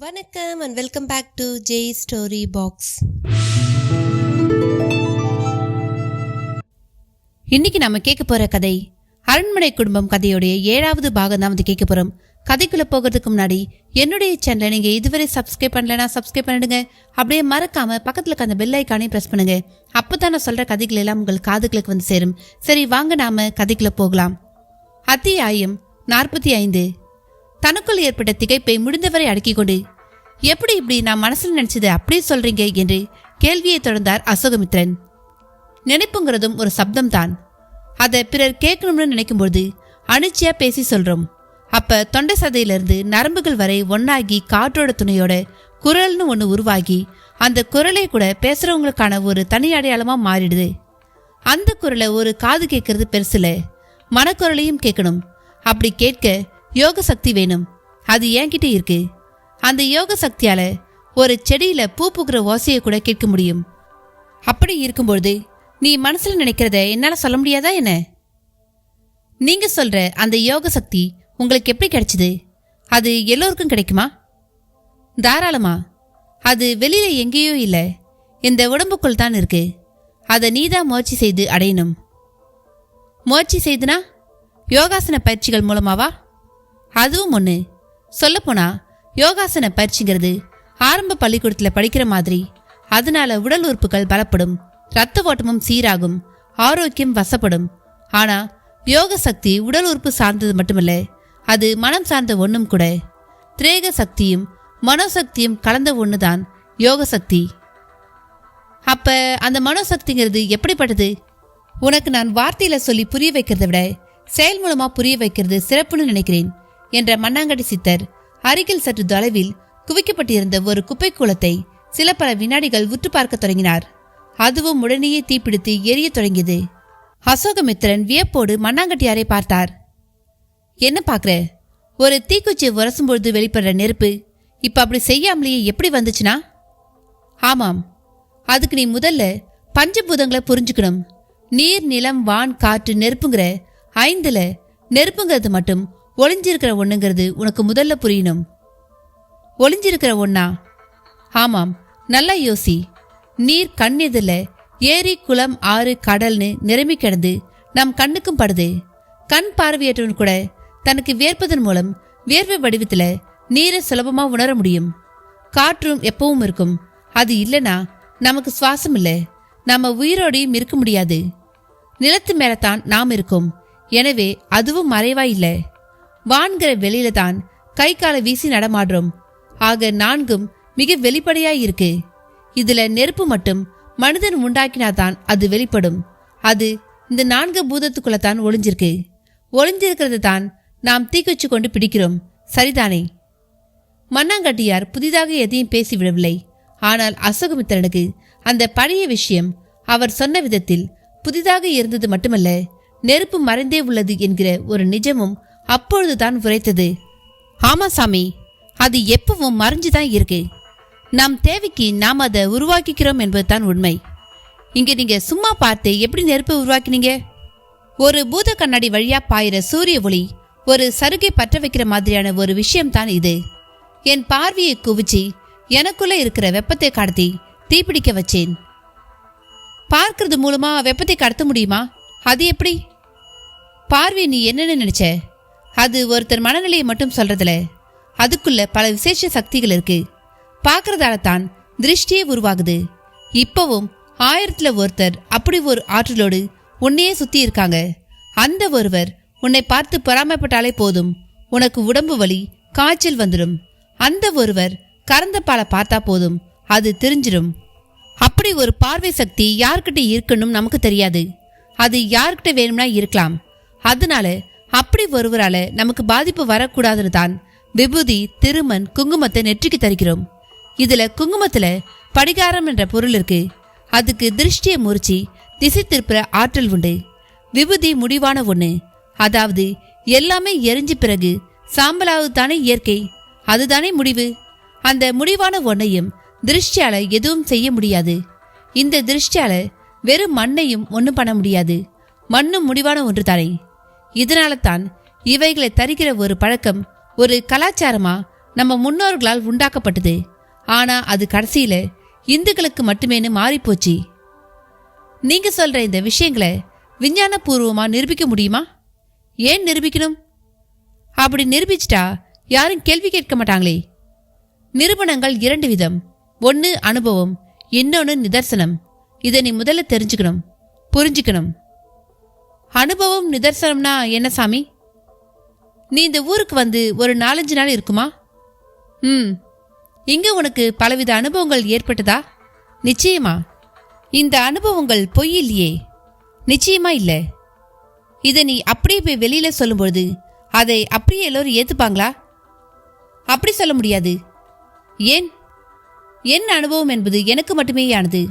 வணக்கம் and welcome back to J story box. இன்னைக்கு நம்ம கேட்க போற கதை அரண்மனை குடும்பம் கதையோடைய 7வது பாகம் தான் கேட்க போறோம். கதைக்குள்ள போகிறதுக்கு முன்னாடி என்னுடைய சேனலை நீங்க இதுவரை சப்ஸ்கிரைப் பண்ணலனா சப்ஸ்கிரைப் பண்ணிடுங்க. அப்படியே மறக்காம பக்கத்துல இருக்க அந்த பெல் ஐகானையும் பிரஸ் பண்ணுங்க. அப்பதான் நான் சொல்ற கதைகள் எல்லாம் உங்கள் காதுகளுக்கு வந்து சேரும். சரி வாங்க நாம கதைக்குள்ள போகலாம். அத்தியாயம் 45. தனக்குள் ஏற்பட்ட திகைப்பை முடிந்தவரை அடக்கிக் கொண்டு, எப்படி இப்படி நான் மனசுல நினைச்சது அப்படியே சொல்றீங்க என்று கேள்வியை தொடர்ந்தார் அசோகமித்ரன். நினைப்புங்கிறதும் ஒரு சப்தம் தான். அதை பிறர் கேட்கணும்னு நினைக்கும்போது அனிச்சையா பேசி சொல்றோம். அப்ப தொண்டை சதையிலிருந்து நரம்புகள் வரை ஒன்னாகி காற்றோட துணையோட குரல்னு ஒண்ணு உருவாகி அந்த குரலை கூட பேசுறவங்களுக்கான ஒரு தனி அடையாளமா மாறிடுது. அந்த குரலை ஒரு காது கேட்கறது பெருசுல, மனக்குரலையும் கேட்கணும். அப்படி கேட்க யோக சக்தி வேணும். அது என்கிட்ட இருக்கு. அந்த யோக சக்தியால ஒரு செடியில பூ பூக்குற ஓசையை கூட கேட்க முடியும். அப்படி இருக்கும்பொழுது நீ மனசுல நினைக்கிறத என்னால சொல்ல முடியாதா என்ன? நீங்க சொல்ற அந்த யோக சக்தி உங்களுக்கு எப்படி கிடைச்சது? அது எல்லோருக்கும் கிடைக்குமா? தாராளமா. அது வெளியில எங்கேயோ இல்ல, இந்த உடம்புக்குள் தான் இருக்கு. அதை நீதான் முயற்சி செய்து அடையணும். முயற்சி செய்துனா யோகாசன பயிற்சிகள் மூலமாவா? அதுவும் ஒண்ணு. சொல்லப்போனா யோகாசன பயிற்சிங்கிறது ஆரம்ப பள்ளிக்கூடத்துல படிக்கிற மாதிரி. அதனால உடல் உறுப்புகள் பலப்படும், ரத்த ஓட்டமும் சீராகும், ஆரோக்கியம் வசப்படும். ஆனா யோக சக்தி உடல் உறுப்பு சார்ந்தது மட்டுமல்ல, அது மனம் சார்ந்த ஒண்ணும் கூட. திரேக சக்தியும் மனோசக்தியும் கலந்த ஒண்ணுதான் யோக சக்தி. அப்ப அந்த மனோசக்திங்கிறது எப்படிப்பட்டது? உனக்கு நான் வார்த்தையில சொல்லி புரிய வைக்கிறத விட செயல் மூலமா புரிய வைக்கிறது சிறப்புன்னு நினைக்கிறேன் என்ற மண்ணாங்கட்டி சித்தர் அருகில் சற்று தொலைவில் குவிக்கப்பட்டிருந்த ஒரு குப்பை கூலத்தை சில பல வினாடிகள் உற்று பார்க்க தொடங்கினார். அதுவும் உடனேயே தீப்பிடித்து எரிய தொடங்கியது. அசோகமித்திரன் வியப்போடு மண்ணாங்கட்டியாரை பார்த்தார். என்ன பாக்குற? ஒரு தீக்குச்சியை உரசும் பொழுது வெளிப்படுற நெருப்பு இப்ப அப்படி செய்யாமலேயே எப்படி வந்துச்சுனா? ஆமாம், அதுக்கு நீ முதல்ல பஞ்சபூதங்களை புரிஞ்சுக்கணும். நீர், நிலம், வான், காற்று, நெருப்புங்கிற 5ல நெருப்புங்கிறது மட்டும் ஒளிஞ்சிருக்கிற ஒண்ணுங்கிறது உனக்கு முதல்ல புரியணும். ஒளிஞ்சிருக்கிற ஒண்ணா? ஆமாம், நல்லா யோசி. நீர் கண் எதிரில ஏரி, குளம், ஆறு, கடல்னு நிரம்பி கிடந்து நம் கண்ணுக்கும் படுது. கண் பார்வையற்றவன் கூட தனக்கு வியர்ப்பதன் மூலம் வியர்வை வடிவத்துல நீரை சுலபமா உணர முடியும். காற்றும் எப்பவும் இருக்கும். அது இல்லைன்னா நமக்கு சுவாசம் இல்லை, நம்ம உயிரோடையும் இருக்க முடியாது. நிலத்து மேலத்தான் நாம் இருக்கோம். எனவே அதுவும் மறைவா இல்லை. வான்கிற வெளியில தான் கை காலை வீசி நடமாடுறோம். ஆக 4ம் மிக வெளிப்படையாய் இருக்கு. இதுல நெருப்பு மட்டும் மனிதன் உண்டாக்கினாதான் அது வெளிப்படும். அது இந்த 4 பூதத்துக்குள்ளதான் ஒளிஞ்சிருக்கு. ஒளிஞ்சிருக்கிறது தான் நாம் தீக்குச்சி கொண்டு பிடிக்கிறோம். சரிதானே? மண்ணாங்கட்டியார் புதிதாக எதையும் பேசிவிடவில்லை. ஆனால் அசோகமித்திரனுக்கு அந்த பழைய விஷயம் அவர் சொன்ன விதத்தில் புதிதாக இருந்தது மட்டுமல்ல, நெருப்பு மறைந்தே உள்ளது என்கிற ஒரு நிஜமும் அப்பொழுதுதான் உரைத்தது. ஆமா சாமி, அது எப்பவும் மறைஞ்சுதான் இருக்கு. நம் தேவைக்கு நாம் அதை உருவாக்கிக்கிறோம் என்பதுதான் உண்மை. இங்க நீங்க சும்மா பார்த்து எப்படி நெருப்பை உருவாக்கினீங்க? ஒரு பூத கண்ணாடி வழியா பாயிற சூரிய ஒளி ஒரு சருகை பற்ற வைக்கிற மாதிரியான ஒரு விஷயம்தான் இது. என் பார்வையை குவிச்சு எனக்குள்ள இருக்கிற வெப்பத்தை கடத்தி தீப்பிடிக்க வச்சேன். பார்க்கறது மூலமா வெப்பத்தை கடத்த முடியுமா? அது எப்படி? பார்வை நீ என்னன்னு நினைச்ச? அது ஒருத்தர் மனநிலையை மட்டும் சொல்றதுல, அதுக்குள்ள பல விசேஷ சக்திகள் இருக்கு. பார்க்கறதால தான் திருஷ்டியே உருவாகுது. இப்பவும் 1000ல் ஒருத்தர் அப்படி ஒரு ஆற்றலோடு உன்னையே சுத்தி இருக்காங்க. அந்த ஒருவர் உன்னை பார்த்து பொறாமைப்பட்டாலே போதும், உனக்கு உடம்பு வலி, காய்ச்சல் வந்துடும். அந்த ஒருவர் கறந்த பாலை பார்த்தா போதும், அது தெரிஞ்சிடும். அப்படி ஒரு பார்வை சக்தி யார்கிட்ட இருக்கணும் நமக்கு தெரியாது. அது யார்கிட்ட வேணும்னா இருக்கலாம். அதனால அப்படி ஒருவரால நமக்கு பாதிப்பு வரக்கூடாதுன்னு தான் விபூதி, திருமண், குங்குமத்தை நெற்றிக்கு தருகிறோம். இதுல குங்குமத்துல படிகாரம் என்ற பொருள் இருக்கு. அதுக்கு திருஷ்டியை முறிச்சு திசை திருப்புற ஆற்றல் உண்டு. விபூதி முடிவான ஒண்ணு. அதாவது எல்லாமே எரிஞ்ச பிறகு சாம்பலாவது தானே இயற்கை, அதுதானே முடிவு. அந்த முடிவான ஒன்னையும் திருஷ்டியால எதுவும் செய்ய முடியாது. இந்த திருஷ்டியால வெறும் மண்ணையும் ஒன்றும் பண்ண முடியாது. மண்ணும் முடிவான ஒன்று தானே. இதனால தான் இவைகளை தருகிற ஒரு பழக்கம் ஒரு கலாச்சாரமா நம்ம முன்னோர்களால் உண்டாக்கப்பட்டது. ஆனா அது கடைசியில இந்துக்களுக்கு மட்டுமேனு மாறிப்போச்சு. நீங்க சொல்ற இந்த விஷயங்களை விஞ்ஞான பூர்வமா நிரூபிக்க முடியுமா? ஏன் நிரூபிக்கணும்? அப்படி நிரூபிச்சிட்டா யாரும் கேள்வி கேட்க மாட்டாங்களே. நிரூபணங்கள் 2 விதம். ஒன்னு அனுபவம், இன்னொன்னு நிதர்சனம். இதை நீ முதல்ல தெரிஞ்சுக்கணும், புரிஞ்சுக்கணும். அனுபவம் நிதர்சனம்னா என்ன சாமி? நீ இந்த ஊருக்கு வந்து ஒரு 4-5 நாள் இருக்குமா? இங்க உனக்கு பலவித அனுபவங்கள் ஏற்பட்டதா? நிச்சயமா. இந்த அனுபவங்கள் பொய் இல்லையே. நிச்சயமா இல்ல. இதை நீ அப்படியே போய் வெளியில சொல்லும்பொழுது அதை அப்படியே எல்லோரும் ஏத்துப்பாங்களா? அப்படி சொல்ல முடியாது. ஏன்? என் அனுபவம் என்பது எனக்கு மட்டுமேயானது.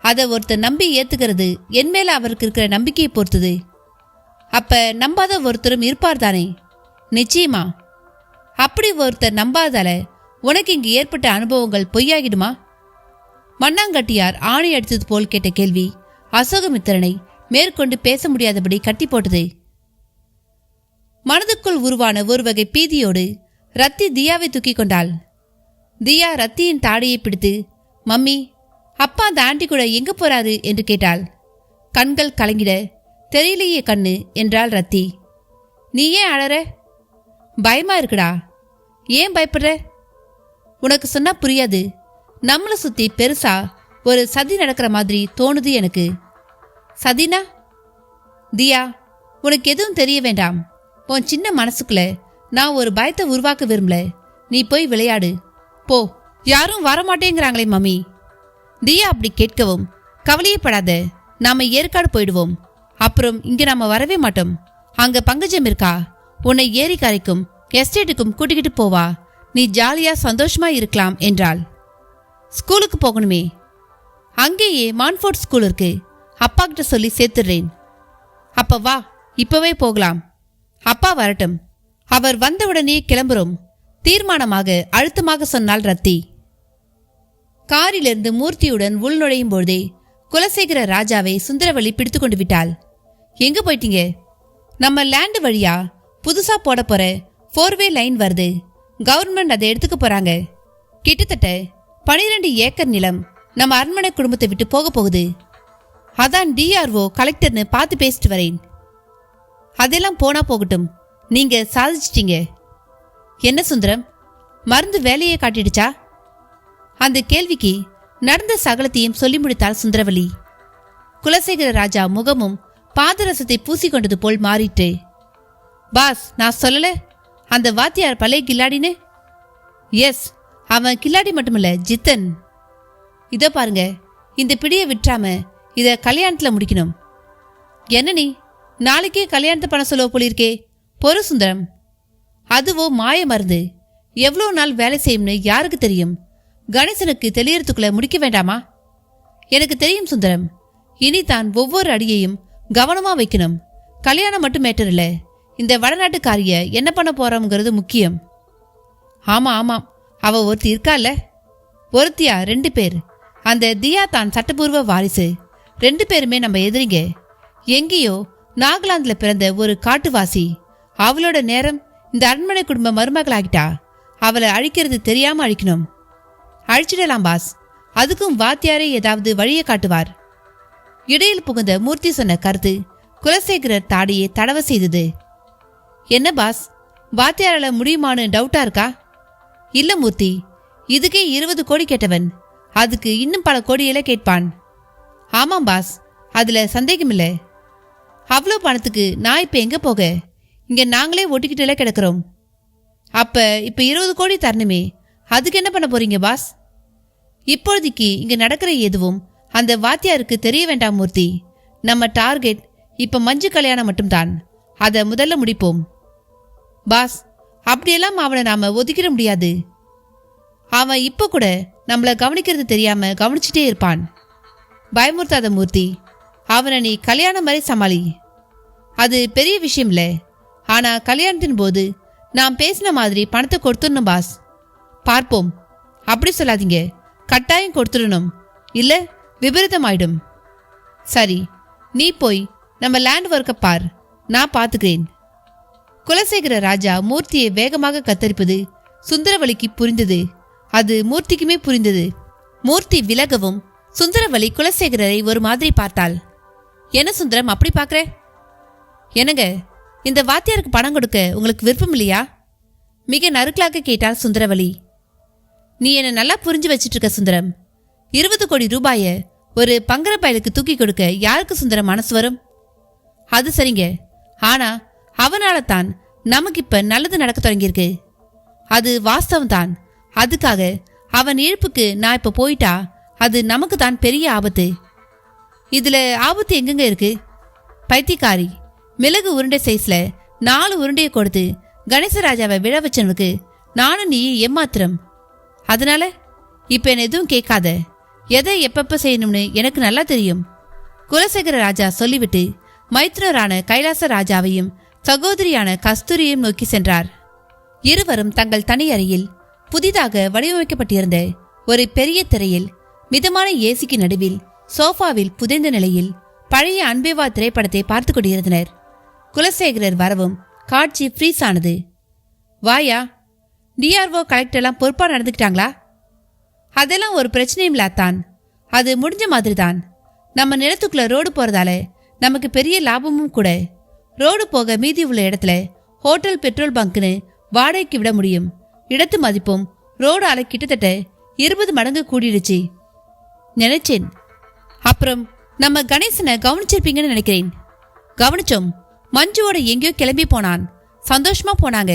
அதை ஒருத்தர் நம்பி ஏத்துக்கிறது என் மேல அவருக்கு இருக்கிற நம்பிக்கையை பொறுத்தது. அப்ப நம்பாத ஒருத்தரும் இருப்பார் தானே? நிச்சயமா. அப்படி ஒருத்தர் நம்பாதால உனக்கு இங்கு ஏற்பட்ட அனுபவங்கள் பொய்யாகிடுமா? மண்ணாங்கட்டியார் ஆணை அடித்தது போல் கேட்ட கேள்வி அசோகமித்திரனை மேற்கொண்டு பேச முடியாதபடி கட்டி போட்டது. மனதுக்குள் உருவான ஒரு வகை பீதியோடு ரத்தி தியாவை தூக்கி கொண்டாள். தியா ரத்தியின் தாடையை பிடித்து, மம்மி, அப்பா அந்த ஆண்டி கூட எங்க போறாரு என்று கேட்டாள். கண்கள் கலங்கிட, தெரியலையே கண்ணு என்றாள் ரத்தி. நீ ஏன் அழற? பயமா இருக்குடா. ஏன் பயப்படுற? உனக்கு சொன்னா புரியாது. நம்மளை சுத்தி பெருசா ஒரு சதி நடக்கிற மாதிரி தோணுது எனக்கு. சதினா? தியா, உனக்கு எதுவும் தெரிய வேண்டாம். உன் சின்ன மனசுக்குள்ள நான் ஒரு பயத்தை உருவாக்க விரும்பல. நீ போய் விளையாடு போ. யாரும் வரமாட்டேங்கிறாங்களே மம்மி. தியா அப்படி கேட்கவும், கவலையப்படாத, நாம ஏற்காடு போயிடுவோம். அப்புறம் இங்க நாம வரவே மாட்டோம். அங்க பங்கஜம் இருக்கா, உன்னை ஏரிக்கரைக்கும் எஸ்டேட்டுக்கும் கூட்டிக்கிட்டு போவா. நீ ஜாலியா சந்தோஷமா இருக்கலாம் என்றாள். ஸ்கூலுக்கு போகணுமே. அங்கேயே மான்ஃபோர்ட் ஸ்கூல் இருக்கு. அப்பா கிட்ட சொல்லி சேர்த்துடுறேன். அப்ப வா, இப்பவே போகலாம். அப்பா வரட்டும். அவர் வந்தவுடனே கிளம்புறோம் தீர்மானமாக அழுத்தமாக சொன்னாள் ரத்தி. காரிலிருந்து மூர்த்தியுடன் உள்நுழையும் பொழுதே குலசேகர ராஜாவை சுந்தரவள்ளி பிடித்து கொண்டு விட்டாள். எங்க போயிட்டீங்க? நம்ம லேண்டு வழியா புதுசா போட போற 4-வே லைன் வருது. கவர்மெண்ட் அதை எடுத்துக்க போறாங்க. கிட்டத்தட்ட 12 ஏக்கர் நிலம் நம்ம அரண்மனை குடும்பத்தை விட்டு போக போகுது. அதான் டிஆர்ஓ கலெக்டர்னு பார்த்து பேசிட்டு வரேன். அதெல்லாம் போனா போகட்டும், நீங்க சாதிச்சிட்டீங்க. என்ன சுந்தரம், மருந்து வேலையை காட்டிடுச்சா? அந்த கேள்விக்கு நடந்த சகலத்தையும் சொல்லி முடித்தாள் சுந்தரவள்ளி. குலசேகர ராஜா முகமும் பாதரசத்தை பூசிக்கொண்டது போல் மாறிட்டு, பாஸ், நான் சொல்லல அந்த வாத்தியார் பழைய கில்லாடின்னு? எஸ், அவன் கில்லாடி மட்டுமில்ல, ஜித்தன். இதோ பாருங்க, இந்த பிடியை விட்டுறாம இத கல்யாணத்துல முடிக்கணும். என்ன நீ நாளைக்கே கல்யாணத்தை பண்ண சொல்லுவ போலிருக்கே. பொறு சுந்தரம். அதுவோ மாய மருந்து. எவ்வளோ நாள் வேலை செய்யும்னு யாருக்கு தெரியும்? கணேசனுக்கு தெளியறதுக்குள்ள முடிக்க வேண்டாமா? எனக்கு தெரியும் சுந்தரம். இனி தான் ஒவ்வொரு அடியையும் கவனமா வைக்கணும். கல்யாணம் மட்டும் மேட்டர் இல்ல, இந்த வடநாட்டுக்காரிய என்ன பண்ண போறோம்ங்கிறது முக்கியம். ஆமா ஆமாம், அவ ஒருத்தி இருக்கால. ஒருத்தியா? 2 பேர். அந்த தியா தான் சட்டப்பூர்வ வாரிசு. 2 பேருமே நம்ம எதிரிங்க. எங்கேயோ நாகாலாந்துல பிறந்த ஒரு காட்டுவாசி. அவளோட நேரம் இந்த அரண்மனை குடும்ப மருமகளாகிட்டா. அவளை அழிக்கிறது தெரியாம அழிக்கணும். அழிச்சிடலாம் பாஸ். அதுக்கும் வாத்தியாரே ஏதாவது வழியை காட்டுவார். இடையில் புகுந்த மூர்த்தி சொன்ன கருத்து குலசேகரர் தாடியை தடவ செய்தது. என்ன பாஸ், வாத்தியாரால முடியுமான்னு டவுட்டா இருக்கா? இல்ல மூர்த்தி, இதுக்கே 20 கோடி கேட்டவன் அதுக்கு இன்னும் பல கோடியில கேட்பான். ஆமாம் பாஸ், அதுல சந்தேகமில்ல. அவ்வளோ பணத்துக்கு நான் இப்ப எங்க போக? இங்க நாங்களே ஒட்டிக்கிட்டே கிடக்கிறோம். அப்ப இப்ப 20 கோடி தரணுமே, அதுக்கு என்ன பண்ண போறீங்க பாஸ்? இப்பொழுதைக்கு இங்க நடக்கிற எதுவும் அந்த வாத்தியாருக்கு தெரிய வேண்டாம் மூர்த்தி. நம்ம டார்கெட் இப்ப மஞ்சு கல்யாணம் மட்டும்தான். அதை முதல்ல முடிப்போம் பாஸ். அப்படியெல்லாம் அவனை நாம ஒதுக்கிட முடியாது. அவன் இப்ப கூட நம்மள கவனிக்கிறது தெரியாம கவனிச்சுட்டே இருப்பான். பயமுறுத்தாத மூர்த்தி. அவனை நீ கல்யாணம் மாதிரி சமாளி. அது பெரிய விஷயம் இல்ல. ஆனா கல்யாணத்தின் போது நான் பேசின மாதிரி பணத்தை கொடுத்துடணும் பாஸ். பார்ப்போம். அப்படி சொல்லாதீங்க, கட்டாயம் கொடுத்துடணும், இல்ல விபரீதமாயிடும். சரி, நீ போய் நம்ம லேண்ட் ஒர்க்கை பார், நான் பார்த்துக்கிறேன். குலசேகர ராஜா மூர்த்தியை வேகமாக கத்தரிப்பது சுந்தரவலிக்கு புரிந்தது. அது மூர்த்திக்குமே புரிந்தது. மூர்த்தி விலகவும் சுந்தரவலி குலசேகரரை ஒரு மாதிரி பார்த்தாள். என்ன சுந்தரம் அப்படி பார்க்கற? என்னங்க, இந்த வாத்தியாருக்கு பணம் கொடுக்க உங்களுக்கு விருப்பம் இல்லையா? மிக நறுக்கலாக கேட்டாள் சுந்தரவலி. நீ என்ன நல்லா புரிஞ்சு வச்சிட்டு இருக்க சுந்தரம். 20 கோடி ரூபாய ஒரு பங்கர பயலுக்கு தூக்கி கொடுக்க யாருக்கு சுந்தரம் மனசு வரும்? அது சரிங்க, ஆனா அவனால தான் நமக்கு இப்ப நல்லது நடக்க தொடங்கியிருக்கு. அது வாஸ்தவம் தான். அதுக்காக அவன் இழுப்புக்கு நான் இப்ப போயிட்டா அது நமக்கு தான் பெரிய ஆபத்து. இதுல ஆபத்து எங்கெங்க இருக்கு? பைத்தியக்காரி, மிளகு உருண்டை சைஸ்ல 4 உருண்டையை கொடுத்து கணேசராஜாவை விழ வச்சனுக்கு நானும் நீ ஏமாத்திரம். அதனால இப்ப என்ன எதுவும் கேட்காத. எதை எப்பப்ப செய்யணும்னு எனக்கு நல்லா தெரியும். குலசேகர ராஜா சொல்லிவிட்டு மைத்ரரான கைலாச ராஜாவையும் சகோதரியான கஸ்தூரியையும் நோக்கி சென்றார். இருவரும் தங்கள் தனி அறையில் புதிதாக வடிவமைக்கப்பட்டிருந்த ஒரு பெரிய திரையில் மிதமான ஏசிக்கு நடுவில் சோஃபாவில் புதைந்த நிலையில் பழைய அன்பேவா திரைப்படத்தை பார்த்து கொண்டிருந்தனர். குலசேகரர் வரவும் காட்சி ஃப்ரீஸ் ஆனது. வாயா, டிஆர்ஓ கலெக்டர் எல்லாம் பொறுப்பா நடந்துக்கிட்டாங்களா? அதெல்லாம் ஒரு பிரச்சனையும் இல்லாதான். அது முடிஞ்ச மாதிரி தான். நம்ம நிலத்துக்குள்ள ரோடு போறதால நமக்கு பெரிய லாபமும் கூட. ரோடு போக மீதி உள்ள இடத்துல ஹோட்டல், பெட்ரோல் பங்க்னு வாடகைக்கு விட முடியும். இடத்து மதிப்பும் ரோடு ஆலை கிட்டத்தட்ட 20 மடங்கு கூடிடுச்சு நினைச்சேன். அப்புறம் நம்ம கணேசனை கவனிச்சிருப்பீங்கன்னு நினைக்கிறேன். கவனிச்சோம். மஞ்சுவோட எங்கேயோ கிளம்பி போனான். சந்தோஷமா போனாங்க.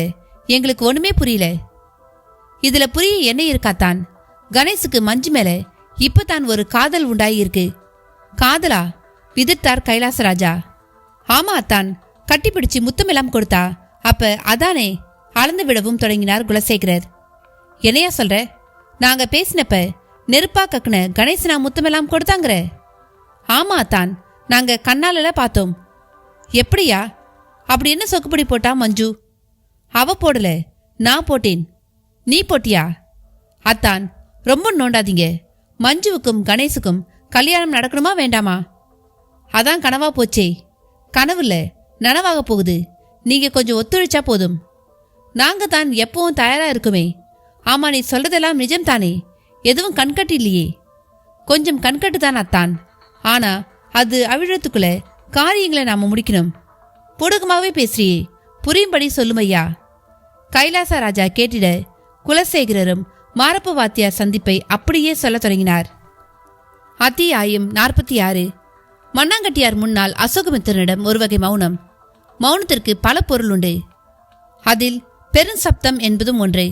எங்களுக்கு ஒண்ணுமே புரியல. இதுல புரிய என்ன இருக்காத்தான். கணேசுக்கு மஞ்சு மேல இப்பதான் ஒரு காதல் உண்டாயிருக்கு. காதலா? விதிர்த்தார் கைலாசராஜா. ஆமா அத்தான், கட்டிப்பிடிச்சு முத்தமெல்லாம் கொடுத்தா. அப்ப அதானே அளந்து விடவும் தொடங்கினார் குலசேகரர். என்னையா சொல்ற? நாங்க பேசினப்ப நெருப்பா கக்குன கணேசனா முத்தமெல்லாம் கொடுத்தாங்கிற? ஆமா அத்தான், நாங்க கண்ணால பார்த்தோம். எப்படியா? அப்படி என்ன சொக்குப்படி போட்டா மஞ்சு? அவ போடல, நான் போட்டேன். நீ போட்டியா? அத்தான், ரொம்ப நோண்டாதீங்க. மஞ்சுவுக்கும் கணேசுக்கும் கல்யாணம் நடக்கணுமா வேண்டாமா? அதான் கனவா போச்சே. கனவுல நனவாக போகுது. நீங்க கொஞ்சம் ஒத்துழைச்சா போதும். நாங்க தான் எப்பவும் தயாரா இருக்குமே. ஆமா, நீ சொல்றதெல்லாம் நிஜம்தானே? எதுவும் கண்கட்டு இல்லையே? கொஞ்சம் கண்கட்டு தான் அத்தான். ஆனா அது அவிழத்துக்குள்ள காரியங்களை நாம முடிக்கணும். புடுகமாவே பேசுறியே, புரியும்படி சொல்லுமையா. கைலாச ராஜா கேட்டிட குலசேகரரும் மாரப்ப வாத்தியார் சந்திப்பை அப்படியே சொல்ல தொடங்கினார். அத்தியாயம் 46. மண்ணாங்கட்டியார் முன்னால் அசோகமித்திரனிடம் ஒரு வகை மௌனம். மௌனத்திற்கு பல பொருள் உண்டு. அதில் பெருஞ்சப்தம் என்பதும் ஒன்று.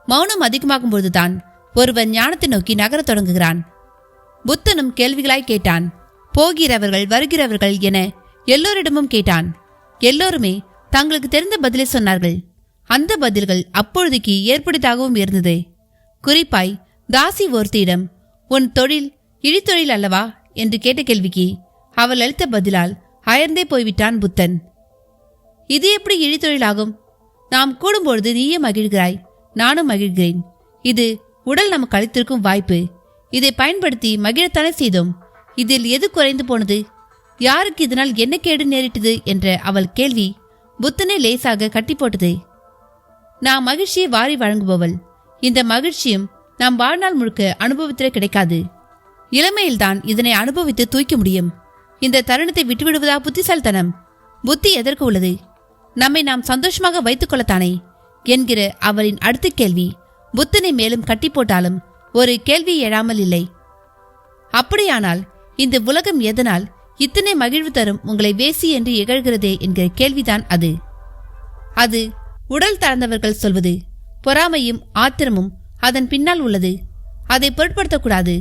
மௌனம் அதிகமாகும் பொழுதுதான் ஒருவன் ஞானத்தை நோக்கி நகரத் தொடங்குகிறான். புத்தனும் கேள்விகளாய் கேட்டான். போகிறவர்கள் வருகிறவர்கள் என எல்லோரிடமும் கேட்டான். எல்லோருமே தங்களுக்கு தெரிந்த பதிலை சொன்னார்கள். அந்த பதில்கள் அப்பொழுதுக்கு ஏற்படுத்தாகவும் இருந்தது. குறிப்பாய் தாசி ஒருத்தியிடம், உன் தொழில் இழித்தொழில் அல்லவா என்று கேட்ட கேள்விக்கு அவள் அளித்த பதிலால் அயர்ந்தே போய்விட்டான் புத்தன். இது எப்படி இழித்தொழிலாகும்? நாம் கூடும்பொழுது நீயே மகிழ்கிறாய், நானும் மகிழ்கிறேன். இது உடல் நமக்கு அளித்திருக்கும் வாய்ப்பு. இதை பயன்படுத்தி மகிழத்தானே செய்தோம். இதில் எது குறைந்து போனது? யாருக்கு இதனால் என்ன கேடு நேரிட்டது என்ற அவள் கேள்வி புத்தனை லேசாக கட்டி போட்டது. நான் மகிழ்ச்சியை வாரி வழங்குபவள். இந்த மகிழ்ச்சியும் நாம் வாழ்நாள் முழுக்க அனுபவத்திலே கிடைக்காது. இளமையில்தான் இதனை அனுபவித்து தூய்க்க முடியும். இந்த தருணத்தை விட்டுவிடுவதா புத்திசாலித்தனம்? புத்தி எதற்கு உள்ளது? நம்மை நாம் சந்தோஷமாக வைத்துக் கொள்ளத்தானே என்கிற அவளின் அடுத்த கேள்வி புத்தனை மேலும் கட்டி போட்டாலும் ஒரு கேள்வி எழாமல் இல்லை. அப்படியானால் இந்த உலகம் எதனால் இத்தனை மகிழ்வு தரும் உங்களை வேசி என்று இகழ்கிறதே என்கிற கேள்விதான் அது. அது உடல் தாழ்ந்தவர்கள் சொல்வது. பொறாமையும் ஆத்திரமும் அதன் பின்னால் உள்ளது. அதை பொருட்படுத்தக்கூடாது.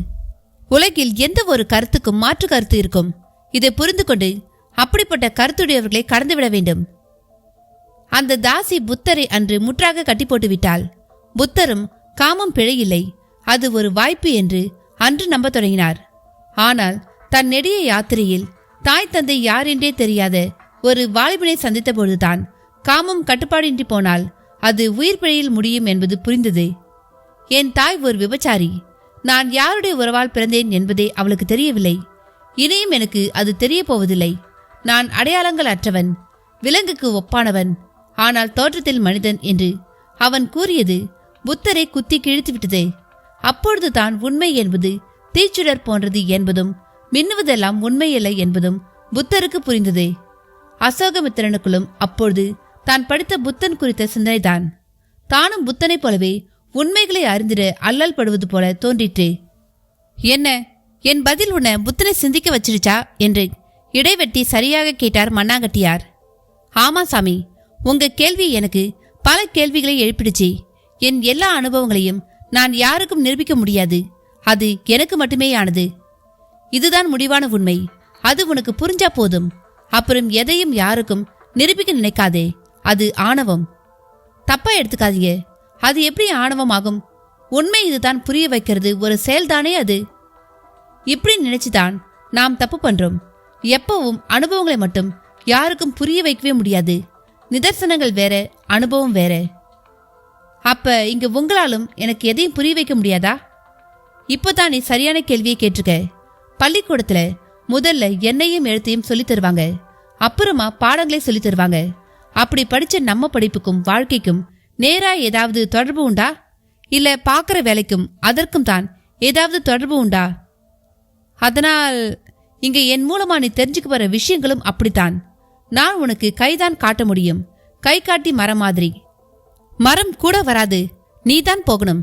உலகில் எந்த ஒரு கருத்துக்கும் மாற்று கருத்து இருக்கும். இதை புரிந்து கொண்டு அப்படிப்பட்ட கருத்துடையவர்களை கடந்துவிட வேண்டும். அந்த தாசி புத்தரை அன்று முற்றாக கட்டி போட்டு விட்டாள். புத்தரும் காமம் பிழையில்லை, அது ஒரு வாய்ப்பு என்று அன்று நம்ப தொடங்கினார். ஆனால் தன் நெடிய யாத்திரையில் தாய் தந்தை யார் என்றே தெரியாத ஒரு வாலிபனை சந்தித்த பொழுதுதான் காமம் கட்டுப்பாடின்றி போனால் அது உயிர் பிழையில் முடியும் என்பது புரிந்தது. என் தாய் ஒரு விபச்சாரி. நான் யாருடைய உறவால் பிறந்தேன் என்பதே அவளுக்கு தெரியவில்லை. இனியும் எனக்கு அது தெரிய போவதில்லை. நான் அடையாளங்கள் அற்றவன், விலங்குக்கு ஒப்பானவன், ஆனால் தோற்றத்தில் மனிதன் என்று அவன் கூறியது புத்தரை குத்தி கிழித்து விட்டது. அப்பொழுது தான் உண்மை என்பது தீச்சுடர் போன்றது என்பதும் மின்னுவதெல்லாம் உண்மையல்ல என்பதும் புத்தருக்கு புரிந்தது. அசோகமித்திரனுக்குள்ளும் அப்பொழுது தான் படித்த புத்தன் குறித்த சிந்தனைதான். தானும் புத்தனைப் போலவே உண்மைகளை அறிந்திட அல்லல் படுவது போல தோன்றிற்று. என்ன, என் பதில் உன்னை புத்தனை சிந்திக்க வச்சிருச்சா என்று இடைவெட்டி சரியாக கேட்டார் மண்ணாங்கட்டியார். ஆமா சாமி, உங்க கேள்வி எனக்கு பல கேள்விகளை எழுப்பிடுச்சு. என் எல்லா அனுபவங்களையும் நான் யாருக்கும் நிரூபிக்க முடியாது. அது எனக்கு மட்டுமே ஆனது. இதுதான் முடிவான உண்மை. அது உனக்கு புரிஞ்சா போதும். அப்புறம் எதையும் யாருக்கும் நிரூபிக்க நினைக்காதே. அது ஆணவம். தப்பா எடுத்துக்காதீங்க. அது எப்படி ஆணவம் ஆகும்? உண்மை இதுதான் புரிய வைக்கிறது ஒரு செயல்தானே அது. இப்படி நினைச்சுதான் நாம் தப்பு பண்றோம். எப்பவும் அனுபவங்களை மட்டும் யாருக்கும் புரிய வைக்கவே முடியாது. நிதர்சனங்கள் வேற, அனுபவம் வேற. அப்ப இங்க உங்களாலும் எனக்கு எதையும் புரிய வைக்க முடியாதா? இப்போதான் நீ சரியான கேள்வியை கேட்டிருக்க. பள்ளிக்கூடத்துல முதல்ல எண்ணையும் எழுத்தையும் சொல்லி தருவாங்க. அப்புறமா பாடங்களை சொல்லி தருவாங்க. அப்படி படிச்ச நம்ம படிப்புக்கும் வாழ்க்கைக்கும் நேரா ஏதாவது தொடர்பு உண்டா? இல்ல பாக்குற வேலைக்கும் அதற்கும் தான் ஏதாவது தொடர்பு உண்டா? அதனால் இங்க என் மூலமா நீ தெரிஞ்சுக்க போற விஷயங்களும் அப்படித்தான். நான் உனக்கு கைதான் காட்ட முடியும். கை காட்டி மரம் மாதிரி. மரம் கூட வராது, நீதான் போகணும்.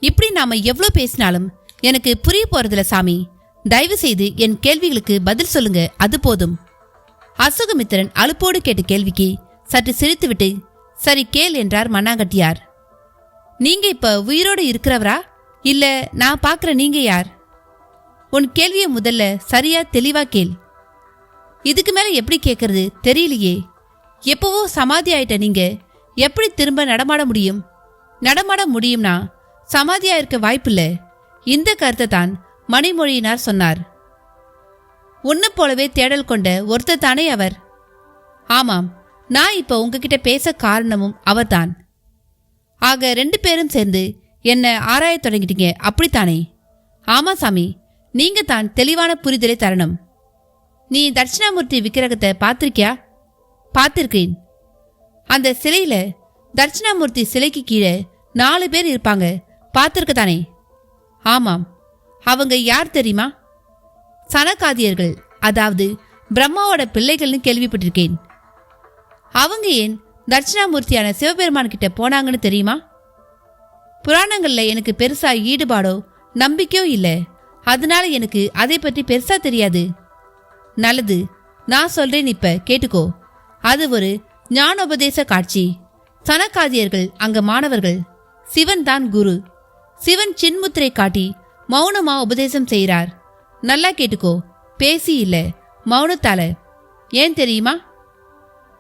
இப்படி நாம எவ்வளோ பேசினாலும் எனக்கு புரிய போறதில்ல சாமி. தயவு செய்து என் கேள்விகளுக்கு பதில் சொல்லுங்க, அது போதும். அசோகமித்திரன் அலுப்போடு கேட்ட கேள்விக்கு சற்று சிரித்துவிட்டு சரி கேள் என்றார் மண்ணாங்கட்டியார். நீங்க இப்ப உயிரோடு இருக்கிறவரா? இல்ல நான் பாக்குற நீங்க யார்? உன் கேள்வியை முதல்ல சரியா தெளிவா கேள். இதுக்கு மேல எப்படி கேட்கறது தெரியலையே. எப்பவோ சமாதி ஆயிட்ட நீங்க எப்படி திரும்ப நடமாட முடியும்? நடமாட முடியும்னா சமாதியா இருக்க வாய்ப்பில்ல. இந்த கருத்தை தான் மணிமொழியினார் சொன்னார். உன்னை போலவே தேடல் கொண்ட ஒருத்தர் தானே அவர். ஆமாம், நான் இப்ப உங்ககிட்ட பேச காரணமும் அவர்தான். ஆக 2 பேரும் சேர்ந்து என்ன ஆராய தொடங்கிட்டீங்க, அப்படித்தானே? ஆமா சாமி, நீங்க தான் தெளிவான புரிதலை தரணும். நீ தட்சிணாமூர்த்தி விக்கிரகத்தை பார்த்திருக்கியா? பார்த்திருக்கேன். அந்த சிலையில தட்சிணாமூர்த்தி சிலைக்கு கீழே 4 பேர் இருப்பாங்க, பார்த்திருக்கத்தானே? ஆமாம். அவங்க யார் தெரியுமா? சனகாதியர்கள், அதாவது பிரம்மாவோட பிள்ளைகள்னு கேள்விப்பட்டிருக்கேன். அவங்க ஏன் தட்சிணாமூர்த்தியான சிவபெருமான் கிட்ட போனாங்கன்னு தெரியுமா? புராணங்கள்ல எனக்கு பெருசா ஈடுபாடோ நம்பிக்கையோ இல்லை. அதனால எனக்கு அதை பற்றி பெருசா தெரியாது. நல்லது, நான் சொல்றேன், இப்ப கேட்டுக்கோ. அது ஒரு ஞானோபதேச காட்சி. சனகாதியர்கள் அங்க மாணவர்கள். சிவன் தான் குரு. சிவன் சின்முத்திரை காட்டி மௌனமா உபதேசம் செய்கிறார். நல்லா கேட்டுக்கோ, பேசி இல்ல, மௌனத்தால. ஏன் தெரியுமா?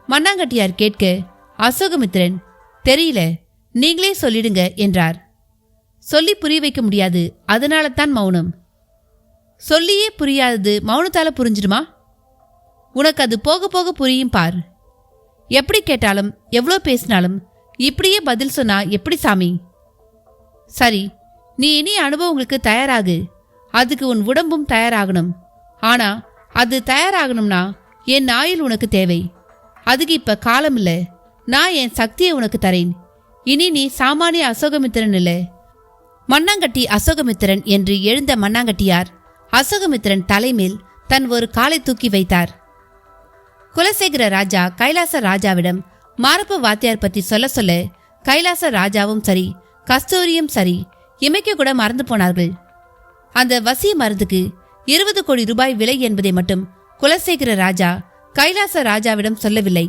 மண்ணாங்கட்டியார் கேட்க அசோகமித்திரன் தெரியல, நீங்களே சொல்லிடுங்க என்றார். சொல்லி புரிய வைக்க முடியாது, அதனால தான் மௌனம். சொல்லியே புரியாதது மௌனத்தால புரிஞ்சிடுமா? உனக்கு அது போக போக புரியும் பார். எப்படி கேட்டாலும் எவ்வளோ பேசினாலும் இப்படியே பதில் சொன்னா எப்படி சாமி? சரி, நீ இனி அனுபவங்களுக்கு தயாராகு. அதுக்கு உன் உடம்பும் தயாராகணும். ஆனா அது தயாராகணும்னா என் ஆயுள் உனக்கு தேவை. அதுக்கு இப்ப காலம் இல்ல. நான் என் சக்தியை உனக்கு தரேன். இனி நீ சாமானிய அசோகமித்திரன் இல்ல, மண்ணாங்கட்டி அசோகமித்திரன் என்று எழுந்த மண்ணாங்கட்டியார் அசோகமித்திரன் தலைமேல் தன் ஒரு காலை தூக்கி வைத்தார். குலசேகர ராஜா கைலாச ராஜாவிடம் மாரப்ப வாத்தியார் பற்றி சொல்ல சொல்ல கைலாச ராஜாவும் சரி, கஸ்தூரியும் சரி, இமைக்க கூட மறந்து போனார்கள். அந்த வசிய மருந்துக்கு 20 கோடி ரூபாய் விலை என்பதை மட்டும் குலசேகர ராஜா கைலாச ராஜாவிடம் சொல்லவில்லை.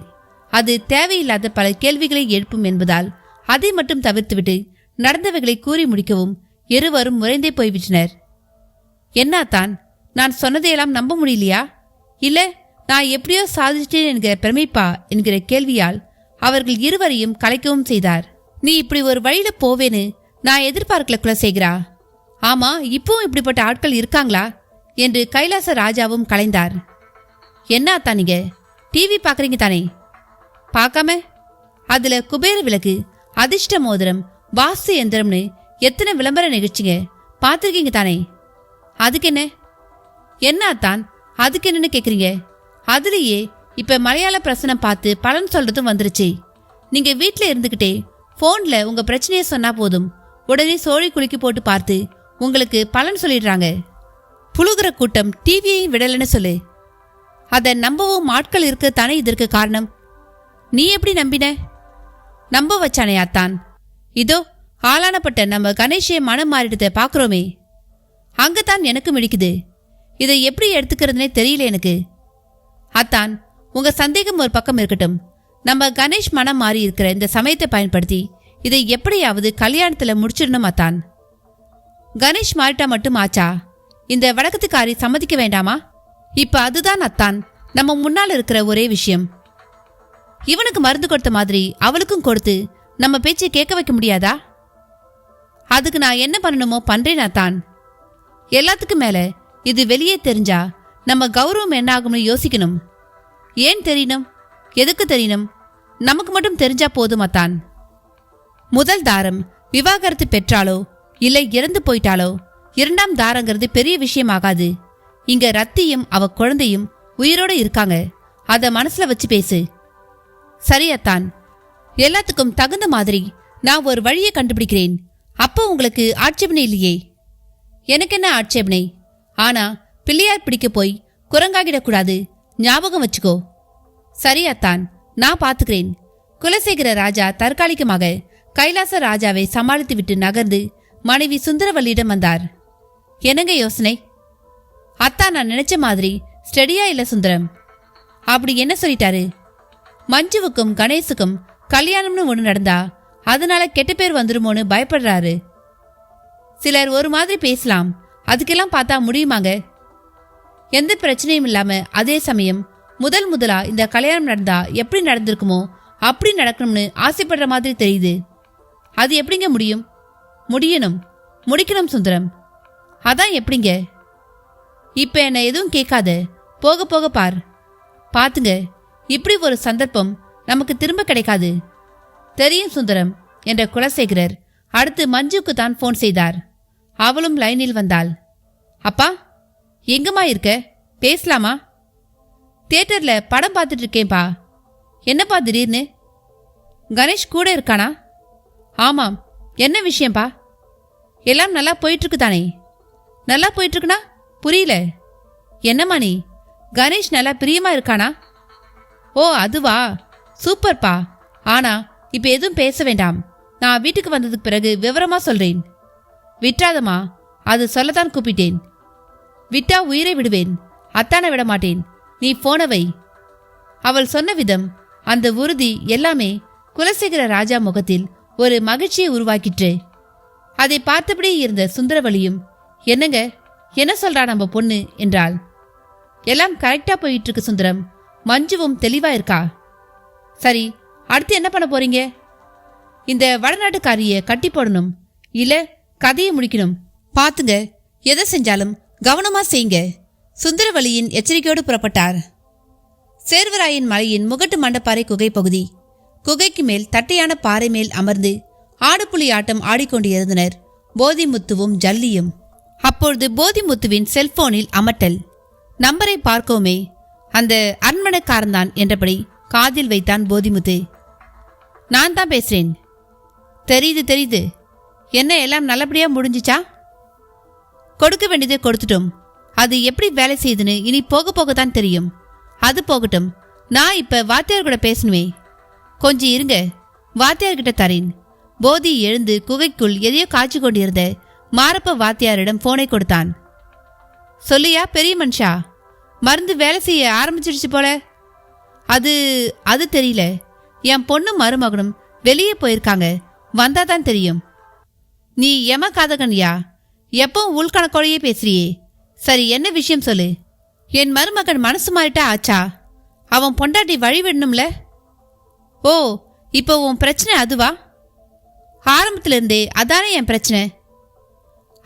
அது தேவையில்லாத பல கேள்விகளை எழுப்பும் என்பதால் அதை மட்டும் தவிர்த்துவிட்டு நடந்தவைகளை கூறி முடிக்கவும் இருவரும் முறைந்தே போய்விட்டனர். என்னாத்தான், நான் சொன்னதையெல்லாம் நம்ப முடியலையா? இல்ல நான் எப்படியோ சாதிச்சிட்டேன் என்கிற பிரமிப்பா என்கிற கேள்வியால் அவர்கள் இருவரையும் கலைக்கவும் செய்தார். நீ இப்படி ஒரு வழியில போவேன்னு நான் எதிர்பார்க்கல குலசேகரா. ஆமா, இப்பவும் இப்படிப்பட்ட ஆட்கள் இருக்காங்களா என்று கைலாச ராஜாவும் கலைந்தார். என்னாத்தான், நீங்க டிவி பாக்குறீங்க தானே? பார்க்காம? அதுல குபேர விளக்கு, அதிர்ஷ்ட மோதிரம், வாஸ்து எந்திரம்னு எத்தனை விளம்பர நிகழ்ச்சிங்க பார்த்துருக்கீங்க தானே? அதுக்கு என்ன? என்னாத்தான் அதுக்கு என்னன்னு கேக்குறீங்க? அதுலயே இப்ப மலையாள பிரசனம் பார்த்து பலன் சொல்றதும் வந்துருச்சு. நீங்க வீட்டுல இருந்துகிட்டே போன்ல உங்க பிரச்சனையை சொன்னா போதும், உடனே சோழி குலுக்கி போட்டு பார்த்து உங்களுக்கு பலன் சொல்லிடுறாங்க. புழுகிற கூட்டம் டிவியையும் விடலன்னு சொல்லு. அதை நம்பவும் ஆட்கள் இருக்க தானே இதற்கு காரணம். நீ எப்படி நம்பின? நம்ப வச்சானே அத்தான். இதோ ஆளானப்பட்ட நம்ம கணேஷை மனம் மாறிடுத பாக்குறோமே, அங்கத்தான் எனக்கு மிடிக்குது. இதை எப்படி எடுத்துக்கிறதுனே தெரியல எனக்கு. அத்தான், உங்க சந்தேகம் ஒரு பக்கம் இருக்கட்டும். நம்ம கணேஷ் மனம் மாறி இருக்கிற இந்த சமயத்தை பயன்படுத்தி இதை எப்படியாவது கல்யாணத்துல முடிச்சிடணும் அத்தான். கணேஷ் மாறிட்டா மட்டும் ஆச்சா? இந்த வடக்கத்துக்காரி சம்மதிக்க வேண்டாமா? இப்ப அதுதான் அத்தான் நம்ம முன்னால் இருக்கிற ஒரே விஷயம். இவனுக்கு மருந்து கொடுத்த மாதிரி அவளுக்கும் கொடுத்து நம்ம பேச்சை கேட்க வைக்க முடியாதா? அதுக்கு நான் என்ன பண்ணணுமோ பண்றேன் அத்தான். எல்லாத்துக்கும் மேல இது வெளியே தெரிஞ்சா நம்ம கௌரவம் என்ன ஆகும்னு யோசிக்கணும். ஏன் தெரியணும்? எதுக்கு தெரியணும்? நமக்கு மட்டும் தெரிஞ்சா போதும் அத்தான். முதல் தாரம் விவாகரத்து பெற்றாலோ இல்லை இறந்து போயிட்டாலோ இரண்டாம் தாரங்கிறது பெரிய விஷயமாகாது. இங்க ரத்தியும் அவ குழந்தையும் உயிரோட இருக்காங்க. அத மனசுல வச்சு பேசு. சரியத்தான், எல்லாத்துக்கும் தகுந்த மாதிரி நான் ஒரு வழியை கண்டுபிடிக்கிறேன். அப்போ உங்களுக்கு ஆட்சேபனை இல்லையே? எனக்கு என்ன ஆட்சேபனை? ஆனா பிள்ளையார் பிடிக்க போய் குரங்காகிடக்கூடாது, ஞாபகம் வச்சுக்கோ. சரியத்தான், நான் பாத்துக்கிறேன். குலசேகர ராஜா தற்காலிகமாக கைலாச ராஜாவை சமாளித்து விட்டு நகர்ந்து மனைவி சுந்தரவல்லியிடம் வந்தார். என்னங்க யோசனை? அத்தான், நான் நினைச்ச மாதிரி ஸ்டெடியா இல்ல சுந்தரம். அப்படி என்ன சொல்லிட்டாரு? மஞ்சுவுக்கும் கணேசுக்கும் கல்யாணம்னு ஒண்ணு நடந்தா அதனால கெட்ட பேர் வந்துருமோன்னு பயப்படுறாரு. சிலர் ஒரு மாதிரி பேசலாம், அதுக்கெல்லாம் பார்த்தா முடியுமாங்க? எந்த பிரச்சனையும் இல்லாம அதே சமயம் முதலா இந்த கல்யாணம் நடந்தா எப்படி நடந்திருக்குமோ அப்படி நடக்கணும்னு ஆசைப்படுற மாதிரி தெரியுது. அது எப்படிங்க முடியும்? முடிக்கணும் சுந்தரம். அதான் எப்படிங்க? இப்ப என்ன எதுவும் கேட்காத, போக போக பார். பாத்துங்க, இப்படி ஒரு சந்தர்ப்பம் நமக்கு திரும்ப கிடைக்காது. தெரியும் சுந்தரம் என்ற குலசேகரர் அடுத்து மஞ்சுக்கு தான் போன் செய்தார். அவளும் லைனில் வந்தாள். அப்பா, எங்கம்மா இருக்க? பேசலாமா? தியேட்டர்ல படம் பார்த்துட்டு இருக்கேன்பா. என்னப்பா திடீர்னு? கணேஷ் கூட இருக்கானா? ஆமாம். என்ன விஷயம்பா? எல்லாம் நல்லா போயிட்டு இருக்கு தானே? நல்லா போயிட்டு இருக்குனா புரியல. என்னம்மா நீ? கணேஷ் நல்லா பிரியமா இருக்கானா? ஓ அதுவா, சூப்பர்ப்பா. ஆனா இப்ப எதுவும் பேச வேண்டாம். நான் வீட்டுக்கு வந்ததுக்கு பிறகு விவரமா சொல்றேன். விட்டாதம்மா, அது சொல்லத்தான் கூப்பிட்டேன். விட்டா உயிரை விடுவேன், அத்தான விட மாட்டேன். நீ போன வை. அவள் சொன்ன விதம், அந்த உறுதி எல்லாமே குலசேகர ராஜா முகத்தில் ஒரு மகிழ்ச்சியை உருவாக்கிற்று. அதை பார்த்தபடி இருந்த சுந்தரவலியும், என்னங்க, என்ன சொல்றா நம்ம பொண்ணு என்றாள். எல்லாம் கரெக்டா போயிட்டு இருக்கு சுந்தரம். மஞ்சுவும் தெளிவா இருக்கா. சரி, அடுத்து என்ன பண்ண போறீங்க? இந்த வடநாட்டுக்காரிய கட்டி போடணும், இல்ல கதையை முடிக்கணும். பாத்துங்க, எதை செஞ்சாலும் கவனமா செய்யுங்க. சுந்தரவலியின் எச்சரிக்கையோடு புறப்பட்டார். சேர்வராயன் மலையின் முகட்டு மண்டப்பாறை குகை பகுதி. குகைக்கு மேல் தட்டையான பாறை மேல் அமர்ந்து ஆடுபுலி ஆட்டம் ஆடிக்கொண்டிருந்தனர் போதிமுத்துவும் ஜல்லியும். அப்பொழுது போதிமுத்துவின் செல்போனில் அமட்டல். நம்பரை பார்க்கவுமே அந்த அரண்மனைக்காரன்தான் என்றபடி காதில் வைத்தான் போதிமுத்து. நான் தான் பேசுறேன். தெரியுது. என்ன எல்லாம் நல்லபடியா முடிஞ்சிச்சா? கொடுக்க வேண்டியதை கொடுத்துட்டோம். அது எப்படி வேலை செய்யுதுன்னு இனி போக போகத்தான் தெரியும். அது போகட்டும், நான் இப்ப வாத்தியார் கூட பேசணுமே. கொஞ்சம் இருங்க, வாத்தியார்கிட்ட தரேன். போதி எழுந்து குகைக்குள் எதையோ காய்ச்சி கொண்டிருந்த மாரப்ப வாத்தியாரிடம் போனை கொடுத்தான். சொல்லியா பெரிய மனுஷா, மருந்து வேலை செய்ய ஆரம்பிச்சிடுச்சு போல. அது தெரியல. என் பொண்ணும் மருமகனும் வெளியே போயிருக்காங்க, வந்தாதான் தெரியும். நீ எம காதகன்யா, எப்பவும் உள்கணக்கோடையே பேசுறியே. சரி, என்ன விஷயம் சொல்லு. என் மருமகன் மனசு மாறிட்டா ஆச்சா? அவன் பொண்டாட்டி வழி விடணும்ல. ஓ, இப்போ உன் பிரச்சனை அதுவா? ஆரம்பத்திலிருந்தே அதானே என் பிரச்சனை.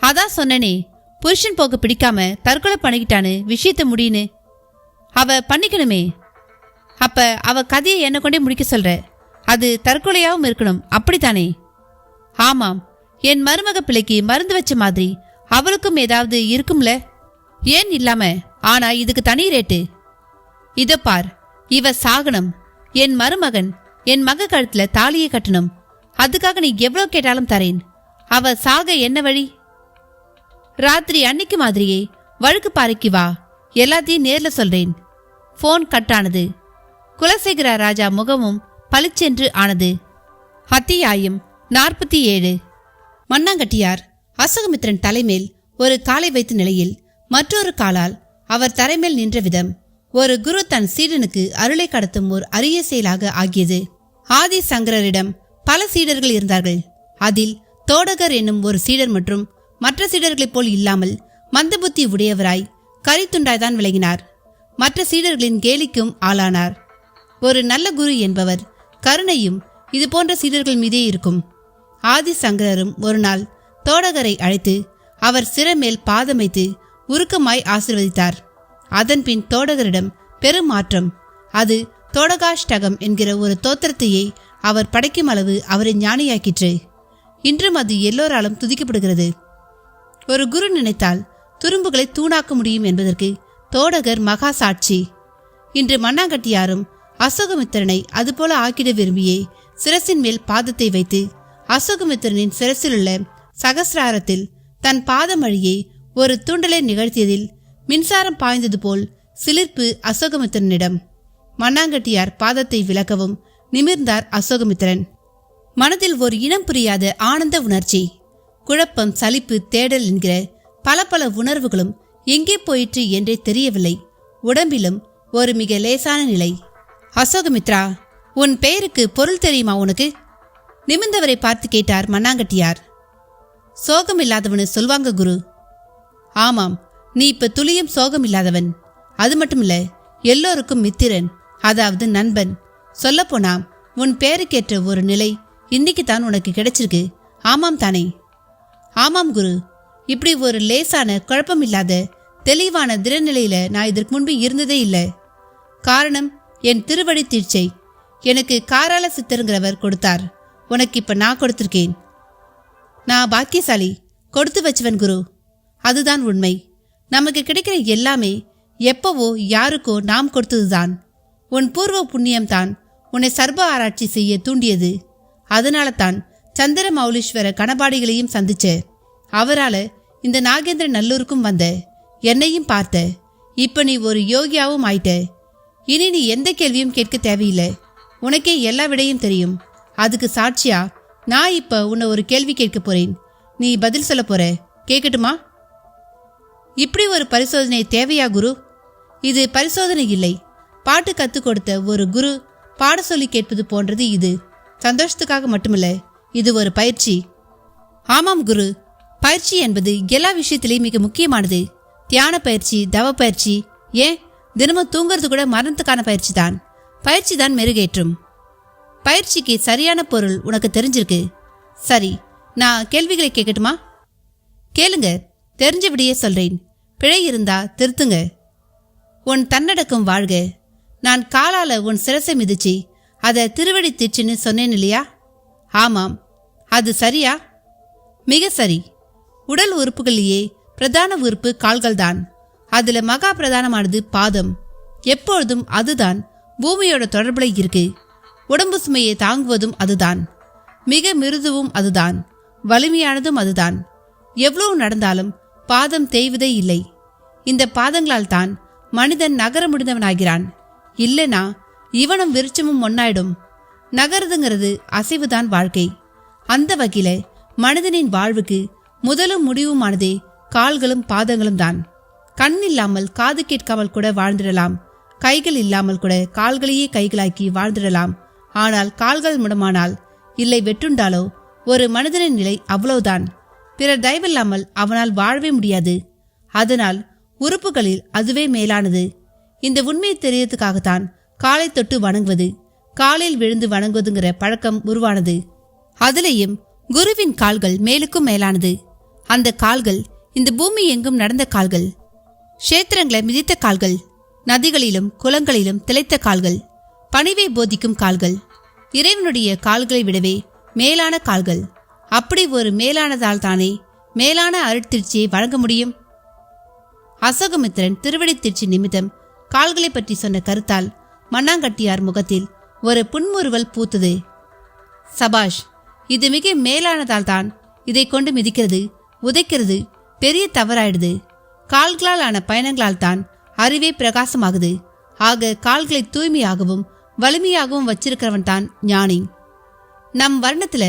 அதான் சொன்னனே, புருஷன் போக்கு பிடிக்காம தற்கொலை பண்ணிக்கிட்டான்னு விஷயத்த முடியுன்னு. அவ பண்ணிக்கணுமே. அப்ப அவ கதையை என்ன கொண்டே முடிக்க சொல்ற. அது தற்கொலையாவும் இருக்கணும், அப்படித்தானே? ஆமாம், என் மருமக பிள்ளைக்கு மருந்து வச்ச மாதிரி அவளுக்கும் ஏதாவது இருக்கும்ல. ஏன் இல்லாம? ஆனா இதுக்கு தனி ரேட்டு. இத பார், இவ சாகனம். என் மருமகன் என் மக கழுத்துல தாலியை கட்டணும். அதுக்காக நீ எவ்வளோ கேட்டாலும் தரேன். அவ சாக என்ன வழி? ராத்திரி அன்னைக்கு மாதிரியே வழுக்கு பாறைக்கு வா, எல்லாத்தையும் நேர்ல சொல்றேன். போன் கட் ஆனது. குலசேகர ராஜா முகமும் பளிச்சென்று ஆனது. அத்தியாயம் 47. மண்ணாங்கட்டியார் அசோகமித்திரன் தலைமேல் ஒரு காலை வைத்த நிலையில் மற்றொரு காலால் அவர் தரைமேல் நின்ற விதம் ஒரு குரு தன் சீடனுக்கு அருளை கடத்தும் ஒரு அரிய செயலாக ஆகியது. ஆதி சங்கரரிடம் பல சீடர்கள் இருந்தார்கள். அதில் தோடகர் என்னும் ஒரு சீடர் மற்றும் மற்ற சீடர்களைப் போல் இல்லாமல் மந்தபுத்தி உடையவராய் கரித்துண்டாய்தான் விளங்கினார். மற்ற சீடர்களின் கேலிக்கும் ஆளானார். ஒரு நல்ல குரு என்பவர் கருணையும் இது போன்ற சீடர்கள் மீதே இருக்கும். ஆதி சங்கரரும் ஒரு நாள் தோடகரை அழைத்து அவர் சிரமேல் பாதமைத்து உருக்கமாய் ஆசிர்வதித்தார். அதன்பின் தோடகரிடம் பெரும் மாற்றம். அது தோடகாஷ்டகம் என்கிற ஒரு தோத்திரத்தையே அவர் படைக்கும் அளவு அவரை ஞானியாக்கிற்று. இன்றும் அது எல்லோராலும் துதிக்கப்படுகிறது. ஒரு குரு நினைத்தால் துரும்புகளை தூணாக்க முடியும் என்பதற்கு தோடகர் மகா சாட்சி. இன்று மண்ணாங்கட்டியாரும் அசோகமித்திரனை அதுபோல ஆக்கிட விரும்பியே சிரசின் மேல் பாதத்தை வைத்து அசோகமித்திரனின் சிரசிலுள்ள சகசிராரத்தில் தன் பாதம் வழியே ஒரு தூண்டலை நிகழ்த்தியதில் மின்சாரம் பாய்ந்தது போல் சிலிர்ப்பு அசோகமித்திரனிடம். மண்ணாங்கட்டியார் பாதத்தை விலக்கவும் நிமிர்ந்தார் அசோகமித்திரன். மனதில் ஒரு இனம் புரியாத ஆனந்த உணர்ச்சி, குழப்பம், சலிப்பு, தேடல் என்கிற பல பல உணர்வுகளும் எங்கே போயிற்று என்றே தெரியவில்லை. உடம்பிலும் ஒரு மிக லேசான நிலை. அசோகமித்ரா, உன் பெயருக்கு பொருள் தெரியுமா உனக்கு? நிமிர்ந்தவரை பார்த்து கேட்டார் மண்ணாங்கட்டியார். சோகமில்லாதவனு சொல்வாங்க குரு. ஆமாம், நீ இப்ப துளியும் சோகம் இல்லாதவன். அது மட்டுமில்ல, எல்லோருக்கும் மித்திரன், அதாவது நண்பன். சொல்லப்போனா உன் பேருக்கேற்ற ஒரு நிலை இன்னைக்கு தான் உனக்கு கிடைச்சிருக்கு. ஆமாம் தானே? ஆமாம் குரு. இப்படி ஒரு லேசான குழப்பமில்லாத தெளிவான திறநிலையில நான் இதற்கு முன்பு இருந்ததே இல்லை. காரணம் என் திருவடி தீட்சை. எனக்கு காரால சித்தருங்கிறவர் கொடுத்தார். உனக்கு இப்ப நான் கொடுத்திருக்கேன். நான் பாக்கியசாலி, கொடுத்து வச்சவன் குரு. அதுதான் உண்மை. நமக்கு கிடைக்கிற எல்லாமே எப்பவோ யாருக்கோ நாம் கொடுத்ததுதான். உன் பூர்வ புண்ணியம்தான் உன்னை சர்வ ஆராய்ச்சி செய்ய தூண்டியது. அதனால தான் சந்திர மௌலீஸ்வர கணபாடிகளையும் சந்திச்ச. அவரால இந்த நாகேந்திர நல்லூருக்கும் வந்த, என்னையும் பார்த்த. இப்ப நீ ஒரு யோகியாவும் ஆயிட்ட. இனி நீ எந்த கேள்வியும் கேட்க தேவையில்லை. உனக்கே எல்லா விடையும் தெரியும். அதுக்கு சாட்சியா நான் இப்ப உன்னை ஒரு கேள்வி கேட்க போறேன். நீ பதில் சொல்ல போற. கேட்கட்டுமா? இப்படி ஒரு பரிசோதனை தேவையா குரு? இது பரிசோதனை இல்லை. பாட்டு கத்துக் கொடுத்த ஒரு குரு பாட சொல்லி கேட்பது போன்றது. இது சந்தோஷத்துக்காக மட்டுமில்ல, இது ஒரு பயிற்சி. ஆமாம் குரு, பயிற்சி என்பது எல்லா விஷயத்திலையும் மிக முக்கியமானது. தியான பயிற்சி, தவ பயிற்சி, ஏன் தினமும் தூங்குறது கூட மரணத்துக்கான பயிற்சி தான். பயிற்சி தான் மெருகேற்றும். பயிற்சிக்கு சரியான பொருள் உனக்கு தெரிஞ்சிருக்கு. சரி, நான் கேள்விகளை கேட்கட்டுமா? கேளுங்க, தெரிஞ்சபடியே சொல்றேன். பிழை இருந்தா திருத்துங்க. உன் தன்னடக்கம் வாழ்க. நான் காலால உன் சிரசை மிதிச்சு அதை திருவடி தீட்சின்னு சொன்னேன் இல்லையா? ஆமாம், அது சரியா? மிக சரி. உடல் உறுப்புகளிலேயே பிரதான உறுப்பு கால்கள்தான். அதுல மகா பிரதானமானது பாதம். எப்பொழுதும் அதுதான் பூமியோட தொடர்புல இருக்கு. உடம்பு சுமையை தாங்குவதும் அதுதான். மிக மிருதுவும் அதுதான். வலிமையானதும் அதுதான். எவ்வளவு நடந்தாலும் பாதம் தேய்வதே இல்லை. இந்த பாதங்களால் தான் மனிதன் நகர முடிந்தவனாகிறான். இல்லைனா இவனும் விருட்சமும் ஒன்னாயிடும். நகருதுங்கிறது அசைவுதான் வாழ்க்கை. அந்த வகையில மனிதனின் வாழ்வுக்கு முதலும் முடிவுமானதே கால்களும் பாதங்களும் தான். கண் இல்லாமல் காது கேட்காமல் கூட வாழ்ந்திடலாம். கைகள் இல்லாமல் கூட கால்களையே கைகளாக்கி வாழ்ந்திடலாம். ஆனால் கால்கள் முடமானால், இல்லை வெட்டுண்டாலோ ஒரு மனிதனின் நிலை அவ்வளவுதான். பிறர் தயவில்லாமல் அவனால் வாழவே முடியாது. அதனால் உறுப்புகளில் அதுவே மேலானது. இந்த உண்மையை தெரியறதுக்காகத்தான் காலை தொட்டு வணங்குவது, காலில் விழுந்து வணங்குவதுங்கிற பழக்கம் உருவானது. அதுலேயும் குருவின் கால்கள் மேலுக்கும் மேலானது. அந்த கால்கள் இந்த பூமி எங்கும் நடந்த கால்கள், க்ஷேத்திரங்களை மிதித்த கால்கள், நதிகளிலும் குளங்களிலும் திளைத்த கால்கள், பணிவை போதிக்கும் கால்கள், இறைவனுடைய கால்களை விடவே மேலான கால்கள். அப்படி ஒரு மேலானதால் தானே மேலான அருட்திருச்சியை வழங்க முடியும். அசோகமித்திரன் திருவடி திருச்சி நிமித்தம் கால்களை பற்றி சொன்ன கருத்தால் மண்ணாங்கட்டியார் முகத்தில் ஒரு புன்முறுவல் பூத்தது. சபாஷ், இது மிக மேலானதால் தான் இதை கொண்டு மிதிக்கிறது, உதைக்கிறது பெரிய தவறாயிடுது. கால்களால் ஆன பயணங்களால் தான் அறிவே பிரகாசமாகுது. ஆக கால்களை தூய்மையாகவும் வலிமையாகவும் வச்சிருக்கிறவன் தான் ஞானி. நம் வர்ணத்துல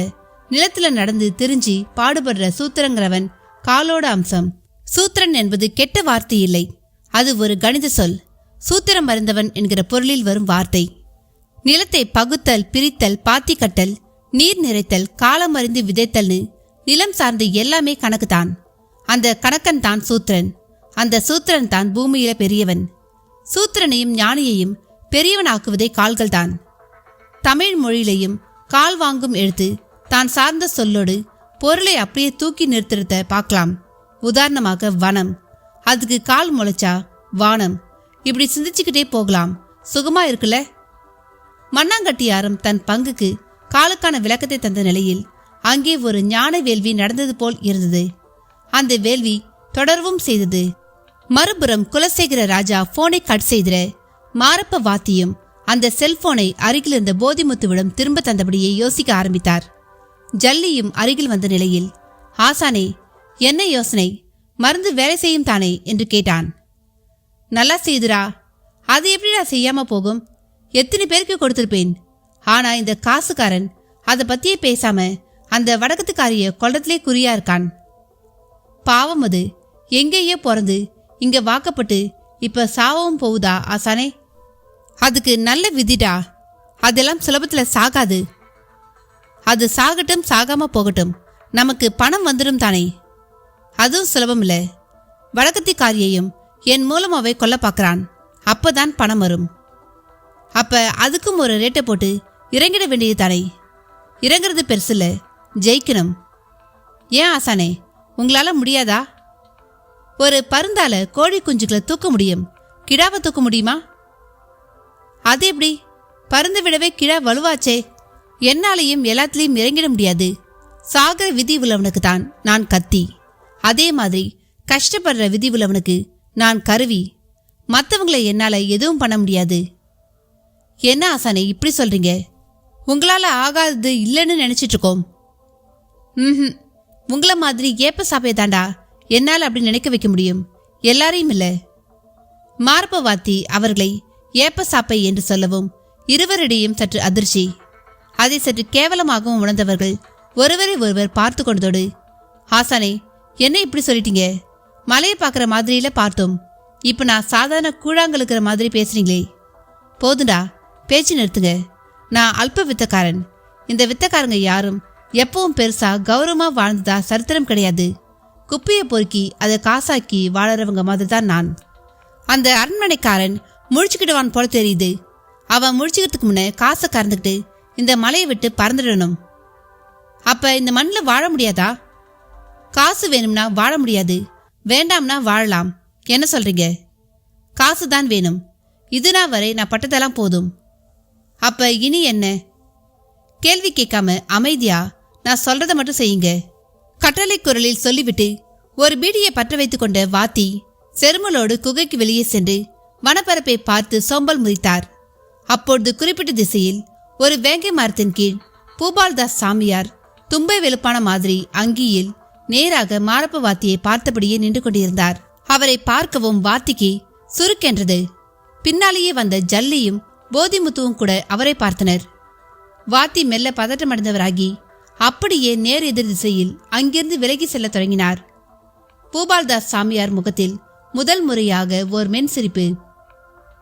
நிலத்துல நடந்து திரிஞ்சி பாடுபடுற சூத்திரங்கிறவன் காலோட அம்சம். சூத்திரன் என்பது கெட்ட வார்த்தை இல்லை, அது ஒரு கணித சொல். சூத்திரம் அறிந்தவன் என்கிற பொருளில் வரும் வார்த்தை. நிலத்தை பகுத்தல், பிரித்தல், பாத்தி கட்டல், நீர் நிறைத்தல், காலம் அறிந்து விதைத்தல்னு நிலம் சார்ந்து எல்லாமே கணக்குதான். அந்த கணக்கன் தான் சூத்திரன். அந்த சூத்திரன் தான் பூமியில பெரியவன். சூத்திரனையும் ஞானியையும் பெரியவனாக்குவதே கால்கள்தான். தமிழ் மொழியிலையும் கால் வாங்கும் எழுத்து தான் சார்ந்த சொல்லோடு பொருளை அப்படியே தூக்கி நிறுத்துறத பார்க்கலாம். உதாரணமாக வனம், அதுக்கு கால் முளைச்சா வானம். இப்படி சிந்திச்சுக்கிட்டே போகலாம். சுகமா இருக்குல்ல? மண்ணாங்கட்டியாரும் தன் பங்குக்கு காலுக்கான விளக்கத்தை தந்த நிலையில் அங்கே ஒரு ஞான வேள்வி நடந்தது போல் இருந்தது. அந்த வேள்வி தொடரவும் செய்தது. மறுபுறம் குலசேகர ராஜா போனை கட் செய்திட மாரப்ப வாத்தியும் அந்த செல்போனை அருகில் இருந்த போதிமுத்துவிடம் திரும்ப தந்தபடியே யோசிக்க ஆரம்பித்தார். ஜல்லியும் அருகில் வந்த நிலையில், ஆசானே, என்ன யோசனை? மருந்து வேலை செய்யும் தானே என்று கேட்டான். நல்லா செய்துரா. அது எப்படிடா செய்யாம போகும்? எத்தனை பேருக்கு கொடுத்திருப்பேன். ஆனா இந்த காசுக்காரன் அதை பத்தியே பேசாம அந்த வடக்கத்துக்காரிய கொள்ளத்திலே குறியா இருக்கான். பாவம், அது எங்கேயோ பிறந்து இங்க வாக்கப்பட்டு இப்ப சாவவும் போகுதா ஆசானே? அதுக்கு நல்ல விதிடா. அதெல்லாம் சுலபத்துல சாகாது. அது சாகட்டும், சாகாம போகட்டும், நமக்கு பணம் வந்துடும் தானே. அதுவும் சுலபம் இல்ல. வடக்கத்திக்காரியையும் என் மூலமாவே கொல்ல பார்க்கறான். அப்பதான் பணம் வரும். அப்ப அதுக்கும் ஒரு ரேட்டை போட்டு இறங்கிட வேண்டியது தானே. இறங்குறது பெருசுல, ஜெயிக்கணும். ஏன் ஆசானே, உங்களால முடியாதா? ஒரு பருந்தால கோழி குஞ்சுகளை தூக்க முடியும், கிடாவை தூக்க முடியுமா? அது எப்படி? பருந்து விடவே கிடா வலுவாச்சே. என்னாலையும் எல்லாத்திலையும் இறங்கிட முடியாது. சாகர விதி உள்ளவனுக்கு தான் நான் கத்தி. அதே மாதிரி கஷ்டப்படுற விதி உள்ளவனுக்கு நான் கருவி. மற்றவங்களை என்னால எதுவும் பண்ண முடியாது. என்ன ஆசானே இப்படி சொல்றீங்க? உங்களால ஆகாதது இல்லைன்னு நினைச்சிட்டு இருக்கோம். உங்களை மாதிரி ஏப்ப சாப்பையை தாண்டா என்னால் அப்படி நினைக்க வைக்க முடியும். எல்லாரையும் இல்ல. மார்பவாத்தி அவர்களை ஏப்ப சாப்பை என்று சொல்லவும் இருவரிடையும் சற்று அதிர்ச்சி. அதை சற்று கேவலமாகவும் உணர்ந்தவர்கள் ஒருவரை ஒருவர் பார்த்து கொண்டதோடு, ஆசானே, என்ன இப்படி சொல்லிட்டீங்க? மலையை பார்க்குற மாதிரியில பார்த்தோம். இப்போ நான் சாதாரண கூழாங்கலுக்கிற மாதிரி பேசுறீங்களே. போதுண்டா, பேச்சு நிறுத்துங்க. நான் அல்ப வித்தக்காரன். இந்த வித்தக்காரங்க யாரும் எப்பவும் பெருசா கௌரவமா வாழ்ந்ததா சரித்திரம் கிடையாது. குப்பையை பொறுக்கி அதை காசாக்கி வாழறவங்க மாதிரி தான் நான். அந்த அரண்மனைக்காரன் முழிச்சுக்கிடுவான் போல தெரியுது. அவன் முழிச்சுக்கிறதுக்கு முன்ன காசை கறந்துக்கிட்டு இந்த மலையை விட்டு பறந்துடணும். அப்ப இந்த மண்ணில் வாழ முடியாதா? காசு வேணும்னா வாழ முடியாது, வேண்டாம்னா வாழலாம். என்ன சொல்றீங்க? காசு தான் வேணும். இதுனா வரை நான் பட்டதெல்லாம் போதும். அப்ப இனி என்ன? கேள்வி கேட்காம அமைதியா நான் சொல்றதை மட்டும் செய்யுங்க. கட்டளை குரலில் சொல்லிவிட்டு ஒரு பீடியை பற்ற வைத்துக் கொண்ட வாத்தி செருமலோடு குகைக்கு வெளியே சென்று வனப்பரப்பை பார்த்து சோம்பல் முறித்தார். அப்பொழுது குறிப்பிட்ட திசையில் ஒரு வேங்கை மரத்தின் கீழ் பூபால்தாஸ் சாமியார் தும்பை வெளுப்பான மாதிரி அங்கியில் நேராக மாரப்ப வாத்தியை பார்த்தபடியே நின்று கொண்டிருந்தார். அவரை பார்க்கவும் வாத்திக்கு சுருக்கென்றது. பின்னாலேயே வந்த ஜல்லியும் போதிமுத்துவும் கூட அவரை பார்த்தனர். வாத்தி மெல்ல பதற்றமடைந்தவராகி அப்படியே நேர் எதிர் திசையில் அங்கிருந்து விலகி செல்ல தொடங்கினார். பூபால்தாஸ் சாமியார் முகத்தில் முதல் முறையாக ஓர் மென் சிரிப்பு.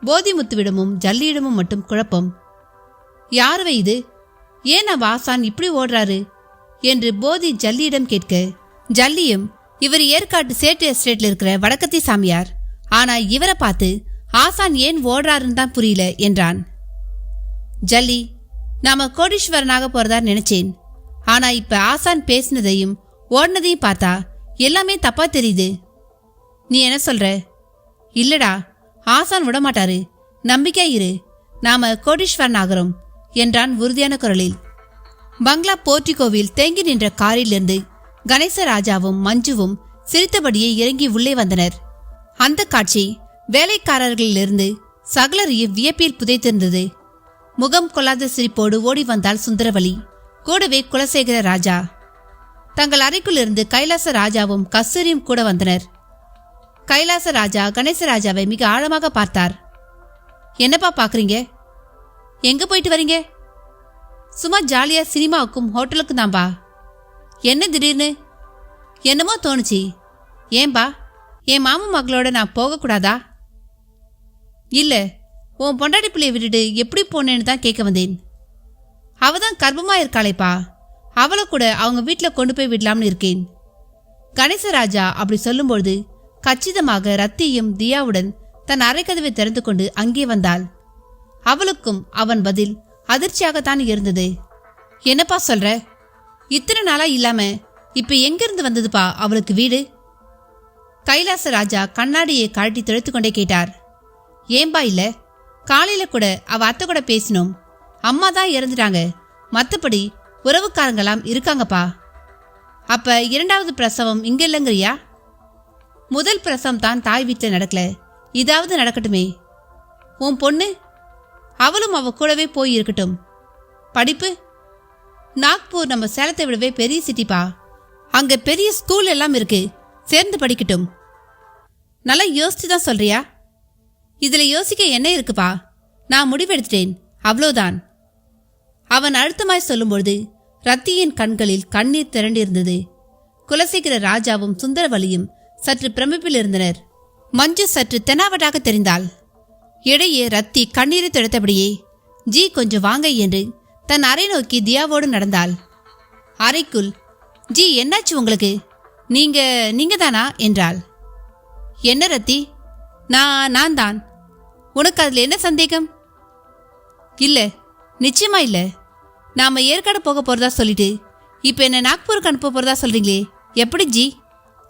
போதிமுத்துவிடமும் ஜல்லியிடமும் மட்டும் குழப்பம். யாருவை இது? ஏன் ஆசான் இப்படி ஓடுறாரு என்று போதி ஜல்லியிடம் கேட்க, ஜல்லியும் இவர் ஏற்காட்டு சேட்டு எஸ்டேட்ல இருக்கிற வடக்கத்தி சாமியார், ஆனா இவரை பார்த்து ஆசான் ஏன் ஓடுறாருன்னு தான் புரியல என்றான். ஜல்லி, நாம கோடீஸ்வரனாக போறதா நினைச்சேன். ஆனா இப்ப ஆசான் பேசினதையும் ஓடினதையும் பார்த்தா எல்லாமே தப்பா தெரியுது. நீ என்ன சொல்ற? இல்லடா, ஆசான் விடமாட்டாரு, நம்பிக்கை இரு, நாம கோடீஸ்வரன் ஆகிறோம் என்றான் உறுதியான குரலில். பங்களா போர்ட்டிகோவில் தேங்கி நின்ற காரிலிருந்து கணேசராஜாவும் மஞ்சுவும் சிரித்தபடியே இறங்கி உள்ளே வந்தனர். அந்த காட்சி வேலைக்காரர்களிலிருந்து சகலரையும் வியப்பில் புதைத்திருந்தது. முகம் கொள்ளாத சிரிப்போடு ஓடி வந்தாள் சுந்தரவலி. கூடவே குலசேகர ராஜா. தங்கள் அறைக்குள் இருந்து கைலாச ராஜாவும் கஸ்தூரியும் கூட வந்தனர். கைலாச ராஜா கணேசராஜாவை மிக ஆழமாக பார்த்தார். என்னப்பா பாக்குறீங்க? எங்க போயிட்டு வரீங்க? சும்மா ஜாலியா சினிமாவுக்கும் ஹோட்டலுக்கும் தான்பா. என்ன திடீர்னு? என்னமோ தோணுச்சு. ஏன்பா, என் மாமா மகளோட நான் போகக்கூடாதா? இல்ல, உன் பொண்டாட்டி பிள்ளையை விட்டுட்டு எப்படி போனேன்னு தான் கேட்க வந்தேன். அவதான் கர்ப்பமா இருக்காளேப்பா, அவளை கூட அவங்க வீட்டில் கொண்டு போய் விடலாம்னு இருக்கேன். கணேசராஜா அப்படி சொல்லும்பொழுது கச்சிதமாக ரத்தியும் தியாவுடன் தன் அறைக்கதவை திறந்து கொண்டு அங்கே வந்தாள். அவளுக்கும் அவன் பதில் அதிர்ச்சியாகத்தான் இருந்தது. என்னப்பா சொல்ற? இத்தனை நாளா இல்லாம இப்ப எங்கிருந்து வந்ததுப்பா அவளுக்கு வீடு? கைலாச ராஜா கண்ணாடியை கழட்டி துடைத்து கொண்டே கேட்டார். ஏன்பா இல்ல, காலையில கூட அவ அத்தை கூட பேசினோம். அம்மா தான் இறந்துட்டாங்க, மற்றபடி உறவுக்காரங்களாம் இருக்காங்கப்பா. அப்ப இரண்டாவது பிரசவம் இங்க இல்லைங்கிறியா? முதல் பிரசவம் தான் தாய் வீட்டில் நடக்கல, இதாவது நடக்கட்டுமே. உன் பொண்ணு? அவளும் அவ கூடவே போய் இருக்கட்டும். படிப்பு? நாக்பூர் நம்ம சேலத்தை விடவே பெரிய சிட்டிப்பா. அங்க பெரிய ஸ்கூல் எல்லாம் இருக்கு, சேர்ந்து படிக்கட்டும். நல்லா யோசிச்சு தான் சொல்றியா? இதுல யோசிக்க என்ன இருக்குப்பா? நான் முடிவெடுத்துட்டேன், அவ்வளோதான். அவன் அழுத்தமாய் சொல்லும்பொழுது ரத்தியின் கண்களில் கண்ணீர் திரண்டிருந்தது. குலசேகர ராஜாவும் சுந்தரவலியும் சற்று பிரமிப்பில் இருந்தனர். மஞ்சு சற்று தெனாவட்டாக தெரிந்தாள். இடையே ரத்தி கண்ணீரை துடைத்தபடியே ஜி கொஞ்சம் வாங்க என்று தன் அறை நோக்கி தியாவோடு நடந்தாள். அறைக்குள், ஜி என்னாச்சு உங்களுக்கு? நீங்க தானா என்றாள். என்ன ரத்தி? நான் தான். உனக்கு அதுல என்ன சந்தேகம்? இல்ல, நிச்சயமா இல்ல. நாம ஏற்காடு போக போறதா சொல்லிட்டு இப்ப என்ன நாக்பூருக்கு அனுப்ப போறதா சொல்றீங்களே, எப்படி ஜி?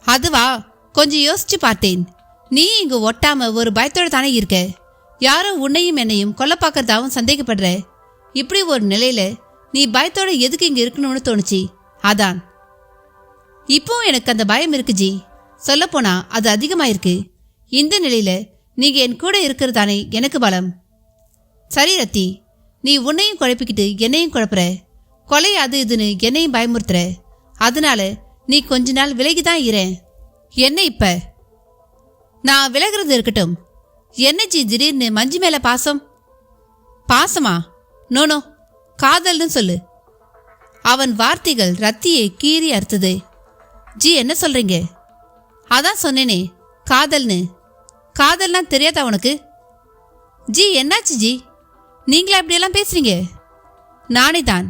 அதுவா, கொஞ்சம் யோசிச்சு பார்த்தேன். நீ இங்க ஒட்டாம ஒரு பயத்தோட தானே இருக்க. யாரோ உன்னையும் என்னையும் கொல்ல பார்க்கறதாவும் சந்தேகப்படுற. இப்படி ஒரு நிலையில நீ பயத்தோட எதுக்கு இங்க இருக்கணும்னு தோணுச்சு, அதான். இப்போ எனக்கு அந்த பயம் இருக்கு ஜி. சொல்லப்போனா அது அதிகமாயிருக்கு. இந்த நிலையில நீங்க என் கூட இருக்கிறதானே எனக்கு பலம். சரி ரத்தி, நீ உன்னையும் குழப்பிக்கிட்டு என்னையும் குழப்புற. கொலை அது இதுன்னு என்னையும் பயமுறுத்துற. அதனால நீ கொஞ்ச நாள் விலகிதான் இறேன். என்ன இப்ப? நான் விலகிறது இருக்கட்டும். என்ன ஜி திடீர்னு மஞ்சு மேல பாசம்? பாசமா? நோனோ, காதல்னு சொல்லு. அவன் வார்த்தைகள் ரத்தியை கீறி அறுத்தது. ஜி என்ன சொல்றீங்க? அதான் சொன்னேனே, காதல்னு. காதல்னா தெரியாதா உனக்கு? ஜி என்னாச்சு ஜி, நீங்களா இப்படியெல்லாம் பேசுறீங்க? நானே தான்.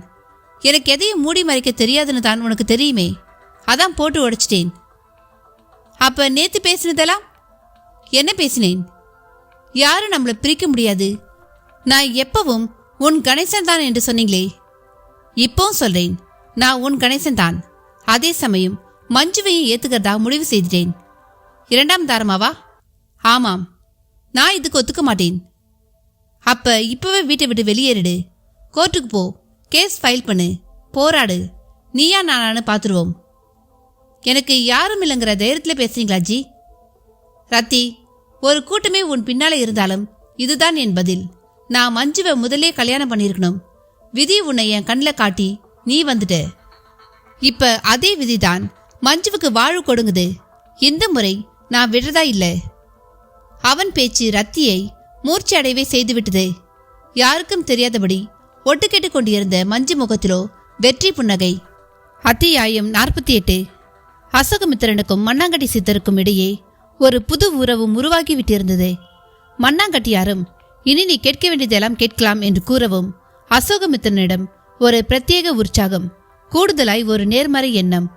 எனக்கு எதையும் மூடி மறைக்க தெரியாதுன்னு தான் உனக்கு தெரியுமே, அதான் போட்டு உடைச்சிட்டேன். அப்ப நேத்து பேசினதெல்லாம் என்ன பேசினேன்? யாரும் நம்மளை பிரிக்க முடியாது, நான் எப்பவும் உன் கணேசன் தான் என்று சொன்னீங்களே. இப்பவும் சொல்றேன், நான் உன் கணேசன் தான். அதே சமயம் மஞ்சுவையும் ஏத்துக்கிறதா முடிவு செய்துட்டேன். இரண்டாம் தாரமாவா? ஆமாம். நான் இதுக்கு ஒத்துக்க மாட்டேன். அப்ப இப்பவே வீட்டை விட்டு வெளியேறிடு. கோர்ட்டுக்கு போ, கேஸ் ஃபைல் பண்ணு, போராடு. நீயா நானானு பார்த்துருவோம். எனக்கு யாரும் இல்லைங்கிற தைரியத்தில் பேசுறீங்களா ஜி? ரத்தி, ஒரு கூட்டமே உன் பின்னால இருந்தாலும் இதுதான் என் பதில். நான் மஞ்சுவை முதலே கல்யாணம் பண்ணியிருக்கணும். விதி உன்னை என் கண்ணில் காட்டி நீ வந்துட்ட. இப்ப அதே விதிதான் மஞ்சுவுக்கு வாழ்வு கொடுங்குது. இந்த முறை நான் விடுறதா இல்லை. அவன் பேச்சு ரத்தியை மூர்ச்சி அடைவே செய்துவிட்டது. யாருக்கும் தெரியாதபடி ஒட்டு கேட்டு கொண்டிருந்த மஞ்சு முகத்திலோ வெற்றி புன்னகை. அத்தியாயம் 48. அசோகமித்திரனுக்கும் மண்ணாங்கட்டி சித்தருக்கும் இடையே ஒரு புது உறவும் உருவாகிவிட்டிருந்தது. மண்ணாங்கட்டியாரும் இனி நீ கேட்க வேண்டியதெல்லாம் கேட்கலாம் என்று கூறவும் அசோகமித்திரனிடம் ஒரு பிரத்யேக உற்சாகம், கூடுதலாய் ஒரு நேர்மறை எண்ணம்.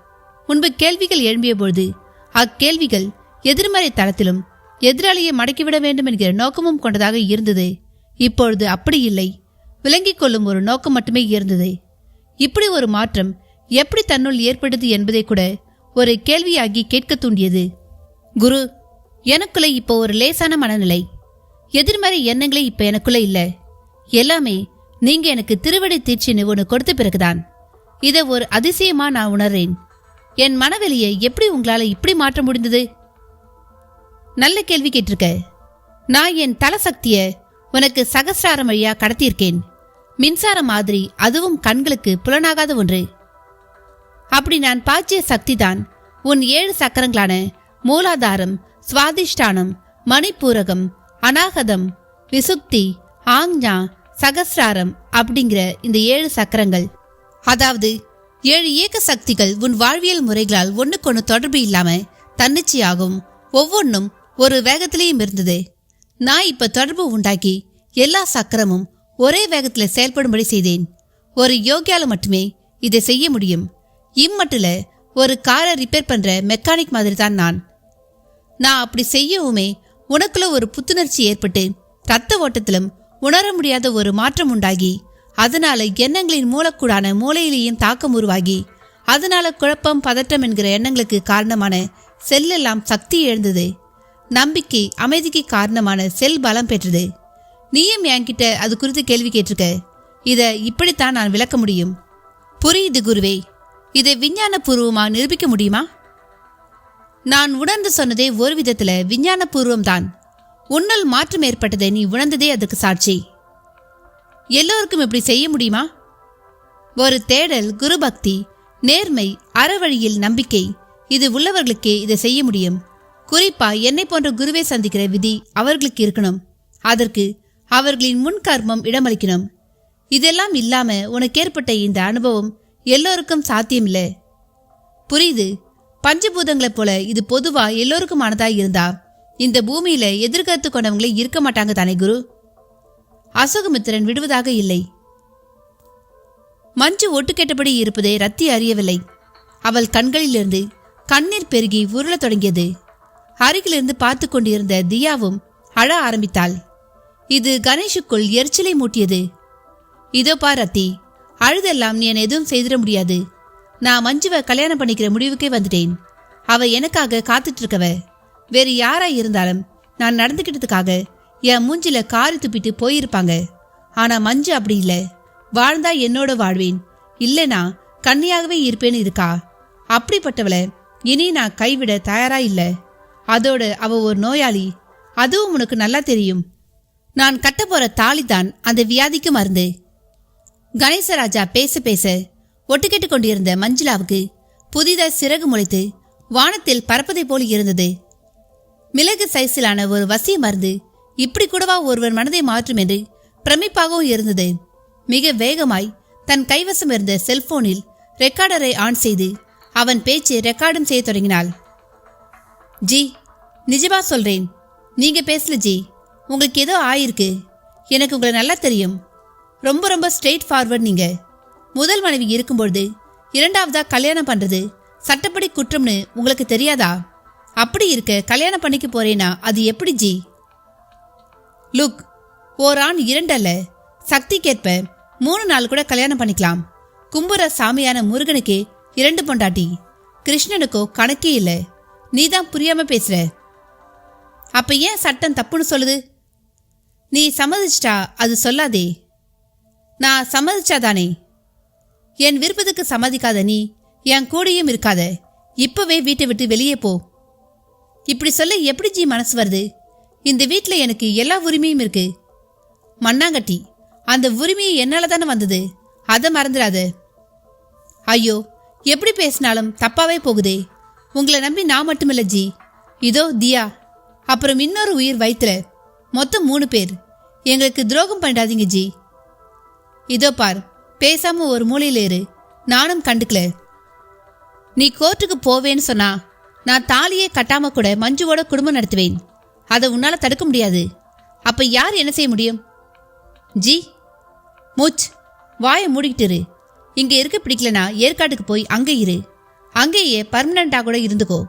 முன்பு கேள்விகள் எழும்பிய பொழுது அக்கேள்விகள் எதிர்மறை தளத்திலும் எதிராளியை மடக்கிவிட வேண்டும் என்கிற நோக்கமும் கொண்டதாக இருந்தது. இப்பொழுது அப்படி இல்லை, விளங்கிக் கொள்ளும் ஒரு நோக்கம் மட்டுமே இருந்தது. இப்படி ஒரு மாற்றம் எப்படி தன்னுள் ஏற்பட்டது என்பதை கூட ஒரு கேள்வியாகி கேட்க தூண்டியது. குரு, எனக்குள்ள இப்போ ஒரு லேசான மனநிலை. எதிர்மறை எண்ணங்களே இப்ப எனக்குள்ள இல்ல. எல்லாமே நீங்க எனக்கு திருவடி தீட்சின்னு ஒன்று கொடுத்த பிறகுதான் இதை ஒரு அதிசயமா நான் உணர்றேன். என் மனவெளியை எப்படி உங்களால இப்படி மாற்ற முடிந்தது? நல்ல கேள்வி கேட்டிருக்க. நான் என் தலசக்திய உனக்கு சகசிராரம் வழியா கடத்தியிருக்கேன். மின்சாரம் மாதிரி அதுவும் கண்களுக்கு புலனாகாத ஒன்று. அப்படி நான் பாய்ச்சிய சக்திதான் உன் 7 சக்கரங்களான மூலாதாரம், சுவாதிஷ்டானம், மணிப்பூரகம், அநாகதம், விசுப்தி, ஆஞ்ஞா, சகஸ்ராரம் அப்படிங்கிற இந்த 7 சக்கரங்கள். அதாவது 7 இயக்க சக்திகள் உன் வாழ்வியல் முறைகளால் ஒன்னுக்கொன்னு தொடர்பு இல்லாம தன்னிச்சையாகும் ஒவ்வொன்றும் ஒரு வேகத்திலையும் இருந்தது. நான் இப்ப தொடர்பு உண்டாக்கி எல்லா சக்கரமும் ஒரே வேகத்துல செயல்படும்படி செய்தேன். ஒரு யோகியால மட்டுமே இதை செய்ய முடியும். இம்மட்டுல ஒரு காரை ரிப்பேர் பண்ற மெக்கானிக் மாதிரி தான் நான் அப்படி செய்யவுமே உனக்குள்ள ஒரு புத்துணர்ச்சி ஏற்பட்டு ரத்த ஓட்டத்திலும் உணர முடியாத ஒரு மாற்றம் உண்டாகி அதனால எண்ணங்களின் மூலக்கூடான மூளையிலேயும் தாக்கம் உருவாகி அதனால குழப்பம், பதட்டம் என்கிற எண்ணங்களுக்கு காரணமான செல்லெல்லாம் சக்தி எழுந்தது. நம்பிக்கை, அமைதிக்கு காரணமான செல் பலம் பெற்றது. நீயும் என்கிட்ட அது குறித்து கேள்வி கேட்டிருக்க. இதை இப்படித்தான் நான் விளக்க முடியும். புரியுது குருவே. இதை விஞ்ஞான பூர்வமா நிரூபிக்க முடியுமா? நான் உணர்ந்து சொன்னதே ஒரு விதத்துல விஞ்ஞான பூர்வம்தான். உன்னால் மாற்றம் ஏற்பட்டதை நீ உணர்ந்ததே அதுக்கு சாட்சி. எல்லோருக்கும் இப்படி செய்ய முடியுமா? ஒரு தேடல், குரு பக்தி, நேர்மை, அறவழியில் நம்பிக்கை, இது உள்ளவர்களுக்கே இதை செய்ய முடியும். குறிப்பா என்னை போன்ற குருவை சந்திக்கிற விதி அவர்களுக்கு இருக்கணும். அதற்கு அவர்களின் முன்கர்மம் இடமளிக்கணும். இதெல்லாம் இல்லாம உனக்கு ஏற்பட்ட இந்த அனுபவம் எல்லோருக்கும் சாத்தியமில்லை. புரியுது? பஞ்சபூதங்களைப் போல இது பொதுவா எல்லோருக்குமானதா இருந்தா இந்த பூமியில எதிர்கருத்து கொண்டவங்களே இருக்க மாட்டாங்க தானே குரு? அசோகமித்திரன் விடுவதாக இல்லை. மஞ்சு ஒட்டுக்கேட்டபடி இருப்பதை ரத்தி அறியவில்லை. அவள் கண்களிலிருந்து கண்ணீர் பெருகி உருளத் தொடங்கியது. அருகிலிருந்து பார்த்து கொண்டிருந்த தியாவும் அழ ஆரம்பித்தாள். இது கணேஷுக்குள் எரிச்சலை மூட்டியது. இதோ பார் ரத்தி, அழுதெல்லாம் நீ என்ன எதுவும் செய்திட முடியாது. நான் மஞ்சுவை கல்யாணம் பண்ணிக்கிற முடிவுக்கே வந்துட்டேன். அவ எனக்காக காத்துட்டு இருக்கவ. வேறு யாரா இருந்தாலும் நான் நடந்துக்கிட்டதுக்காக என் மூஞ்சில காரி துப்பிட்டு போயிருப்பாங்க. ஆனா மஞ்சு அப்படி இல்லை. வாழ்ந்தா என்னோட வாழ்வேன், இல்லைனா கன்னியாகவே இருப்பேன்னு இருக்கா. அப்படிப்பட்டவளை இனி நான் கைவிட தயாரா இல்லை. அதோட அவ ஒரு நோயாளி, அதுவும் உனக்கு நல்லா தெரியும். நான் கட்ட போற தாலிதான் அந்த வியாதிக்கு மருந்து. கணேசராஜா பேச பேச ஒட்டுக்கேட்டு கொண்டிருந்த மஞ்சுளாவுக்கு புதிதாய் சிறகு முளைத்து வானத்தில் பறப்பதை போல் இருந்தது. மிளகு சைஸிலான ஒரு வசிய மருந்து இப்படி கூடவா ஒருவர் மனதை மாற்றும் என்று பிரமிப்பாகவும் இருந்தது. மிக வேகமாய் தன் கைவசம் இருந்த செல்போனில் ரெக்கார்டரை ஆன் செய்து அவன் பேச்சு ரெக்கார்டும் செய்ய தொடங்கினாள். ஜி, நிஜமா சொல்றேன், நீங்க பேசல ஜி. உங்களுக்கு ஏதோ ஆயிருக்கு. எனக்கு உங்களை நல்லா தெரியும். ரொம்ப ரொம்ப ஸ்ட்ரெயிட் ஃபார்வர்ட். நீங்க முதல் மனைவி இருக்கும்பொழுது 2ஆவதா கல்யாணம் பண்றது சட்டப்படி குற்றம்னு உங்களுக்கு தெரியாதா? அப்படி இருக்க கல்யாணம் பண்ணிக்க போறேனா அது எப்படி ஜி? லுக், ஓர் ஆண் 2 அல்ல, சக்திக்கேற்ப 3 நாள் கூட கல்யாணம் பண்ணிக்கலாம். கும்புற சாமியான முருகனுக்கே 2 பொண்டாட்டி, கிருஷ்ணனுக்கோ கணக்கே இல்லை. நீதான் புரியாம பேசுற. அப்ப ஏன் சட்டம் தப்புன்னு சொல்லுது? நீ சம்மதிச்சிட்டா அது சொல்லாதே. நான் சம்மதிச்சாதானே? என் விருப்பத்துக்கு சம்மதிக்காத நீ என் கூடையும் இருக்காத. இப்பவே வீட்டை விட்டு வெளியே போ. இப்படி சொல்ல எப்படி ஜி மனசு வருது? இந்த வீட்டில் எனக்கு எல்லா உரிமையும் இருக்கு. மண்ணாங்கட்டி, அந்த உரிமையை என்னால தானே வந்தது, அதை மறந்துடாத. ஐயோ, எப்படி பேசினாலும் தப்பாவே போகுதே. உங்களை நம்பி நான் மட்டுமில்ல ஜி, இதோ தியா, அப்புறம் இன்னொரு உயிர் வயிற்றுல, மொத்தம் 3 பேர். எங்களுக்கு துரோகம் பண்ணிடாதீங்க ஜி. இதோ பார், பேசாம ஒரு மூலையில இரு. நானும் கண்டுக்கல. நீ கோர்ட்டுக்கு போவேன்னு சொன்னா நான் தாலியே கட்டாம கூட மஞ்சுவோட குடும்பம் நடத்துவேன். அதை உன்னால தடுக்க முடியாது. அப்ப யார் என்ன செய்ய முடியும்? ஜி, மூச், வாயை மூடிக்கிட்டு இரு. இங்க இருக்க பிடிக்கலனா ஏற்காட்டுக்கு போய் அங்க இரு. அங்கேயே பர்மனண்டா கூட இருந்துக்கோ.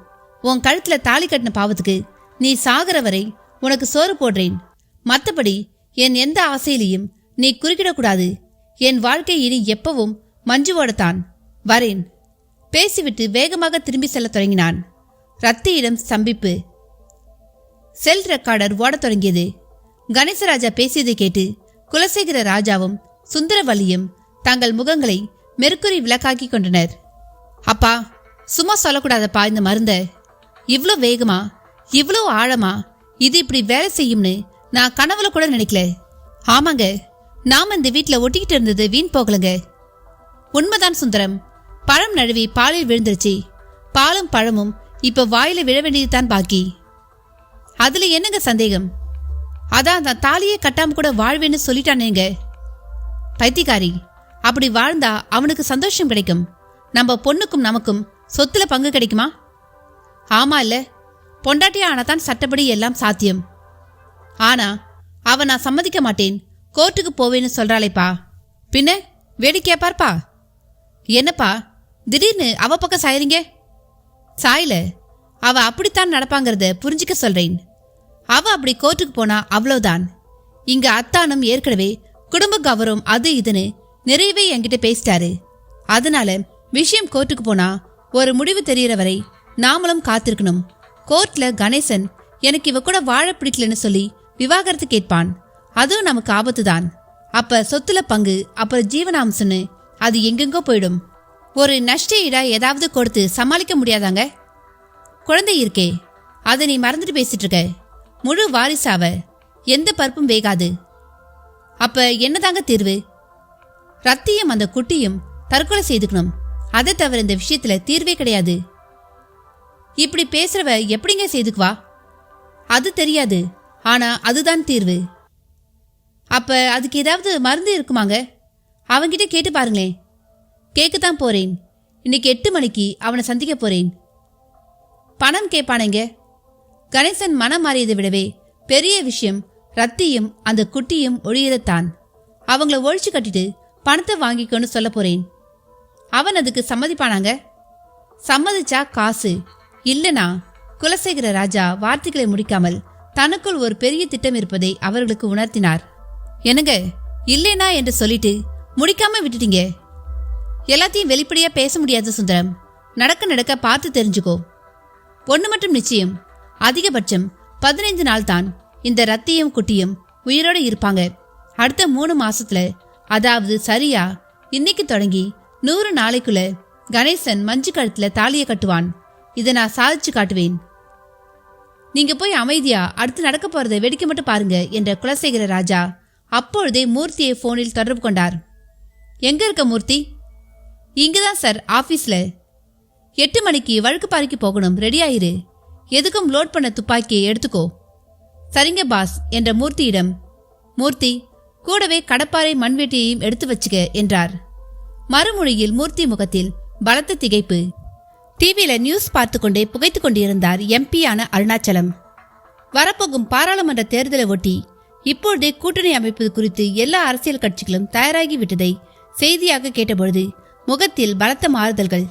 உன் கழுத்துல தாலி கட்டின பாவத்துக்கு நீ சாகிற வரை உனக்கு சோறு போடுறேன். மற்றபடி என் எந்த ஆசையிலையும் நீ குறுக்கிடக்கூடாது. என் வாழ்க்கை இனி எப்பவும் மஞ்சுவோடத்தான். வரேன். பேசிவிட்டு வேகமாக திரும்பி செல்ல தொடங்கினான். ரத்தியிடம் ஸ்தம்பிப்பு. செல் ரெக்கார்டர் ஓடத் தொடங்கியது. கணேசராஜா பேசியதை கேட்டு குலசேகர ராஜாவும் சுந்தரவல்லியும் தங்கள் முகங்களை மெர்க்குரி விளக்காக்கி கொண்டனர். அப்பா, சும்மா சொல்லக்கூடாதப்பா இந்த மருந்த. இவ்வளோ வேகமா, இவ்வளோ ஆழமா இது இப்படி வேலை செய்யும்னு நான் கனவுல கூட நினைக்கல. ஆமாங்க, நாம இந்த வீட்டுல ஒட்டிக்கிட்டு இருந்தது வீண் போகலங்க. உண்மைதான் சுந்தரம். பழம் நழுவி பாலில் விழுந்துருச்சு. பாலும் பழமும் இப்ப வாயில விழ வேண்டியதுதான் பாக்கி. அதுல என்னங்க சந்தேகம்? அதான் நான் தாலியே கட்டாம கூட வாழ்வேன்னு சொல்லிட்டானேங்க. பைத்தியக்காரி, அப்படி வாழ்ந்தா அவனுக்கு சந்தோஷம் கிடைக்கும். நம்ம பொண்ணுக்கும் நமக்கும் சொத்துல பங்கு கிடைக்குமா? ஆமா இல்ல, பொண்டாட்டியா ஆனாதான் சட்டப்படி எல்லாம் சாத்தியம். ஆனா அவ நான் சம்மதிக்க மாட்டேன், கோர்ட்டுக்கு போவேன்னு சொல்றாளேப்பா. பின்ன வேடிக்கையா பார்ப்பா. என்னப்பா திடீர்னு அவ பக்கம் சாயறீங்க? சாயல, அவ அப்படித்தான் நடப்பாங்கிறத புரிஞ்சுக்க சொல்றேன். அவ அப்படி கோர்ட்டுக்கு போனா அவ்வளவுதான். இங்க அத்தானும் ஏற்கனவே குடும்ப கௌரவம் அது இதுன்னு நிறையவே என்கிட்ட பேசிட்டாரு. அதனால விஷயம் கோர்ட்டுக்கு போனா ஒரு முடிவு தெரியற வரை நாமளும் காத்திருக்கணும். கோர்ட்ல கணேசன் எனக்கு இவ கூட வாழ பிடிக்கலன்னு சொல்லி விவாகரத்து கேட்பான். அதுவும் நமக்கு ஆபத்து தான். அப்ப சொத்துல பங்கு, அப்புறம் ஜீவனாம்சன்னு அது எங்கெங்கோ போயிடும். ஒரு நஷ்ட ஈடா ஏதாவது கொடுத்து சமாளிக்க முடியாதாங்க? குழந்தை இருக்கே, அதை நீ மறந்துட்டு பேசிட்டு இருக்க. முழு வாரிசாவ, எந்த பருப்பும் வேகாது. அப்ப என்னதாங்க தீர்வு? ரத்தியும் அந்த குட்டியும் தற்கொலை செய்துக்கணும். அதை தவிர இந்த விஷயத்துல தீர்வே கிடையாது. இப்படி பேசுறவ எப்படிங்க செய்துக்குவா? அது தெரியாது, ஆனா அதுதான் தீர்வு. அப்ப அதுக்கு ஏதாவது மருந்து இருக்குமாங்க? அவன்கிட்ட கேட்டு பாருங்களேன். கேட்கத்தான் போறேன். இன்னைக்கு 8 மணிக்கு அவனை சந்திக்க போறேன். பணம் கேட்பானேங்க. கணேசன் மனம் மாறியதை விடவே பெரிய விஷயம் ரத்தியும் அந்த குட்டியும் ஒழியத்தான். அவங்கள ஒழிச்சு கட்டிட்டு பணத்தை வாங்கிக்கொண்டு சொல்ல போறேன். அவன் அதுக்கு சம்மதிப்பானாங்க? சம்மதிச்சா காசு, இல்லனா குலசேகர ராஜா வார்த்தைகளை முடிக்காமல் தனக்குள் ஒரு பெரிய திட்டம் இருப்பதை அவர்களுக்கு உணர்த்தினார். என்னங்க இல்லேனா என்று சொல்லிட்டு முடிக்காம விட்டுட்டீங்க. எல்லாத்தையும் வெளிப்படையா பேச முடியாது சுந்தரம். நடக்க நடக்க பார்த்து தெரிஞ்சுக்கோ. ஒண்ணு மட்டும் நிச்சயம், அதிகபட்சம் 15 நாள் தான் இந்த ரத்தியும் குட்டியும் உயிரோடு இருப்பாங்க. அடுத்த 3 மாசத்துல, அதாவது சரியா இன்னைக்கு தொடங்கி 100 நாளைக்குள்ள கணேசன் மஞ்சு கழுத்துல தாலியை கட்டுவான். இதை நான் சாதிச்சு காட்டுவேன். நீங்க போய் அமைதியா அடுத்து நடக்க போறதை வெடிக்க மட்டும் பாருங்க என்ற குலசேகர ராஜா அப்பொழுதே மூர்த்தியை போனில் தொடர்பு கொண்டார். எங்க இருக்க மூர்த்தி? இங்கதான் சார், ஆபீஸ்ல. 8 மணிக்கு வழுக்கு பாறைக்கு போகணும், ரெடி ஆயிரு. எதுக்கும் லோட் பண்ண துப்பாக்கியை எடுத்துக்கோ. சரிங்க பாஸ் என்ற மூர்த்தியிடம், மூர்த்தி கூடவே கடப்பாறை மண்வெட்டியையும் எடுத்து வச்சுக்க என்றார். மறுமொழியில் மூர்த்தி முகத்தில் பலத்த திகைப்பு. டிவியில நியூஸ் பார்த்து கொண்டே புகைத்து கொண்டிருந்தார் எம்பியான அருணாச்சலம். வரப்போகும் பாராளுமன்ற தேர்தலை ஒட்டி இப்பொழுதே கூட்டணி அமைப்பது குறித்து எல்லா அரசியல் கட்சிகளும் தயாராகி விட்டதை செய்தியாக கேட்டபொழுது முகத்தில் பலத்த மாறுதல்கள்.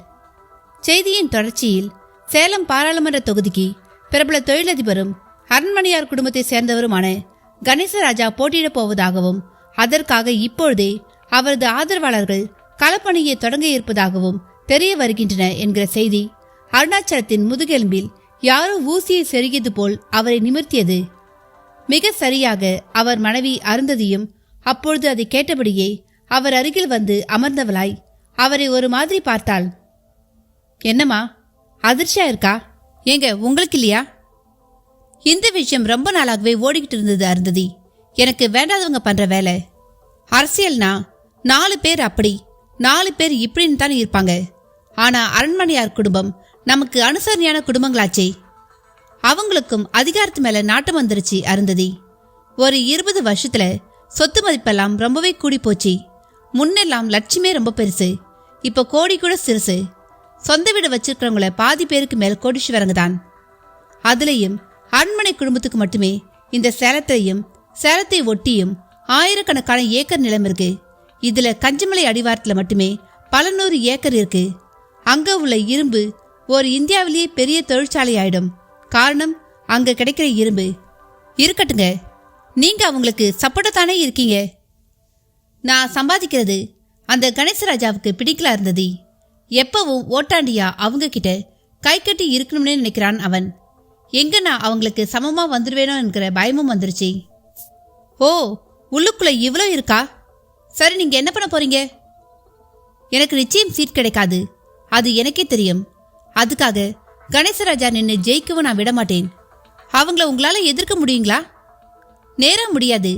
செய்தியின் தொடர்ச்சியில் சேலம் பாராளுமன்ற தொகுதிக்கு பிரபல தொழிலதிபரும் அரண்மனையார் குடும்பத்தை சேர்ந்தவருமான கணேசராஜா போட்டியிடப் போவதாகவும் அதற்காக இப்பொழுதே அவரது ஆதரவாளர்கள் களப்பணியை தொடங்க இருப்பதாகவும் தெரிய வருகின்றன என்கிற செய்தி அருணாச்சலத்தின் முதுகெலும்பில் யாரோ ஊசியை செருகியது போல் அவரை நிமிர்த்தியது. மிக சரியாக அவர் மனைவி அருந்ததியும் அப்பொழுது அதை கேட்டபடியே அவர் அருகில் வந்து அமர்ந்தவளாய் அவரை ஒரு மாதிரி பார்த்தாள். என்னம்மா அதிர்ச்சியா இருக்கா? ஏங்க உங்களுக்கு இல்லையா? இந்த விஷயம் ரொம்ப நாளாகவே ஓடிக்கிட்டு இருந்தது அருந்ததி. எனக்கு வேண்டாதவங்க பண்ற வேலை. அரசியல்னா 4 பேர் அப்படி 4 பேர் இப்படின்னு தானே இருப்பாங்க. ஆனா அரண்மனையார் குடும்பம் நமக்கு அனுசரணையான குடும்பங்களாச்சே. அவங்களுக்கும் அதிகாரத்து மேல நாட்டம் வந்துருச்சு அருந்ததி. ஒரு 20 வருஷத்துல சொத்து மதிப்பெல்லாம் ரொம்பவே கூடி போச்சு. முன்னெல்லாம் லட்சுமே ரொம்ப பெருசு, இப்ப கோடி கூட சிறுசு. சொந்த வீடு வச்சிருக்கிறவங்கள பாதி பேருக்கு மேல கோடீஸ்வரங்க தான். அதுலயும் அரண்மனை குடும்பத்துக்கு மட்டுமே இந்த சேலத்தையும் சேலத்தை ஒட்டியும் ஆயிரக்கணக்கான ஏக்கர் நிலம் இருக்கு. இதுல கஞ்சமலை அடிவாரத்துல மட்டுமே பல 100 ஏக்கர் இருக்கு. அங்க உள்ள இரும்பு ஒரு இந்தியாவிலேயே பெரிய தொழிற்சாலை ஆயிடும். காரணம், அங்க கிடைக்கிற இரும்பு. இருக்கட்டுங்க, நீங்க அவங்களுக்கு சப்போர்ட்டா இருக்கீங்க. நான் சம்பாதிக்கிறது அந்த கணேசராஜாவுக்கு பிடிக்கல இருந்தது. எப்பவும் ஓட்டாண்டியா அவங்க கிட்ட கை கட்டி இருக்கணும்னு நினைக்கிறான் அவன். எங்க நான் அவங்களுக்கு சமமா வந்துடுவேனோ என்கிற பயமும் வந்துருச்சு. ஓ, உள்ளுக்குள்ள இவ்வளோ இருக்கா? சரி, நீங்க என்ன பண்ண போறீங்க? எனக்கு நிச்சயம் சீட் கிடைக்காது, அது எனக்கே தெரியும். அதுக்காக கணேசராஜா நின்று ஜெயிக்கவும் நான் விட மாட்டேன். அவங்கள உங்களால எதிர்க்க முடியுங்களா? நேரம் முடியாது.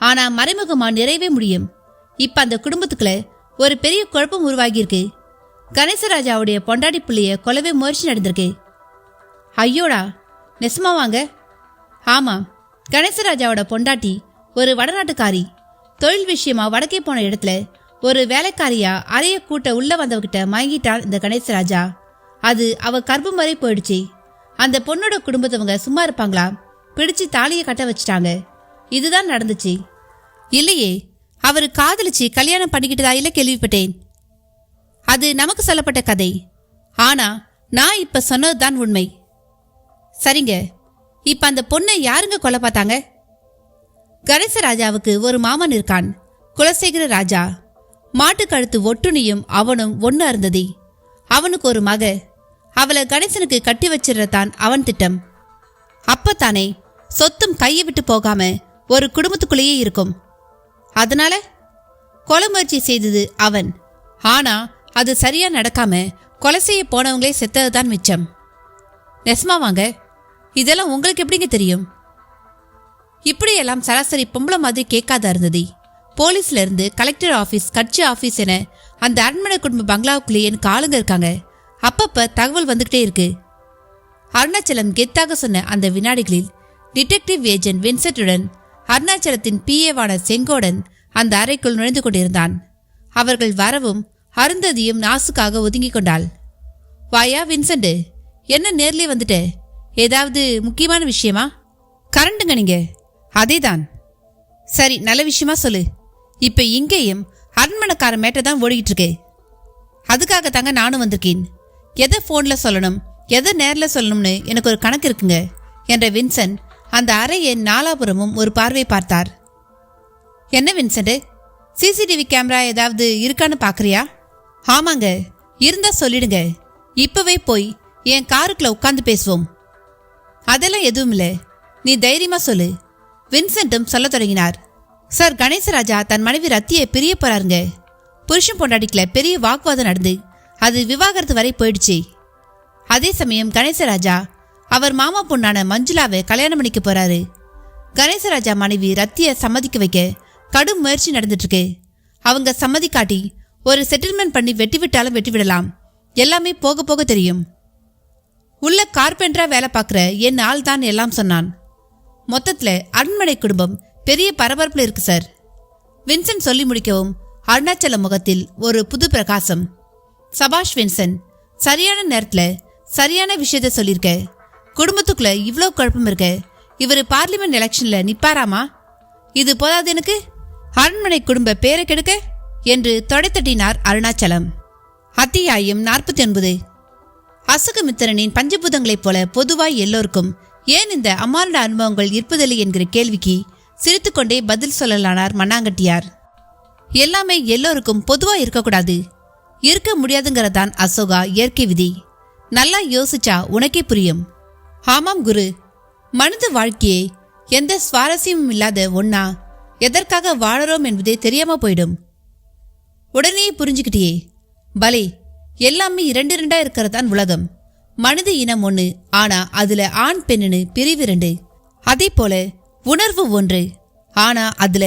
ஆனா மறைமுகமா நிறைவே முடியும். இப்ப அந்த குடும்பத்துக்குள்ள ஒரு பெரிய குழப்பம் உருவாகியிருக்கு. கணேசராஜாவுடைய பொண்டாடி புள்ளைய கொலவே முயற்சி நடந்திருக்கு. ஐயோடா, நெசமா வாங்க? ஆமா, கணேசராஜாவோட பொண்டாட்டி ஒரு வடநாட்டுக்காரி. தொழில் விஷயமா வடக்கே போன இடத்துல ஒரு வேலைக்காரியா அறைய கூட்ட உள்ள வந்தவகிட்ட மயங்கிட்டான் இந்த கணேசராஜா. அது அவ கர்ப்பம் வரை போயிடுச்சு. அந்த பொண்ணோட குடும்பத்தவங்க சும்மா இருப்பாங்களா? பிடிச்சு தாலியை கட்ட வச்சுட்டாங்க. இதுதான் நடந்துச்சு. இல்லையே, அவரு காதலிச்சு கல்யாணம் பண்ணிக்கிட்டதா இல்ல கேள்விப்பட்டேன். அது நமக்கு சொல்லப்பட்ட கதை. ஆனா நான் இப்ப சொன்னதுதான் உண்மை. சரிங்க, இப்ப அந்த பொண்ணை யாருங்க கொலை பார்த்தாங்க? கணேசராஜாவுக்கு ஒரு மாமன் இருக்கான், குலசேகர ராஜா. மாட்டு கழுத்து ஒட்டுனியும் அவனும் ஒன்னு அருந்ததி. அவனுக்கு ஒரு மக. அவளை கணேசனுக்கு கட்டி வச்சிடத்தான் அவன் திட்டம். அப்பத்தானே சொத்தும் கையை விட்டு போகாம ஒரு குடும்பத்துக்குள்ளேயே இருக்கும். அதனால கொலை முயற்சி செய்தது அவன். ஆனா அது சரியா நடக்காம கொலை செய்ய போனவங்களே செத்ததுதான் மிச்சம். நெஸ்மா வாங்க, இதெல்லாம் உங்களுக்கு எப்படிங்க தெரியும்? இப்படியெல்லாம் சராசரி பொம்பளை மாதிரி கேட்காத இருந்தது. போலீஸ்ல இருந்து கலெக்டர் ஆபீஸ், கட்சி ஆபீஸ் என அந்த அரண்மனை குடும்ப பங்களாவுக்குள்ளே எனக்கு ஆளுங்க இருக்காங்க. அப்பப்ப தகவல் வந்துகிட்டே இருக்கு. அருணாச்சலம் கெத்தாக சொன்ன அந்த வினாடிகளில் டிடெக்டிவ் ஏஜென்ட் வின்சென்ட்டுடன் அருணாச்சலத்தின் பிஏவான செங்கோடன் அந்த அறைக்குள் நுழைந்து கொண்டிருந்தான். அவர்கள் வரவும் அருந்ததியும் நாசுக்காக ஒதுங்கிக் கொண்டாள். வாயா வின்சென்ட், என்ன நேர்லயே வந்துட்ட? ஏதாவது முக்கியமான விஷயமா? கரண்டுங்க நீங்க? அதேதான். சரி, நல்ல விஷயமா சொல்லு. இப்ப இங்கேயும் அரண்மனைக்கார மேட்டை தான் ஓடிக்கிட்டு இருக்கு. அதுக்காக தாங்க நானும் வந்திருக்கேன். எதை போன்ல சொல்லணும், எதை நேர்ல சொல்லணும்னு எனக்கு ஒரு கணக்கு இருக்குங்க என்ற வின்சென்ட் அந்த அறையை நாலாபுரமும் ஒரு பார்வை பார்த்தார். என்ன வின்சென்ட், சிசிடிவி கேமரா ஏதாவது இருக்கான்னு பாக்குறியா? ஆமாங்க, இருந்தா சொல்லிடுங்க. இப்பவே போய் என் காருக்குள்ள உட்காந்து பேசுவோம். அதெல்லாம் எதுவும் இல்லை, நீ தைரியமா சொல்லு. வின்சென்ட்டும் சொல்ல தொடங்கினார். சார், கணேசராஜா தன் மனைவி ரத்தியை பிரிய போறாருங்க. புருஷன் பொண்டாட்டிக்குள்ள பெரிய வாக்குவாதம் நடந்து அது விவாகரத்து வரை போயிடுச்சு. அதே சமயம் கணேசராஜா அவர் மாமா பொண்ணான மஞ்சுளாவை கல்யாணம் பண்ணிக்க போறாரு. கணேசராஜா மனைவி ரத்திய சம்மதிக்க வைக்க கடும் முயற்சி நடந்துட்டு இருக்கு. அவங்க சம்மதி காட்டி ஒரு செட்டில்மெண்ட் பண்ணி வெட்டி விட்டாலும் வெட்டி விடலாம். எல்லாமே போக போக தெரியும். உள்ள கார்பெண்டரா வேலை பார்க்குற என் ஆள் தான் எல்லாம் சொன்னான். மொத்தத்துல அரண்மனை குடும்பம் பெரிய பரபரப்புல இருக்கு சார். வின்சென்ட் சொல்லி முடிக்கவும் அருணாச்சல முகத்தில் ஒரு புது பிரகாசம். சபாஷ் வின்சென்ட், சரியான நேரத்துல சரியான விஷயத்த சொல்லியிருக்க. குடும்பத்துக்குள்ள இவ்வளோ குழப்பம் இருக்க. இவர் பார்லிமெண்ட் எலெக்ஷன்ல நிப்பாராமா? இது போதாது எனக்கு அரண்மனை குடும்ப பேரை கெடுக்க என்று தொடைத்தட்டினார் அருணாச்சலம். அத்தியாயம் 49. அசகுமித்திரனின் பஞ்சபூதங்களைப் போல பொதுவாய் எல்லோருக்கும் ஏன் இந்த அம்மானோட அனுபவங்கள் இருப்பதில்லை என்கிற கேள்விக்கு சிரித்துக்கொண்டே பதில் சொல்லலானார் மண்ணாங்கட்டியார். எல்லாமே எல்லோருக்கும் பொதுவா இருக்கக்கூடாது, இருக்க முடியாதுங்கிறதான் அசோகா இயற்கை விதி. நல்லா யோசிச்சா உனக்கே புரியும். ஆமாம் குரு, மனித வாழ்க்கையே எந்த சுவாரஸ்யமும் இல்லாத ஒன்னா எதற்காக வாழறோம் என்பதே தெரியாம போயிடும். உடனே புரிஞ்சுக்கிட்டியே. பலே, எல்லாமே 2 இருக்கிறதான் உலகம். மனித இனம் ஒன்று, ஆனா அதுல ஆண் பெண்ணுன்னு பிரிவு 2. அதே போல உணர்வு ஒன்று, ஆனா அதுல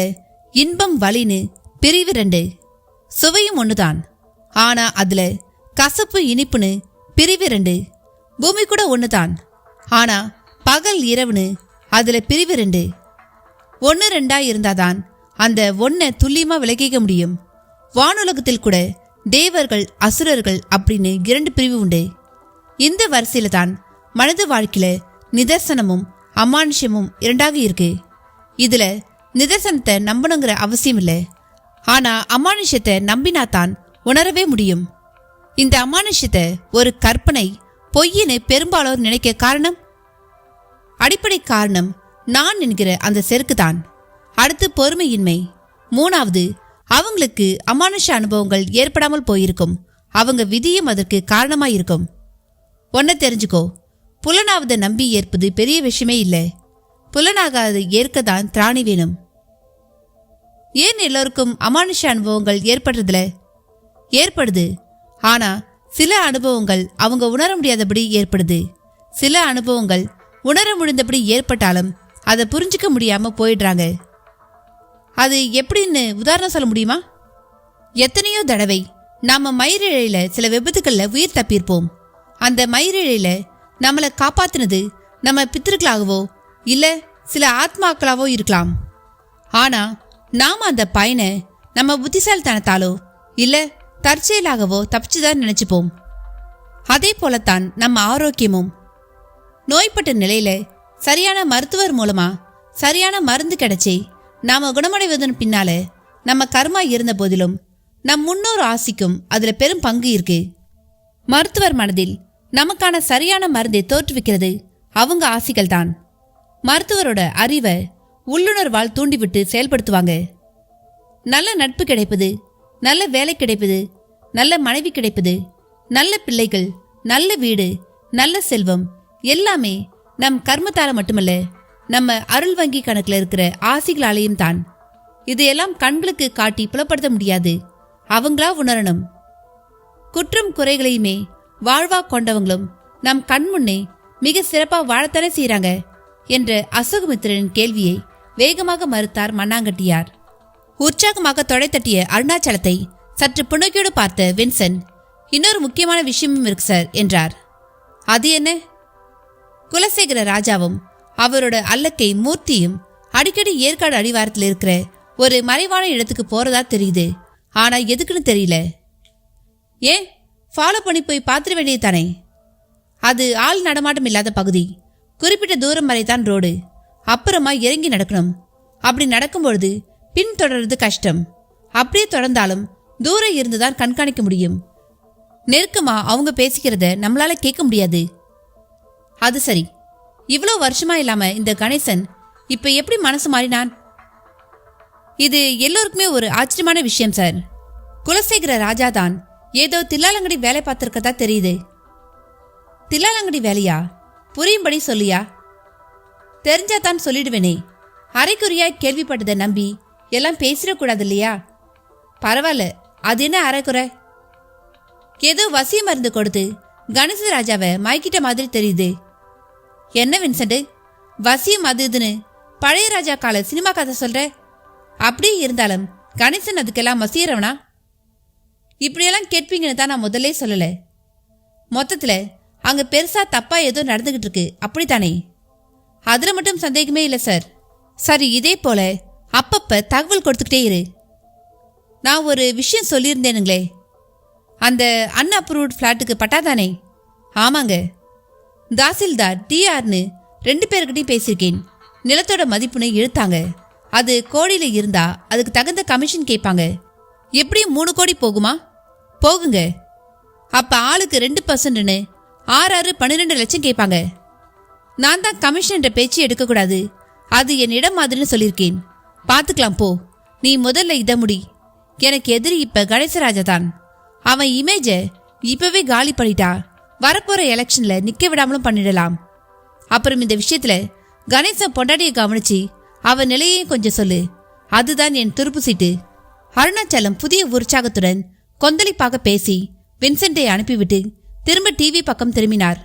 இன்பம் வலின்னு பிரிவு 2. சுவையும் ஒண்ணுதான், ஆனா அதுல கசப்பு இனிப்புன்னு பிரிவு 2. பூமி கூட ஒண்ணுதான், ஆனா பகல் இரவுன்னு அதுல பிரிவு 2. 1 2 இருந்தாதான் அந்த ஒன்ன துல்லியமா விளக்கிக்க முடியும். வானுலகத்தில் கூட தேவர்கள் அசுரர்கள் அப்படின்னு 2 பிரிவு உண்டு. இந்த வரிசையில தான் மனித வாழ்க்கையில நிதர்சனமும் அமானுஷ்யமும் 2 இருக்கு. இதுல நிதர்சனத்தை நம்பணுங்கிற அவசியம் இல்லை, ஆனா அமானுஷ்யத்தை நம்பினாத்தான் உணரவே முடியும். இந்த அமானுஷ்யத்தை ஒரு கற்பனை பொய்யின்னு பெரும்பாலோர் நினைக்க காரணம், அடிப்படை காரணம் நான் என்கிற அந்த செருக்குதான். அடுத்து பொறுமையின்மை. 3வது, அவங்களுக்கு அமானுஷ அனுபவங்கள் ஏற்படாமல் போயிருக்கும். அவங்க விதியும் அதற்கு காரணமாயிருக்கும். ஒன்ன தெரிஞ்சுக்கோ, புலனாவதை நம்பி ஏற்பது பெரிய விஷயமே இல்லை. புலனாகாத ஏற்கதான் திராணி வேணும். ஏன் எல்லோருக்கும் அமானுஷ அனுபவங்கள் ஏற்படுறதுல? ஏற்படுது, ஆனா சில அனுபவங்கள் அவங்க உணர முடியாதபடி ஏற்படுது. சில அனுபவங்கள் உணர முடிந்தபடி ஏற்பட்டாலும் அதை புரிஞ்சிக்க முடியாம போயிடுறாங்க. அது எப்படின்னு உதாரணம் சொல்ல முடியுமா? எத்தனையோ தடவை நாம மயிரிழையில சில விபத்துக்கள்ல உயிர் தப்பியிருப்போம். அந்த மயிரிழையில நம்மளை காப்பாத்தினது நம்ம பித்திருக்களாகவோ இல்ல சில ஆத்மாக்களாவோ இருக்கலாம். ஆனா நாம அந்த பயனை நம்ம புத்திசாலித்தனத்தாலோ இல்ல தற்செயலாகவோ தப்பிச்சுதான் நினைச்சுப்போம். அதே போலத்தான் நம்ம ஆரோக்கியமும். நோய்பட்ட நிலையில சரியான மருத்துவர் மூலமா சரியான மருந்து கிடைச்சி நாம குணமடைவதன் பின்னால நம்ம கர்மா இருந்த போதிலும் நம் முன்னோர் ஆசிக்கும் அதுல பெரும் பங்கு இருக்கு. மருத்துவர் மனதில் நமக்கான சரியான மருந்தை தோற்றுவிக்கிறது அவங்க ஆசிகள் தான். மருத்துவரோட அறிவை உள்ளுணர்வால் தூண்டிவிட்டு செயல்படுத்துவாங்க. நல்ல நட்பு கிடைப்பது, நல்ல வேலை கிடைப்பது, நல்ல மனைவி கிடைப்பது, நல்ல பிள்ளைகள், நல்ல வீடு, நல்ல செல்வம் எல்லாமே நம் கர்மத்தால மட்டுமல்ல, நம்ம அருள் வங்கி கணக்குல இருக்கிற ஆசிகளாலேயும் தான். இதையெல்லாம் கண்களுக்கு காட்டி புலப்படுத்த முடியாது, அவங்களா உணரணும். குற்றம் குறைகளையுமே வாழ்வா கொண்டவங்களும் நம் கண் முன்னே மிக சிறப்பா வாழத்தானே செய்யறாங்க என்ற அசோகமித்திரனின் கேள்வியை வேகமாக மறுத்தார் மண்ணாங்கட்டியார். உற்சாகமாக தொடை தட்டிய அருணாச்சலத்தை சற்று புன்னகையோடு பார்த்த வின்சென்ட், இன்னொரு முக்கியமான விஷயமும் இருக்கு சார் என்றார். அது என்ன? குலசேகர ராஜாவும் அவரோட அல்லக்கை மூர்த்தியும் அடிக்கடி ஏற்காடு அடிவாரத்தில் இருக்கிற ஒரு மறைவான இடத்துக்கு போறதா தெரியுது. ஆனா எதுக்குன்னு தெரியல. ஏன் ஃபாலோ பண்ணி போய் பார்த்துட வேண்டியது தானே? அது ஆள் நடமாட்டம் இல்லாத பகுதி, குறிப்பிட்ட தூரம் வரைதான் ரோடு, அப்புறமா இறங்கி நடக்கணும். அப்படி நடக்கும்பொழுது பின்தொடர்றது கஷ்டம். அப்படியே தொடர்ந்தாலும் தூரம் இருந்துதான் கண்காணிக்க முடியும். நெருக்கமா அவங்க பேசிக்கிறத நம்மளால கேட்க முடியாது. அது சரி, இவ்வளோ வருஷமா இல்லாம இந்த கணேசன் இப்ப எப்படி மனசு மாறினான்? இது எல்லோருக்குமே ஒரு ஆச்சரியமான விஷயம் சார். குலசேகர ராஜா தான் ஏதோ தில்லாலங்கடி வேலை பார்த்திருக்கதா தெரியுது. தில்லாலங்கடி வேலையா? புரியும்படி சொல்லியா? தெரிஞ்சாதான் சொல்லிடுவேனே. அரைக்குறையா கேள்விப்பட்டதை நம்பி எல்லாம் பேசிடக்கூடாது இல்லையா? பரவாயில்ல, அது என்ன அரைக்குறை? ஏதோ வசிய மருந்து கொடுத்து கணேச ராஜாவை மயக்கிட்ட மாதிரி தெரியுது. என்ன வின்சென்ட், வசியம் அது இதுன்னு பழைய ராஜா கால சினிமா கதை சொல்ற? அப்படியே இருந்தாலும் கணேசன் அதுக்கெல்லாம் வசியறவனா? இப்படியெல்லாம் கேட்பீங்கன்னு தான் நான் முதல்ல சொல்லல. மொத்தத்துல அங்க பெருசா தப்பா ஏதோ நடந்துகிட்டு இருக்கு, அப்படித்தானே? அதுல மட்டும் சந்தேகமே இல்லை சார். சரி, இதே போல அப்பப்ப தகவல் கொடுத்துக்கிட்டே இரு. நான் ஒரு விஷயம் சொல்லியிருந்தேனுங்களே, அந்த அன்அப்ரூவ்ட் ஃப்ளாட்டுக்கு பட்டாதானே? ஆமாங்க, தாசில்தார் டிஆர்னு 2 பேர்கிட்டையும் பேசியிருக்கேன். நிலத்தோட மதிப்புன்னு இழுத்தாங்க. அது கோடியில இருந்தா அதுக்கு தகுந்த கமிஷன் கேட்பாங்க. எப்படியும் 3 கோடி போகுமா? போகுங்க. அப்ப ஆளுக்கு 2%ன்னு 6-12 லட்சம் கேட்பாங்க. நான் தான் கமிஷன் பேச்சு எடுக்கக்கூடாது, அது என் இடம் மாதிரின்னு சொல்லியிருக்கேன். பார்த்துக்கலாம் போ. நீ முதல்ல இதை முடி. எனக்கு எதிரி இப்ப கணேசராஜா தான். அவன் இமேஜ இப்பவே காலி பண்ணிட்டா வரப்போற எலெக்ஷன்ல நிக்க விடாமலும் பண்ணிடலாம். அப்புறம் இந்த விஷயத்துல கணேசன் பொண்டாட்டியை கவனிச்சு அவன் நிலையையும் கொஞ்சம் சொல்லு. அதுதான் என் துருப்பு சீட்டு. அருணாச்சலம் புதிய உற்சாகத்துடன் கொந்தளிப்பாக பேசி வின்சென்ட்டை அனுப்பிவிட்டு திரும்ப டிவி பக்கம் திரும்பினார்.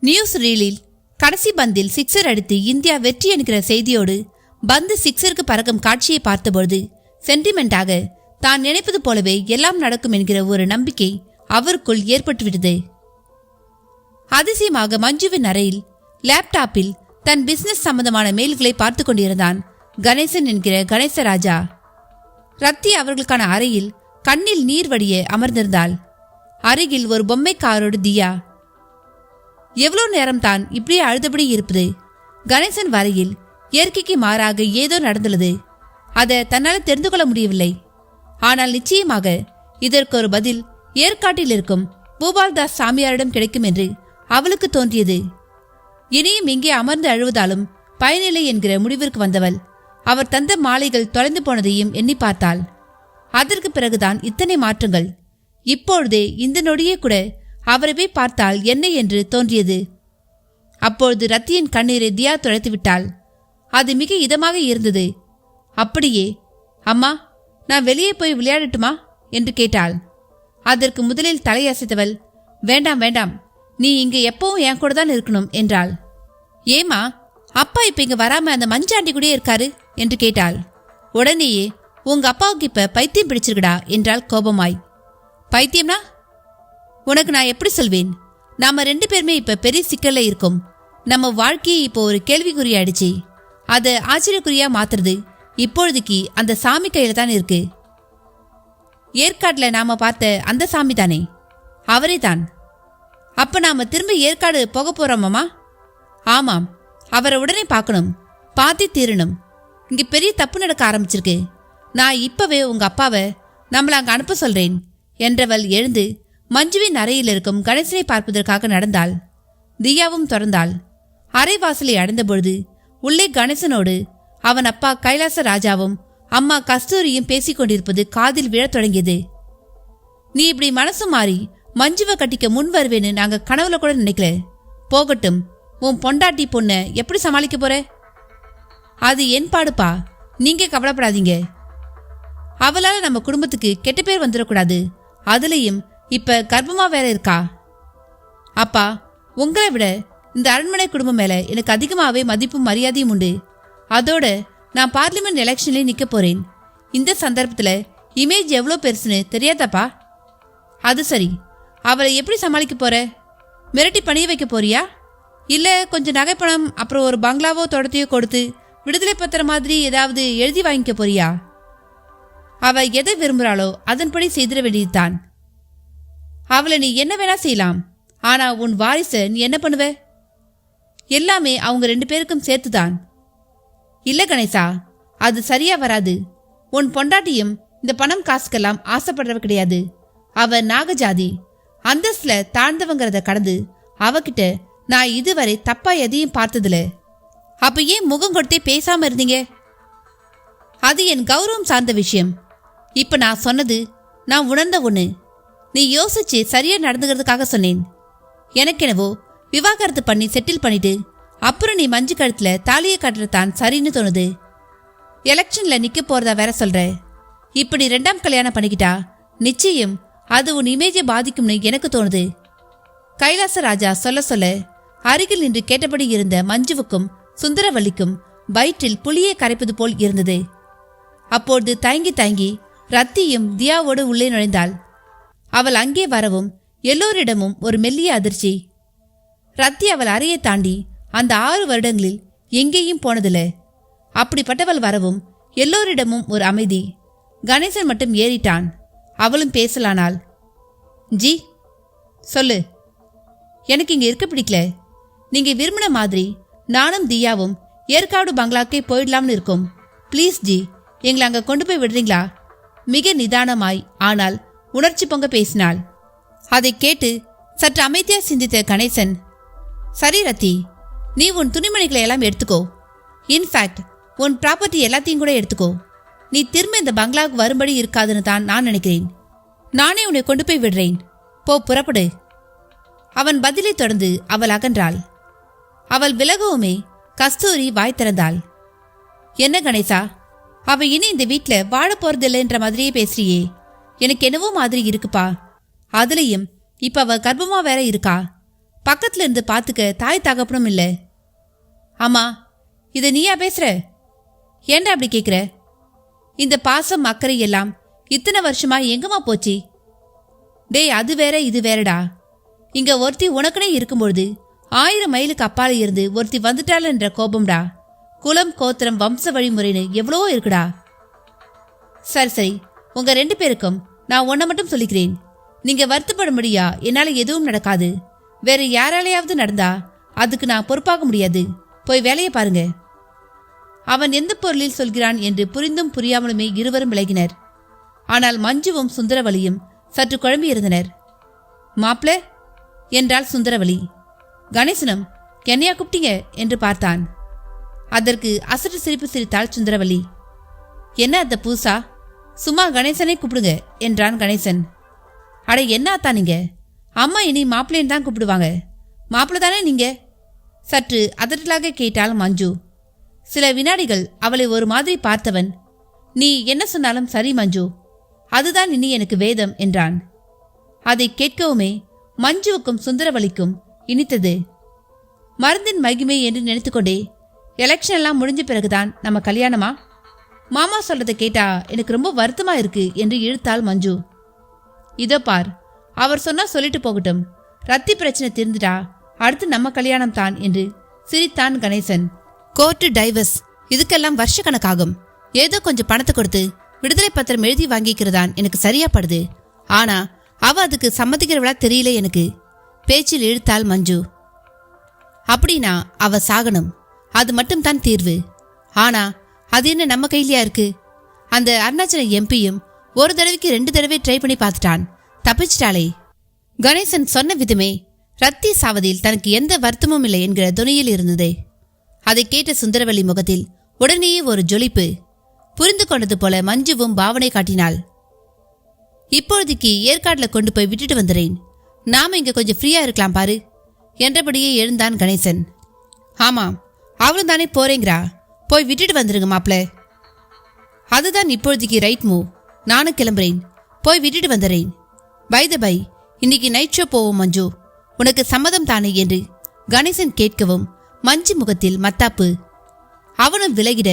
நியூஸ் ரீலில் கடைசி பந்தில் 6 அடித்து இந்தியா வெற்றி என்கிற செய்தியோடு பந்து 6ற்கு பறக்கும் காட்சியை பார்த்தபொழுது சென்டிமெண்டாக தான் நினைப்பது போலவே எல்லாம் நடக்கும் என்கிற ஒரு நம்பிக்கை அவருக்குள் ஏற்பட்டுவிட்டது. அதிசயமாக மஞ்சுவின் அறையில் லேப்டாப்பில் தன் பிசினஸ் சம்பந்தமான மெயில்களை பார்த்து கொண்டிருந்தான் கணேசன் என்கிற கணேசராஜா. ரத்தி அவர்களுக்கான அறையில் கண்ணில் நீர் வடிய அமர்ந்திருந்தாள். அருகில் ஒரு பொம்மைக்காரோடு தியா. எவ்வளோ நேரம் தான் இப்படியே அழுதபடி இருப்பது? கணேசன் வரையில் இயற்கைக்கு மாறாக ஏதோ நடந்துள்ளது. அதை தன்னால் தெரிந்து கொள்ள முடியவில்லை. ஆனால் நிச்சயமாக இதற்கு ஒரு பதில் ஏற்காட்டில் இருக்கும் பூபால்தாஸ் சாமியாரிடம் கிடைக்கும் என்று அவளுக்கு தோன்றியது. இனியும் இங்கே அமர்ந்து அழுவதாலும் பயனில்லை என்கிற முடிவிற்கு வந்தவள் அவர் தந்த மாலைகள் தொலைந்து போனதையும் எண்ணி பார்த்தாள். அதற்கு பிறகுதான் இத்தனை மாற்றங்கள். இப்பொழுதே இந்த நொடியே கூட அவரை பார்த்தால் என்ன என்று தோன்றியது. அப்பொழுது ரத்தியின் கண்ணீரை தியா துடைத்து விட்டாள். அது மிக இதமாக இருந்தது. அப்படியே, அம்மா, நான் வெளியே போய் விளையாடட்டுமா என்று கேட்டாள். அதற்கு முதலில் தலையசைத்தவள், வேண்டாம் வேண்டாம், நீ இங்கு எப்பவும் என் கூட தான் இருக்கணும் என்றாள். ஏமா, அப்பா இப்ப இங்க வராம அந்த மஞ்சாண்டி கூட இருக்காரு என்று கேட்டாள். உடனேயே உங்க அப்பாவுக்கு இப்ப பைத்தியம் பிடிச்சிருக்கடா என்றாள் கோபமாய். பைத்தியம்னா உனக்கு நான் எப்படி சொல்வேன்? நாம 2 பேருமே இப்ப பெரிய சிக்கல்ல இருக்கோம். நம்ம வாழ்க்கையை இப்போ ஒரு கேள்விக்குறியாயிடுச்சு. அதை ஆச்சரியக்குறியா மாத்துறது இப்பொழுதுக்கு அந்த சாமி கையில தான் இருக்கு. ஏற்காட்டுல நாம பார்த்த அந்த சாமி தானே? அவரே தான். அப்ப நாம திரும்ப ஏற்காடு போக போறோமாமா? ஆமாம், அவரை உடனே பார்க்கணும், பார்த்தே தீரணும். இங்க பெரிய தப்பு நடக்க ஆரம்பிச்சிருக்கு. நான் இப்பவே உங்க அப்பாவை நம்மள அங்க அனுப்ப சொல்றேன் என்றவள் எழுந்து மஞ்சுவின் அறையில் இருக்கும் கணேசனை பார்ப்பதற்காக நடந்தாள். தியாவும் தொடர்ந்தாள். அரைவாசலை அடைந்த பொழுது உள்ளே கணேசனோடு அவன் அப்பா கைலாச ராஜாவும் அம்மா கஸ்தூரியும் பேசிக் கொண்டிருப்பது காதில் விழத் தொடங்கியது. நீ இப்படி மனசு மாறி மஞ்சுவை கட்டிக்க முன் வருவேன்னு நாங்க கனவுல கூட நினைக்கல. போகட்டும், உன் பொண்டாட்டி பொண்ண எப்படி சமாளிக்க போற? அது என் பாடுப்பா, நீங்க கவலைப்படாதீங்க. அவளால நம்ம குடும்பத்துக்கு கெட்ட பேர் வந்துடக்கூடாது. அதுலயும் இப்ப கர்ப்பமா வேற இருக்கா. அப்பா, உங்களை விட இந்த அரண்மனை குடும்பம் மேல எனக்கு அதிகமாவே மதிப்பும் மரியாதையும் உண்டு. அதோட நான் பார்லிமெண்ட் எலெக்ஷன்லயே நிக்க போறேன். இந்த சந்தர்ப்பத்துல இமேஜ் எவ்வளோ பெருசுன்னு தெரியாதாப்பா? அது சரி, அவளை எப்படி சமாளிக்க போற? மிரட்டி பணிய வைக்க போறியா? இல்ல கொஞ்சம் நகைப்பணம் அப்புறம் ஒரு பங்களாவோ தொடர்த்தையோ கொடுத்து விடுதலை பத்திர மாதிரி ஏதாவது எழுதி வாங்கிக்க போறியா? அவ எதை விரும்புறாளோ அதன்படி செய்திட வேண்டியதுதான். அவளை நீ என்ன வேணா செய்யலாம். ஆனா உன் வாரிசை நீ என்ன பண்ணுவ? எல்லாமே அவங்க 2 பேருக்கும் சேர்த்துதான். இல்ல கணேசா, அது சரியா வராது. உன் பொண்டாட்டியும் இந்த பணம் காசுக்கெல்லாம் ஆசைப்படுறவ கிடையாது. அவ நாகஜாதி, அந்தஸ்துல தாழ்ந்தவங்கிறத கடந்து அவகிட்ட நான் இதுவரை தப்பா எதையும் பார்த்ததில்ல. அப்ப ஏன் முகம் கொடுத்தே பேசாம இருந்தீங்க? அது என் கௌரவம் சார்ந்த விஷயம். இப்ப நான் சொன்னது நான் உணர்ந்த ஒண்ணு. நீ யோசிச்சு சரியா நடந்துக்கிறதுக்காக சொன்னேன். எனக்கெனவோ விவாகரத்து பண்ணி செட்டில் பண்ணிட்டு அப்புறம் நீ மஞ்சு கழுத்துல தாலியை கட்டுறதான் சரின்னு தோணுது. எலெக்ஷன்ல நிக்க போறதா வேற சொல்ற. இப்படி 2ஆம் கல்யாணம் பண்ணிக்கிட்டா நிச்சயம் அது உன் இமேஜை பாதிக்கும்னு எனக்கு தோணுது. கைலாச ராஜா சொல்ல சொல்ல அருகில் நின்று கேட்டபடி இருந்த மஞ்சுவுக்கும் சுந்தரவல்லிக்கும் வயிற்றில் புளியை கரைப்பது போல் இருந்தது. அப்பொழுது தயங்கி தயங்கி ரத்தியும் தியாவோடு உள்ளே நுழைந்தாள். அவள் அங்கே வரவும் எல்லோரிடமும் ஒரு மெல்லிய அதிர்ச்சி. ரத்தி அவள் அறையை தாண்டி அந்த 6 வருடங்களில் எங்கேயும் போனதில்ல. அப்படிப்பட்டவள் வரவும் எல்லோரிடமும் ஒரு அமைதி. கணேசன் மட்டும் ஏறிட்டான். அவளும் பேசலானாள். ஜி, சொல்லு. எனக்கு இங்க இருக்க பிடிக்கல. நீங்க விரும்பின மாதிரி நானும் தியாவும் ஏற்காடு பங்களாக்கே போயிடலாம்னு இருக்கோம். ப்ளீஸ் ஜி, எங்களை அங்க கொண்டு போய் விடுறீங்களா? மிக நிதானமாய் ஆனால் உணர்ச்சி பொங்க பேசினாள். அதை கேட்டு சற்று அமைதியா சிந்தித்த கணேசன், சரி ரத்தி, நீ உன் துணிமணிகளை எல்லாம் எடுத்துக்கோ. இன்ஃபேக்ட் உன் ப்ராப்பர்ட்டி எல்லாத்தையும் கூட எடுத்துக்கோ. நீ திரும்ப இந்த பங்களாவுக்கு வரும்படி இருக்காதுன்னு தான் நான் நினைக்கிறேன். நானே உன்னை கொண்டு போய் விடுறேன். போ, புறப்படு. அவன் பதிலை தொடர்ந்து அவள் அகன்றாள். அவள் விலகவுமே கஸ்தூரி வாய் திறந்தாள். என்ன கணேசா, அவ இனி இந்த வீட்ல வாழ போறதில்லைன்ற மாதிரியே பேசுறியே. எனக்கு என்னவோ மாதிரி இருக்குப்பா. அதுலயும் இப்ப அவ கர்ப்பமா வேற இருக்கா. பக்கத்துல இருந்து பாத்துக்க தாய் தகப்பனும் இல்ல. ஆமா, இத நீயா பேசுற? ஏன்டா அப்படி கேக்குற? இந்த பாசம் அக்கறை எல்லாம் இத்தனை வருஷமா எங்கம்மா போச்சு? டேய், அது வேற இது வேறடா. இங்க ஒருத்தி உனக்குனே இருக்கும்பொழுது 1000 மைலுக்கு அப்பால இருந்து ஒருத்தி வந்துட்டாள் என்ற கோபம்டா. குலம் கோத்திரம் வம்ச வழிமுறைன்னு எவ்வளவோ இருக்குடா. சரி சரி, உங்க 2 பேருக்கும் நான் ஒன்ன மட்டும் சொல்லிக்கிறேன். நீங்க வருத்தப்படும்படியா என்னால எதுவும் நடக்காது. வேற யாராலையாவது நடந்தா அதுக்கு நான் பொறுப்பாக முடியாது. போய் வேலையை பாருங்க. அவன் எந்த பொருளில் சொல்கிறான் என்று புரிந்தும் புரியாமலுமே இருவரும் விலகினர். ஆனால் மஞ்சுவும் சுந்தரவலியும் சற்று குழம்பி இருந்தனர். மாப்ள என்றாள் சுந்தரவலி. கணேசனும் என்னையா கூப்பிட்டீங்க என்று பார்த்தான். அதற்கு அசட்டு சிரிப்பு சிரித்தாள் சுந்தரவலி. என்ன அத்த பூசா, சும்மா கணேசனை கூப்பிடுங்க என்றான் கணேசன். அட என்ன நீங்க? அம்மா இனி மாப்பிள்ளைன்னு தான் கூப்பிடுவாங்க. மாப்பிள்ள தானே நீங்க? சற்று அதட்டலாக கேட்டாள் மஞ்சு. சில வினாடிகள் அவளை ஒரு மாதிரி பார்த்தவன், நீ என்ன சொன்னாலும் சரி மஞ்சு, அதுதான் இனி எனக்கு வேதம் என்றான். அதை கேட்கவுமே மஞ்சுவுக்கும் சுந்தரவலிக்கும் இனித்தது. மருந்தின் மகிமை என்று நினைத்துக்கொண்டே, எலெக்ஷன் எல்லாம் முடிஞ்ச பிறகுதான் நம்ம கல்யாணமா? மாமா சொல்றதை கேட்டா எனக்கு ரொம்ப வருத்தமா இருக்கு என்று இழுத்தாள் மஞ்சு. இதோ பார், அவர் சொன்னா சொல்லிட்டு போகட்டும். ரத்தி பிரச்சனை தீர்ந்துட்டா அடுத்து நம்ம கல்யாணம் தான் என்று சிரித்தான் கணேசன். கோர்ட்டு டைவர்ஸ் இதுக்கெல்லாம் வருஷ கணக்காகும். ஏதோ கொஞ்சம் பணத்தை கொடுத்து விடுதலை பத்திரம் எழுதி வாங்கிக்கிறதான் எனக்கு சரியா படுது. ஆனா அவ அதுக்கு சம்மதிக்கிறவளா தெரியல எனக்கு. பேச்சில் இழுத்தாள் மஞ்சு. அப்படின்னா அவ சாகணும், அது மட்டும் தான் தீர்வு. ஆனா அது என்ன நம்ம கையிலயா இருக்கு? அந்த அருணாச்சல எம்பியும் ஒரு தடவைக்கு 2 தடவை ட்ரை பண்ணி பார்த்துட்டான், தப்பிச்சிட்டாளே. கணேசன் சொன்ன விதமே ரத்தி சாவதில் தனக்கு எந்த வருத்தமும் இல்லை என்கிற துணியில் இருந்தது. அதை கேட்ட சுந்தரவல்லி முகத்தில் உடனேயே ஒரு ஜொலிப்பு. புரிந்து கொண்டது போல மஞ்சுவும் பாவனை காட்டினாள். இப்பொழுதுக்கு ஏற்காடுல கொண்டு போய் விட்டுட்டு வந்துறேன். நாம இங்க கொஞ்சம் ஃப்ரீயா இருக்கலாம் பாரு என்றபடியே எழுந்தான் கணேசன். ஆமாம், அவளும் தானே போறேங்கிறா. போய் விட்டுட்டு வந்துருங்க மாப்ள. அதுதான் இப்பொழுதுக்கு ரைட் மூவ். நானும் கிளம்புறேன், போய் விட்டுட்டு வந்துறேன். பை த பை, இன்னைக்கு நைட் ஷோ போவோம் மஞ்சு, உனக்கு சம்மதம் தானே என்று கணேசன் கேட்கவும் மஞ்சு முகத்தில் மத்தாப்பு. அவனும் விலகிட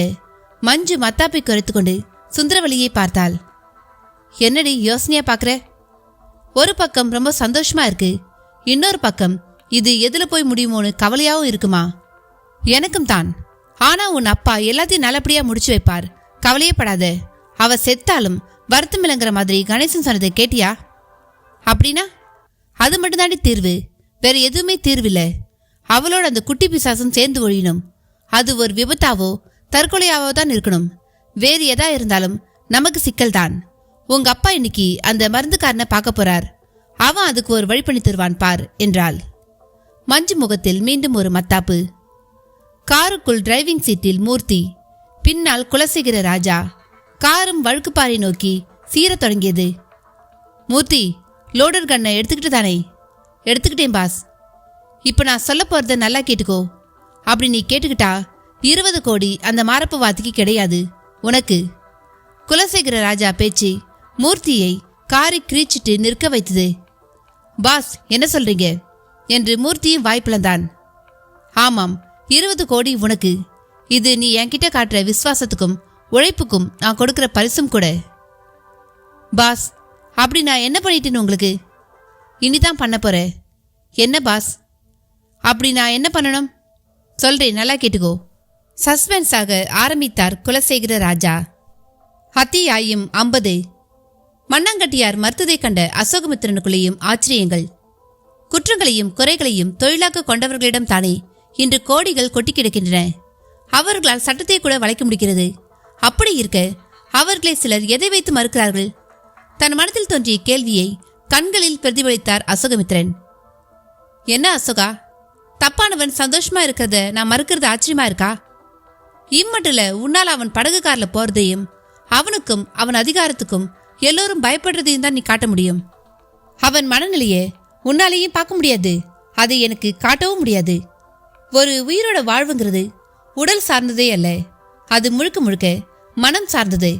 மஞ்சு மத்தாப்பை குறைத்து கொண்டு சுந்தரவல்லியை பார்த்தாள். என்னடி யோசனையா பாக்குற? ஒரு பக்கம் ரொம்ப சந்தோஷமா இருக்கு, இன்னொரு பக்கம் இது எதுல போய் முடியுமோன்னு கவலையாவும் இருக்குமா? எனக்கும் தான். ஆனா உன் அப்பா எல்லாத்தையும் நல்லபடியா முடிச்சு வைப்பார், கவலையே படாத. அவ செத்தாலும் வருத்தம் இல்லைங்கிற மாதிரி கணேசன் சொன்னதை கேட்டியா? அப்படின்னா அது மட்டும்தாண்டி தீர்வு, வேற எதுவுமே தீர்வில்லை. அவளோட அந்த குட்டி பிசாசும் சேர்ந்து ஒழியணும். அது ஒரு விபத்தாவோ தற்கொலையாவோ தான் இருக்கணும். வேறு எதா இருந்தாலும் நமக்கு சிக்கல் தான். உங்க அப்பா இன்னைக்கு அந்த மருந்துக்காரனை பார்க்க போறார், அவன் அதுக்கு ஒரு வழி பண்ணி தருவான் பார் என்றாள். மஞ்சு முகத்தில் மீண்டும் ஒரு மத்தாப்பு. காருக்குள் டிரைவிங் சீட்டில் மூர்த்தி, பின்னால் குலசேகர ராஜா. காரும் வழுக்குப்பாறை நோக்கி சீரத் தொடங்கியது. மூர்த்தி, லோடர் கண்ணை எடுத்துக்கிட்டு தானே? எடுத்துக்கிட்டேன் பாஸ். இப்ப நான் சொல்ல போறத நல்லா கேட்டுக்கோ. அப்படி நீ கேட்டுக்கிட்டா 20 கோடி அந்த மாரப்ப வாத்திக்கு கிடையாது, உனக்கு. குலசேகர ராஜா பேச்சு மூர்த்தியை காரை கிரீச்சிட்டு நிற்க வைத்தது. பாஸ், என்ன சொல்றீங்க என்று மூர்த்தியும் வாய்ப்பிழந்தான். ஆமாம், 20 கோடி உனக்கு. இது நீ என்கிட்ட காட்டுற விசுவாசத்துக்கும் உழைப்புக்கும் நான் கொடுக்கிற பரிசும் கூட. பாஸ், அப்படி நான் என்ன பண்ணிட்டேன்னு உங்களுக்கு? இனிதான் பண்ண போற. என்ன பாஸ்? அப்படி நான் என்ன பண்ணணும் சொல்றேன், நல்லா கேட்டுக்கோ. சஸ்பென்ஸாக ஆரம்பித்தார் குலசேகர ராஜா. அத்தியாயம் 50. மண்ணாங்கட்டியார் மருத்துதை கண்ட அசோகமித்திரனுக்குள்ளேயும் ஆச்சரியங்கள். குற்றங்களையும் குறைகளையும் தொழிலாக்க கொண்டவர்களிடம் தானே இன்று கோடிகள் கொட்டி கிடக்கின்றன. அவர்களால் சட்டத்தை கூட வளைக்க முடிகிறது. அப்படி இருக்க அவர்களை சிலர் எதை வைத்து மறுக்கிறார்கள்? தன் மனத்தில் தோன்றிய கேள்வியை கண்களில் பிரதிபலித்தார் அசோகமித்திரன். என்ன அசோகா, தப்பானவன் சந்தோஷமா இருக்கிறத நான் மறுக்கிறது ஆச்சரியமா இருக்கா? இம்மட்டுல உன்னால் அவன் படகு கார்ல போறதையும் அவனுக்கும் அவன் அதிகாரத்துக்கும் எல்லோரும் பயப்படுறதையும் தான் நீ காட்ட முடியும். அவன் மனநிலையை உன்னாலேயும் பார்க்க முடியாது, அதை எனக்கு காட்டவும் முடியாது. ஒரு உயிரோட வாழ்வுங்கிறது உடல் சார்ந்ததே அல்ல, அது முழுக்க முழுக்க மனம் சார்ந்தது.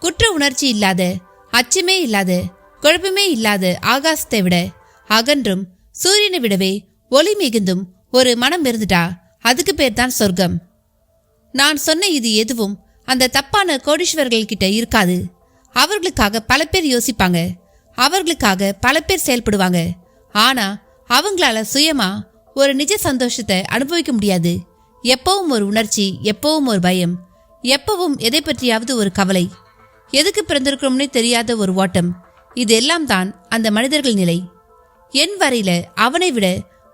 குற்ற உணர்ச்சி இல்லாத, அச்சமே இல்லாத, குழப்பமே இல்லாத ஆகாசத்தை விட அகன்றும் சூரியனை விடவே ஒளி மிகுந்தும் ஒரு மனம் இருந்துட்டா அதுக்கு பேர் தான் சொர்க்கம். நான் சொன்ன இது எதுவும் அந்த தப்பான கோடீஸ்வரர்கள் கிட்ட இருக்காது. அவர்களுக்காக பல பேர் யோசிப்பாங்க, அவர்களுக்காக பல பேர் செயல்படுவாங்க. ஆனா அவங்களால சுயமா ஒரு நிஜ சந்தோஷத்தை அனுபவிக்க முடியாது. எப்பவும் ஒரு உணர்ச்சி, எப்பவும் ஒரு பயம், எப்பவும் எதை பற்றியாவது ஒரு கவலை, எதுக்கு பிறந்திருக்கிறோம்னே தெரியாத ஒரு ஓட்டம். இது எல்லாம் தான் அந்த மனிதர்கள் நிலை. என் வரையில அவனை விட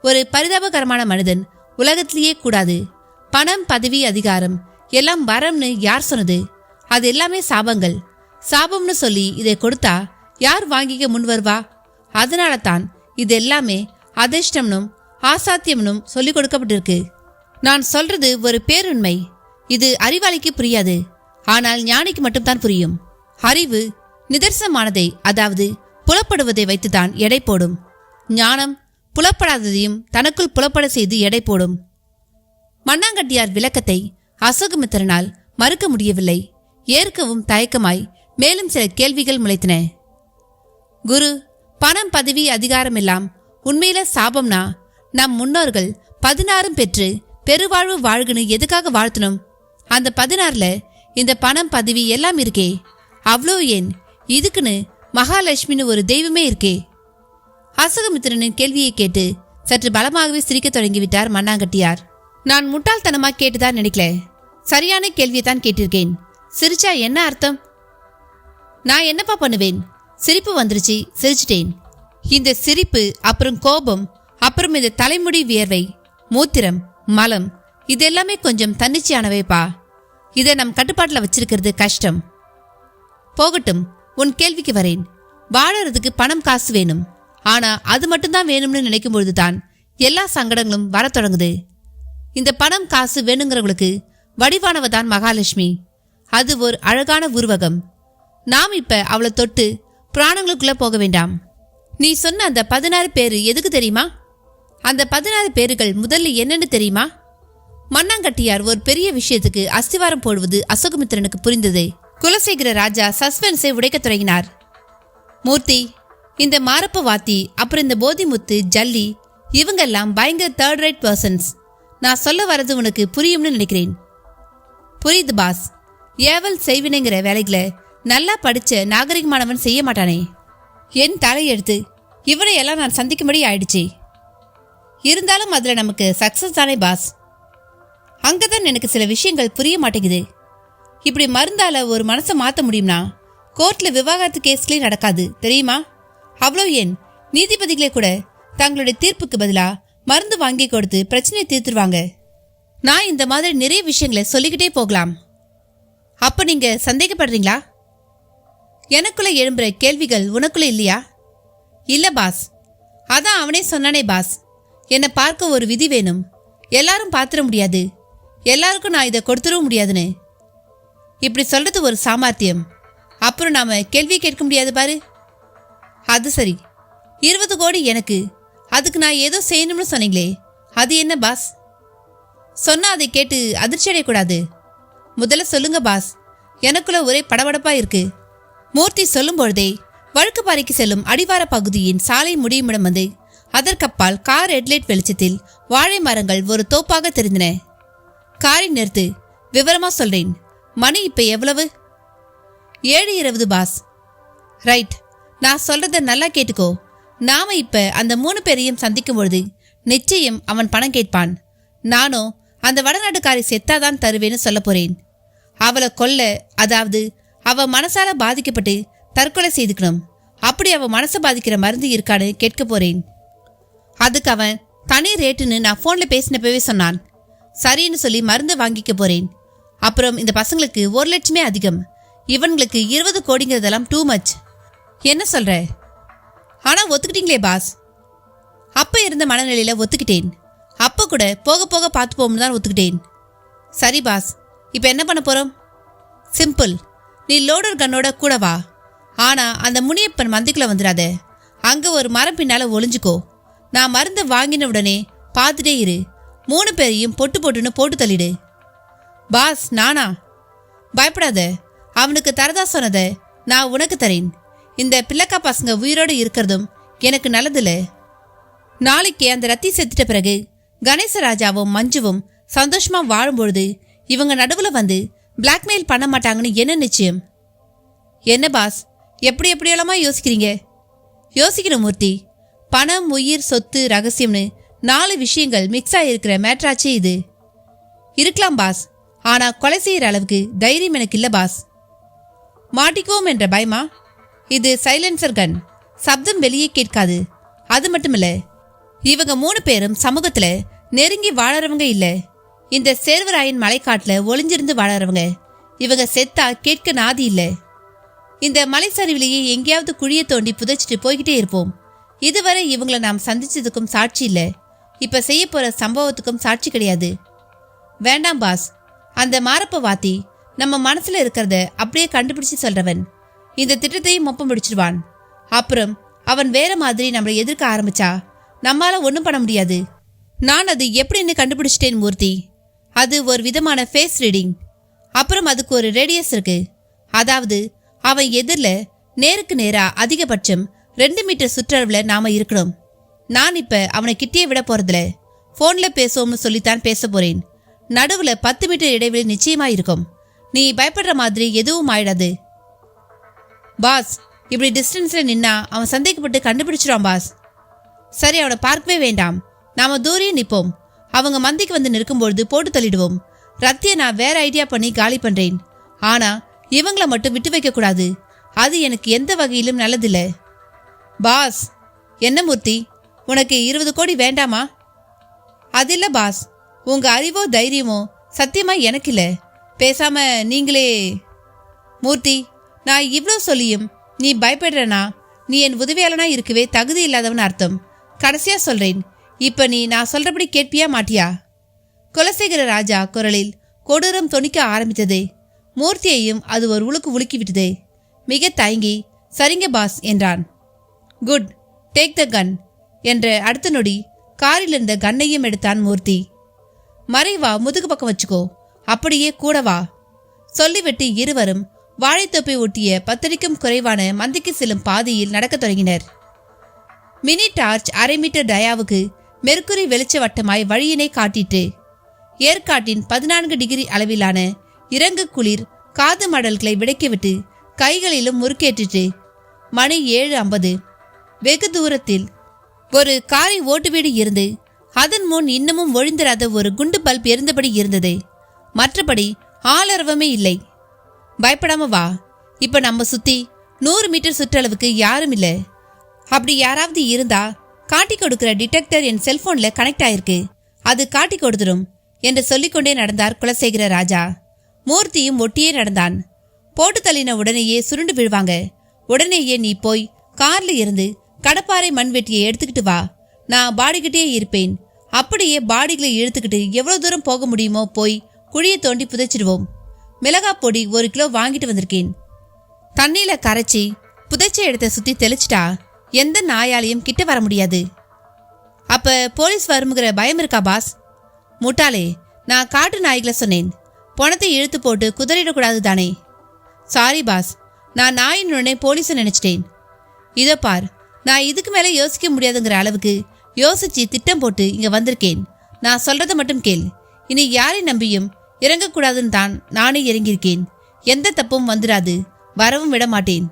ஒரு பரிதாபகரமான மனிதன் உலகத்திலேயே கூடாது. பணம், பதவி, அதிகாரம் எல்லாம் வரம்னு யார் சொன்னது? அது எல்லாமே சாபங்கள். சாபம்னு சொல்லி இதை கொடுத்தா யார் வாங்கிக்க முன் வருவா? அதனால தான் இது எல்லாமே அதிர்ஷ்டம்னும் ஆசாத்தியம்னும் சொல்லிக் கொடுக்கப்பட்டிருக்கு. நான் சொல்றது ஒரு பேருண்மை. இது அறிவாளிக்கு புரியாது, ஆனால் ஞானிக்கு மட்டும்தான் புரியும். அறிவு நிதர்சனமானதை, அதாவது புலப்படுவதை வைத்துதான் எடை போடும். ஞானம் புலப்படாததையும் தனக்குள் புலப்பட செய்து எடை போடும். மண்ணாங்கட்டியார் விளக்கத்தை அசோகமித்திரனால் மறுக்க முடியவில்லை. ஏற்கவும் தயக்கமாய் மேலும் சில கேள்விகள் முளைத்தன. குரு, பணம், பதவி, அதிகாரம் எல்லாம் உண்மையில சாபம்னா நம் முன்னோர்கள் 16 பெற்று பெருவாழ்வு வாழ்குன்னு எதுக்காக வாழ்த்தணும்? அந்த 16ல இந்த பணம் பதவி எல்லாம் இருக்கே, அவ்வளோ ஏன் இதுக்குன்னு மகாலட்சுமின்னு ஒரு தெய்வமே இருக்கே. அசோகமித்திரனின் கேள்வியை கேட்டு சற்று பலமாகவே சிரிக்க தொடங்கிவிட்டார் மண்ணாங்கட்டியார். நான் முட்டாள்தனமா கேட்டுதான் நினைக்கல, சரியான கேள்வியை தான் கேட்டிருக்கேன். சிரிச்சா என்ன அர்த்தம்? நான் என்னப்பா பண்ணுவேன்? சிரிப்பு வந்துருச்சு, சிரிச்சிட்டேன். இந்த சிரிப்பு, அப்புறம் கோபம், அப்புறம் இந்த தலைமுடி வியர்வை, மூத்திரம், மலம், இதெல்லாமே கொஞ்சம் தன்னிச்சையானவைப்பா. இதை நம் கட்டுப்பாட்டில் வச்சிருக்கிறது கஷ்டம். போகட்டும், உன் கேள்விக்கு வரேன். வாழறதுக்கு பணம் காசு வேணும். ஆனா அது மட்டும்தான் வேணும்னு நினைக்கும் பொழுதுதான் எல்லா சங்கடங்களும் வர தொடங்குது. இந்த பணம் காசு வேணுங்கிறவங்களுக்கு வடிவானவதான் மகாலட்சுமி. அது ஒரு அழகான உருவகம். நாம் இப்ப அவளை தொட்டு புராணங்களுக்குள்ள போக வேண்டாம். நீ சொன்ன அந்த 16 பேரு எதுக்கு தெரியுமா? அந்த 16 பேர்கள் முதல்ல என்னன்னு தெரியுமா? மண்ணாங்கட்டியார் ஒரு பெரிய விஷயத்துக்கு அஸ்திவாரம் போடுவது அசோகமித்திரனுக்கு புரிந்தது. குலசேகர ராஜா சஸ்பென்ஸை உடைக்க தொடங்கினார். மூர்த்தி, இந்த மாரப்ப வாத்தி, அப்புறம் இந்த போதிமுத்து, ஜல்லி, இவங்கெல்லாம் பயங்கர தேர்ட் ரேட் பர்சன்ஸ். நான் சொல்ல வர்றது உனக்கு புரியும்னு நினைக்கிறேன். புரியுது பாஸ். ஏவல் செய்வினைங்கிற வேலைகளை நல்லா படிச்ச நாகரிகமானவன் செய்ய மாட்டானே. என் தலையெடுத்து இவரையெல்லாம் நான் சந்திக்கும்படி ஆயிடுச்சு. இருந்தாலும் அதுல நமக்கு சக்சஸ் தானே பாஸ். அங்கதான் எனக்கு சில விஷயங்கள் புரிய மாட்டேங்குது. இப்படி மருந்தால ஒரு மனசை மாற்ற முடியும்னா கோர்ட்ல விவாகரத்து கேஸ்லேயே நடக்காது தெரியுமா? அவ்வளோ ஏன் நீதிபதிகளே கூட தங்களுடைய தீர்ப்புக்கு பதிலா மருந்து வாங்கி கொடுத்து பிரச்சனையை தீர்த்துருவாங்க. நான் இந்த மாதிரி நிறைய விஷயங்களை சொல்லிக்கிட்டே போகலாம். அப்ப நீங்க சந்தேகப்படுறீங்களா? எனக்குள்ள எழும்புற கேள்விகள் உனக்குள்ள இல்லையா? இல்ல பாஸ். அதான் அவனே சொன்னானே பாஸ், என்னை பார்க்க ஒரு விதி வேணும். எல்லாரும் பார்த்துட முடியாது, எல்லாருக்கும் நான் இதை கொடுத்துடவும் முடியாதுன்னு. இப்படி சொல்றது ஒரு சாமர்த்தியம். அப்புறம் நாம கேள்வி கேட்க முடியாது பாரு. அது சரி, 20 கோடி எனக்கு, அதுக்கு நான் ஏதோ செய்யணும்னு சொன்னீங்களே, அது என்ன பாஸ்? சொன்னா அதை கேட்டு அதிர்ச்சி அடையக்கூடாது. முதல்ல சொல்லுங்க பாஸ், எனக்குள்ள ஒரே படபடப்பா இருக்கு. மூர்த்தி சொல்லும் பொழுதே வழுக்குப்பாறைக்கு செல்லும் அடிவார பகுதியின் சாலை முடியுமிடம் வந்து அதற்கப்பால் கார் ஹெட்லைட் வெளிச்சத்தில் வாழை மரங்கள் ஒரு தோப்பாக தெரிந்தன. காரை நிறுத்து, விவரமா சொல்றேன். மணி இப்ப எவ்வளவு? 7:20 பாஸ். ரைட், நான் சொல்றத நல்லா கேட்டுக்கோ. நாம இப்ப அந்த 3 பேரையும் சந்திக்கும் பொழுது நிச்சயம் அவன் பணம் கேட்பான். நானும் அந்த வடநாட்டுக்காரி செத்தாதான் தருவேன்னு சொல்ல போறேன். அவளை கொல்ல, அதாவது அவ மனசால பாதிக்கப்பட்டு தற்கொலை செய்துக்கணும், அப்படி அவ மனசை பாதிக்கிற மருந்து இருக்கான்னு கேட்க போறேன். அதுக்கு அவன் தனி ரேட்டுன்னு நான் போன்ல பேசினப்பவே சொன்னான். சரின்னு சொல்லி மருந்து வாங்கிக்க போறேன். அப்புறம் இந்த பசங்களுக்கு 1 லட்சமே அதிகம், இவங்களுக்கு 20 கோடிங்கிறதெல்லாம் டூ மச். என்ன சொல்ற? ஆனா ஒத்துக்கிட்டீங்களே பாஸ். அப்ப இருந்த மனநிலையில ஒத்துக்கிட்டேன். அப்ப கூட போக போக பார்த்துப்போம்னு தான் ஒத்துக்கிட்டேன். சரி பாஸ், இப்ப என்ன பண்ண போறோம்? சிம்பிள். நீ லோடர் கன்னோட கூட வா. ஆனா அந்த முனியப்பன் மந்திக்குள்ள வந்துடாத. அங்க ஒரு மரம் பின்னால ஒளிஞ்சுக்கோ. நான் மருந்து வாங்கின உடனே பார்த்துட்டே இரு. 3 பேரையும் பொட்டு பொட்டுன்னு போட்டு தள்ளிடு. பாஸ் நானா? பயப்படாத, அவனுக்கு தரதா சொன்னதை நான் உனக்கு தரேன். இந்த பிள்ளைக்கா பசங்க உயிரோடு இருக்கிறதும் எனக்கு நல்லதில்ல. நாளைக்கு அந்த ரத்தி செத்துட்ட பிறகு கணேசராஜாவும் மஞ்சுவும் சந்தோஷமா வாழும்பொழுது இவங்க நடுவுல வந்து பிளாக்மெயில் பண்ண மாட்டாங்கன்னு என்ன நிச்சயம்? என்ன பாஸ், எப்படியெல்லாமா யோசிக்கிறீங்க? யோசிக்கணும் மூர்த்தி. பணம், உயிர், சொத்து, ரகசியம்னு 4 விஷயங்கள் மிக்ஸ் ஆகிருக்கிற மேட்ராச்சே இது. இருக்கலாம் பாஸ், ஆனா கொலை செய்யற அளவுக்கு தைரியம் எனக்கு இல்ல பாஸ். மாட்டிக்குவோம் என்ற பயமா? இது சைலன்சர் கன், சப்தம் வெளியே கேட்காது. அது மட்டுமில்ல, இவங்க 3 பேரும் சமூகத்துல நெருங்கி வாழறவங்க இல்ல. இந்த சேர்வராயன் மலைக்காட்டுல ஒளிஞ்சிருந்து வாழறவங்க. இவங்க செத்தா கேட்க நாதி இல்ல. இந்த மலை சரிவிலேயே எங்கேயாவது குழிய தோண்டி புதைச்சிட்டு போய்கிட்டே இருப்போம். இதுவரை இவங்களை நாம் சந்திச்சதுக்கும் சாட்சி இல்ல, இப்ப செய்ய போற சம்பவத்துக்கும் சாட்சி கிடையாது. வேண்டாம் பாஸ், அந்த மாரப்ப வாத்தி நம்ம மனசுல இருக்கிறத அப்படியே கண்டுபிடிச்சு சொல்றவன். இந்த திட்டத்தையும் மொப்பம் பிடிச்சிருவான். அப்புறம் அவன் வேற மாதிரி நம்மளை எதிர்க்க ஆரம்பிச்சா நம்மால ஒன்றும் பண்ண முடியாது. நான் அது எப்படின்னு கண்டுபிடிச்சிட்டேன் மூர்த்தி. அது ஒரு விதமான ஃபேஸ் ரீடிங். அப்புறம் அதுக்கு ஒரு ரேடியஸ் இருக்கு. அதாவது அவன் எதிரில் நேருக்கு நேரா அதிகபட்சம் 2 மீட்டர் சுற்றளவில் நாம இருக்கணும். நான் இப்ப அவனை கிட்டே விட போறதில்ல, போன்ல பேசுவோம்னு சொல்லித்தான் பேச போறேன். நடுவுல 10 மீட்டர் இடைவெளி நிச்சயமா இருக்கும். நீ பயப்படுற மாதிரி எதுவும் ஆயிடாது பாஸ். இப்படி டிஸ்டன்ஸில் நின்னா அவன் சந்தேகப்பட்டு கண்டுபிடிச்சிடான் பாஸ். சரி, அவனை பார்க்கவே வேண்டாம், நாம தூரியே நிற்போம். அவங்க மந்திக்கு வந்து நிற்கும்பொழுது போட்டு தள்ளிடுவோம். ரத்தியை நான் வேற ஐடியா பண்ணி காலி பண்றேன். ஆனா இவங்கள மட்டும் விட்டு வைக்க கூடாது. அது எனக்கு எந்த வகையிலும் நல்லதில்லை பாஸ். என்ன மூர்த்தி, உனக்கு 20 கோடி வேண்டாமா? அது இல்லை பாஸ், உங்க அறிவோ தைரியமோ சத்தியமா எனக்கு இல்லை. பேசாம நீங்களே. மூர்த்தி, நான் இவ்வளோ சொல்லியும் நீ பயப்படுறனா நீ என் உதவியாளனா இருக்கவே தகுதி இல்லாதவன் அர்த்தம். கடைசியா சொல்றேன், இப்ப நீ நான் சொல்றபடி கேட்பியா மாட்டியா? குலசேகர ராஜா குரலில் கொடூரம் தொனிக்க ஆரம்பித்தது. மூர்த்தியையும் அது ஒரு உலுக்கு உலுக்கி விட்டது. மிக தயங்கி சரிங்க பாஸ் என்றான். குட், டேக் த கன் என்ற அடுத்த நொடி காரில் இருந்த கன்னையும் எடுத்தான் மூர்த்தி. மறைவா, முதுகு பக்கம் வச்சுக்கோ, அப்படியே கூட வா சொல்லிவிட்டு இருவரும் வாழைத்தொப்பை ஒட்டிய 10 அடிக்கும் குறைவான மந்திக்கு செல்லும் பாதையில் நடக்கத் தொடங்கினர். மினி டார்ச் 1/2 மீட்டர் டயாவுக்கு மெர்க்குரி வெளிச்ச வட்டமாய் வழியினை காட்டிட்டு ஏற்காட்டின் 14 டிகிரி அளவிலான இறங்கு குளிர் காது மடல்களை விடைக்கிவிட்டு கைகளிலும் முறுக்கேற்றிட்டு மணி 7:50. வெகு தூரத்தில் ஒரு காரை ஓட்டு வீடு இருந்து அதன் முன் இன்னமும் ஒழிந்திராத ஒரு குண்டு பல்ப் எரிந்தபடி இருந்தது. மற்றபடி ஆளரவமே இல்லை. பயப்படாம வா. இப்ப நம்ம சுத்தி 100 மீட்டர் சுற்றளவுக்கு யாரும் இல்லை. அப்படி யாராவது இருந்தா காட்டி கொடுக்கிற டிடெக்டர் என் செல்போன்ல கனெக்ட் ஆயிருக்கு, அது காட்டி கொடுத்துடும் என்று சொல்லிக்கொண்டே நடந்தார் குலசேகர ராஜா. மூர்த்தியும் ஒட்டியே நடந்தான். போட்டு தள்ளின உடனேயே சுருண்டு விழுவாங்க. உடனேயே நீ போய் கார்ல இருந்து கடப்பாறை மண்வெட்டியை எடுத்துக்கிட்டு வா. நான் பாடிக்கிட்டே இருப்பேன். அப்படியே பாடிகளை இழுத்துக்கிட்டு எவ்வளவு தூரம் போக முடியுமோ போய் குழியை தோண்டி புதைச்சிடுவோம். மிளகா பொடி 1 கிலோ வாங்கிட்டு வந்திருக்கேன். தண்ணியில கரைச்சி புதைச்ச இடத்தை சுத்தி தெளிச்சிட்டா எந்த நாயாலையும் கிட்ட வர முடியாது. அப்ப போலீஸ் வருமுகிற பயம் இருக்கா பாஸ்? முட்டாளே, நான் காட்டு நாய்களை சொன்னேன். பணத்தை இழுத்து போட்டு குதறிடக்கூடாது தானே? சாரி பாஸ், நான் நாயின் உடனே போலீஸை நினைச்சிட்டேன். இதோ பார், நான் இதுக்கு மேலே யோசிக்க முடியாதுங்கிற அளவுக்கு யோசிச்சு திட்டம் போட்டு இங்க வந்திருக்கேன். நான் சொல்றதை மட்டும் கேள். இனி யாரை நம்பியும் இறங்கக்கூடாதுன்னு தான் நானே இறங்கியிருக்கேன். எந்த தப்பும் வந்துடாது, வரவும் விட மாட்டேன்.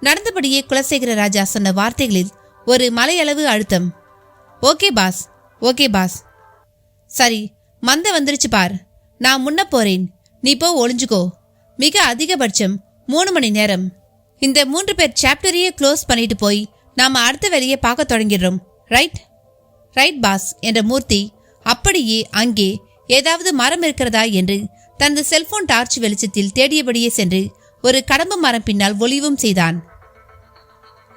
நடந்தபடியே குலசேகர ராஜா சொன்ன வார்த்தைகளில் ஒரு மலையளவு அழுத்தம். Okay boss, okay boss. சரி, மந்த வந்துருச்சு பார். நான் முன்ன போறேன், நீ போ ஒளிஞ்சுக்கோ. மிக அதிகபட்சம் 3 மணி நேரம். இந்த 3 பேர் சாப்டரையே க்ளோஸ் பண்ணிட்டு போய் நாம அடுத்த வேலையை பார்க்க தொடங்கிடுறோம். ரைட்? ரைட் பாஸ் என்ற மூர்த்தி அப்படியே அங்கே ஏதாவது மரம் இருக்கிறதா என்று தனது செல்போன் டார்ச் வெளிச்சத்தில் தேடியபடியே சென்று ஒரு கடம்பு மரம் பின்னால் ஒளிவும் செய்தான்.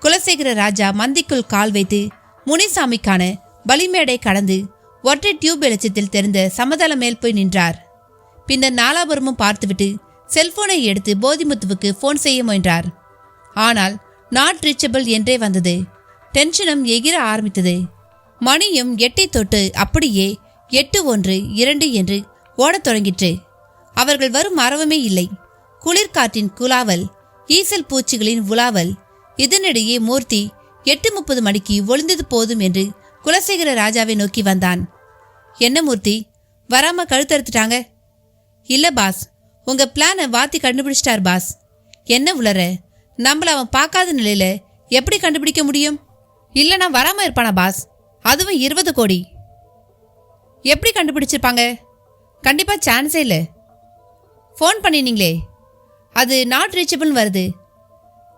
குலசேகர ராஜா மந்திக்குள் கால் வைத்து முனிசாமிக்கான பலிமேடை கடந்து ஒற்றை டியூப் வெளிச்சத்தில் தெரிந்த சமதள மேல் போய் நின்றார். பின்னர் நாலாபுரமும் பார்த்துவிட்டு செல்போனை எடுத்து போதிமுத்துவுக்கு போன் செய்ய முயன்றார். ஆனால் நாட் ரீச்சபிள் என்றே வந்தது. டென்ஷனும் எகிர ஆரம்பித்தது. மணியும் 8 தொட்டு அப்படியே 8:1 என்று ஓடத் தொடங்கிற்று. அவர்கள் வரும் மரவமே இல்லை. குளிர்காற்றின் குலாவல், ஈசல் பூச்சிகளின் உலாவல். இதனிடையே மூர்த்தி 8:30 மணிக்கு ஒளிந்தது போதும் என்று குலசேகர ராஜாவை நோக்கி வந்தான். என்ன மூர்த்தி, வராம கழுத்தறுத்துட்டாங்க? இல்ல பாஸ், உங்க பிளானை வாத்தி கண்டுபிடிச்சிட்டார் பாஸ். என்ன உளற? நம்மள அவன் பார்க்காத நிலையில எப்படி கண்டுபிடிக்க முடியும்? இல்லனா வராம இருப்பானா பாஸ்? அதுவும் 20 கோடி. எப்படி கண்டுபிடிச்சிருப்பாங்க? கண்டிப்பா சான்ஸே இல்லை. ஃபோன் பண்ணினீங்களே, அது நாட் ரீச்சபிள் வருது.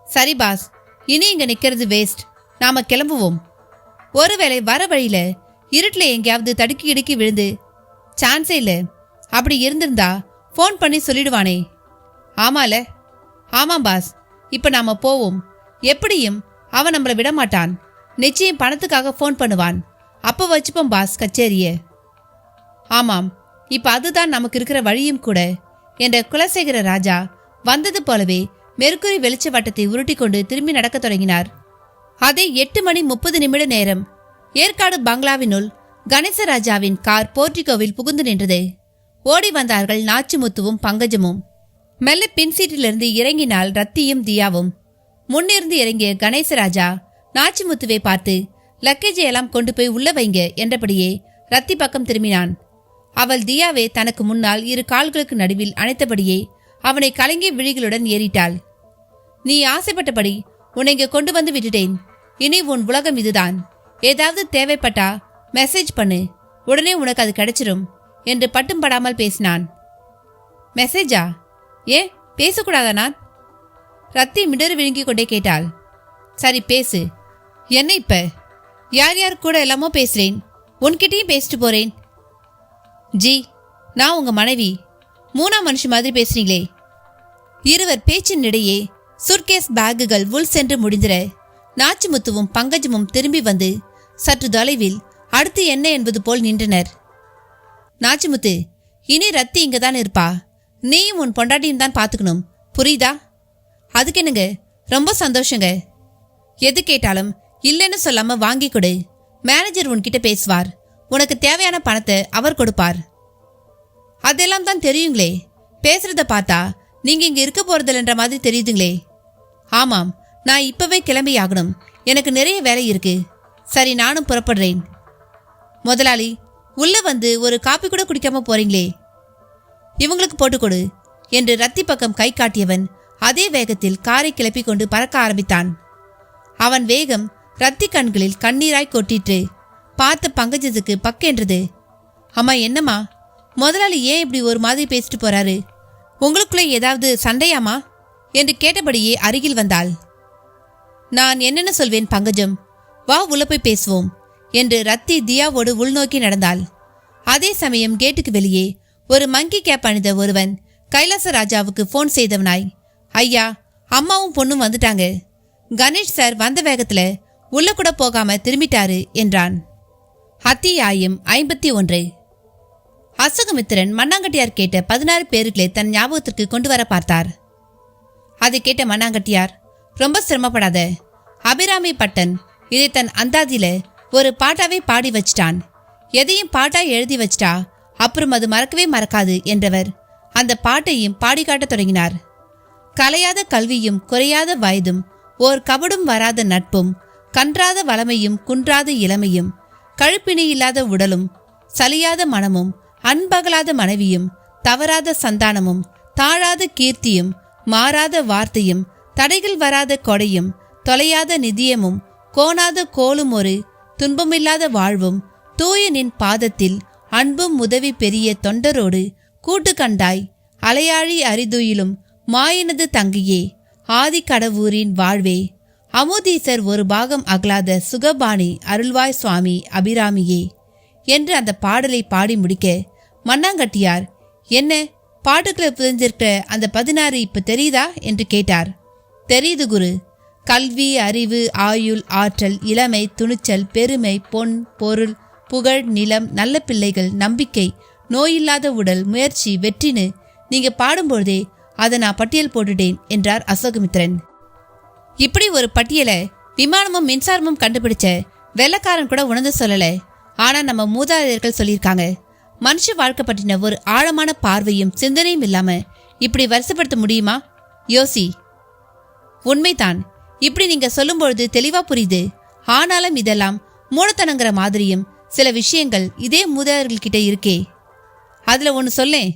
சரி பாஸ், இனி இங்க நிக்கிறது வேஸ்ட். நாம கிளம்புவோம். ஒருவேளை வர வழியில இருட்டில் எங்கேயாவது தடுக்கி இடுக்கி விழுந்து. சான்ஸே இல்லை. அப்படி இருந்திருந்தா ஃபோன் பண்ணி சொல்லிடுவானே. ஆமால? ஆமாம் பாஸ். இப்ப நாம போவோம். எப்படியும் அவன் நம்மளை விட மாட்டான். நிச்சயம் பணத்துக்காக ஃபோன் பண்ணுவான். அப்போ வச்சுப்போம் பாஸ் கச்சேரிய. ஆமாம், இப்ப அதுதான் நமக்கு இருக்கிற வழியும் கூட என்ற குலசேகர ராஜா வந்தது போலவே மெர்க்குரி வெளிச்ச வட்டத்தை உருட்டி கொண்டு திரும்பி நடக்க தொடங்கினார். அதே 8:30 நேரம் ஏற்காடு பங்களாவினுள் கணேசராஜாவின் கார் போர்டிகோவில் புகுந்து நின்றது. ஓடி வந்தார்கள் நாச்சிமுத்துவும் பங்கஜமும். மெல்ல பின்சீட்டிலிருந்து இறங்கினால் ரத்தியும் தியாவும். முன்னிருந்து இறங்கிய கணேசராஜா நாச்சிமுத்துவை பார்த்து லக்கேஜை எல்லாம் கொண்டு போய் உள்ள வைங்க என்றபடியே ரத்தி பக்கம் திரும்பினான். அவள் தியாவை தனக்கு முன்னால் 2 கால்களுக்கு நடுவில் அணைத்தபடியே அவனை கலங்கிய விழிகளுடன் ஏறிட்டாள். நீ ஆசைப்பட்டபடி உன்னை இங்க கொண்டு வந்து விட்டுட்டேன். இனி உன் உலகம் இதுதான். ஏதாவது தேவைப்பட்டா மெசேஜ் பண்ணு, உடனே உனக்கு அது கிடைச்சிரும் என்று பட்டும் படாமல் பேசினான். மெசேஜா? ஏன் பேசக்கூடாதா நான்? ரத்தி மிடறு விழுங்கி கொண்டே கேட்டாள். சரி பேசு. என்ன இப்ப? யார் யார் கூட எல்லாமோ பேசுறேன், உன்கிட்டயும் பேசிட்டு போறேன். ஜி, நான் உங்க மனைவி. மூணாம் மனுஷி மாதிரி பேசுறீங்களே. இருவர் பேச்சின் இடையே சுட்கேஸ் பேக்குகள் உள் சென்று முடிந்திர நாச்சிமுத்துவும் பங்கஜமும் திரும்பி வந்து சற்று தொலைவில் அடுத்து என்ன என்பது போல் நின்றனர். நாச்சிமுத்து, இனி ரத்தி இங்கதான் இருப்பா. நீயும் உன் பொண்டாட்டியும் தான் பாத்துக்கணும், புரியுதா? அதுக்கு என்னங்க, ரொம்ப சந்தோஷங்க. எது கேட்டாலும் இல்லைன்னு சொல்லாம வாங்கி கொடு. மேனேஜர் உன்கிட்ட பேசுவார். உனக்கு தேவையான பணத்தை அவர் கொடுப்பார். அதெல்லாம் தான் தெரியுங்களே. பேசுறத பார்த்தா நீங்க இங்க இருக்க போறதில்லைன்ற மாதிரி தெரியுதுங்களே. ஆமாம், நான் இப்பவே கிளம்பி ஆகணும். எனக்கு நிறைய வேலை இருக்கு. சரி, நானும் புறப்படுறேன். முதலாளி, உள்ள வந்து ஒரு காப்பி கூட குடிக்காம போறீங்களே, இவங்களுக்கு போட்டுக்கொடு என்று ரத்தி பக்கம் கை காட்டியவன் அதே வேகத்தில் காரை கிளப்பி கொண்டு பறக்க ஆரம்பித்தான். அவன் வேகம் ரத்தி கண்களில் கண்ணீராய் கொட்டிற்று. பார்த்த பங்கஜத்துக்கு பக்கென்றது. அம்மா, என்னம்மா முதலாளி ஏன் இப்படி ஒரு மாதிரி பேசிட்டு போறாரு? உங்களுக்குள்ளே ஏதாவது சண்டையாமா என்று கேட்டபடியே அருகில் வந்தாள். நான் என்னென்ன சொல்வேன் பங்கஜம், வா உள்ள போய் பேசுவோம் என்று ரத்தி தியாவோடு உள்நோக்கி நடந்தாள். அதே சமயம் கேட்டுக்கு வெளியே ஒரு மங்கி கேப் அணிந்த ஒருவன் கைலாசராஜாவுக்கு போன் செய்தவனாய், ஐயா, அம்மாவும் பொண்ணும் வந்துட்டாங்க. கணேஷ் சார் வந்த வேகத்துல உள்ள கூட போகாம திரும்பிட்டாரு என்றான். அத்தியாயம் 51. அசோகமித்திரன் மண்ணாங்கட்டியார் கேட்ட 16 பேர்களை தன் ஞாபகத்திற்கு கொண்டு வர பார்த்தார். அதை கேட்ட மண்ணாங்கட்டியார், ரொம்ப சிரமப்படாத, அபிராமி பட்டன் இதை தன் அந்தாதியில ஒரு பாட்டாவே பாடி வச்சிட்டான். எதையும் பாட்டா எழுதி வச்சிட்டா அப்புறம் அது மறக்கவே மறக்காது என்றவர் அந்த பாட்டையும் பாடி காட்டத் தொடங்கினார். கலையாத கல்வியும் குறையாத வயதும் ஓர் கபடும் வராத நட்பும் கன்றாத வளமையும் குன்றாத இளமையும் கழுப்பிணி இல்லாத உடலும் சலியாத மனமும் அன்பகலாத மனைவியும் தவறாத சந்தானமும் தாழாத கீர்த்தியும் மாறாத வார்த்தையும் தடைகள் வராத கொடையும் தொலையாத நிதியமும் கோணாத கோலும் ஒரு துன்பமில்லாத வாழ்வும் தூய நின் பாதத்தில் அன்பும் உதவி பெரிய தொண்டரோடு கூட்டு கண்டாய் அலையாழி அரிதுயிலும் மாயனது தங்கியே ஆதி கடவுரின் வாழ்வே அமுதீசர் ஒரு பாகம் அகலாத சுகபாணி அருள்வாய் சுவாமி அபிராமியே என்று அந்த பாடலை பாடி முடிக்க மண்ணாங்கட்டியார், என்ன பாட்டுக்களை புரிஞ்சிருக்கிற அந்த 16 இப்ப தெரியுதா என்று கேட்டார். தெரியுது குரு. கல்வி, அறிவு, ஆயுள், ஆற்றல், இளமை, துணிச்சல், பெருமை, பொன், பொருள், புகழ், நிலம், நல்ல பிள்ளைகள், நம்பிக்கை, நோயில்லாத உடல், முயற்சி, வெற்றின்னு நீங்க பாடும்பொழுதே அதை நான் பட்டியல் போட்டுட்டேன் என்றார் அசோகமித்திரன். இப்படி ஒரு பட்டியலை விமானமும் மின்சாரமும் கண்டுபிடிச்ச வெள்ளக்காரன் கூட உணர்ந்து சொல்லல. ஆனா நம்ம மூதாதையர்கள் சொல்லியிருக்காங்க, மனுஷ வாழ்க்கை பற்றின ஒரு ஆழமான பார்வையும் சிந்தனையும் இல்லாம இப்படி வரிசைப்படுத்த முடியுமா? யோசி. உண்மைதான், இப்படி நீங்க சொல்லும் பொழுது தெளிவா புரியுது. ஆனாலும் இதெல்லாம் மூடத்தனங்கிற மாதிரியும் சில விஷயங்கள் இதே மூதாதையர்கள் கிட்ட இருக்கே. அதுல ஒன்னு சொல்லேன்.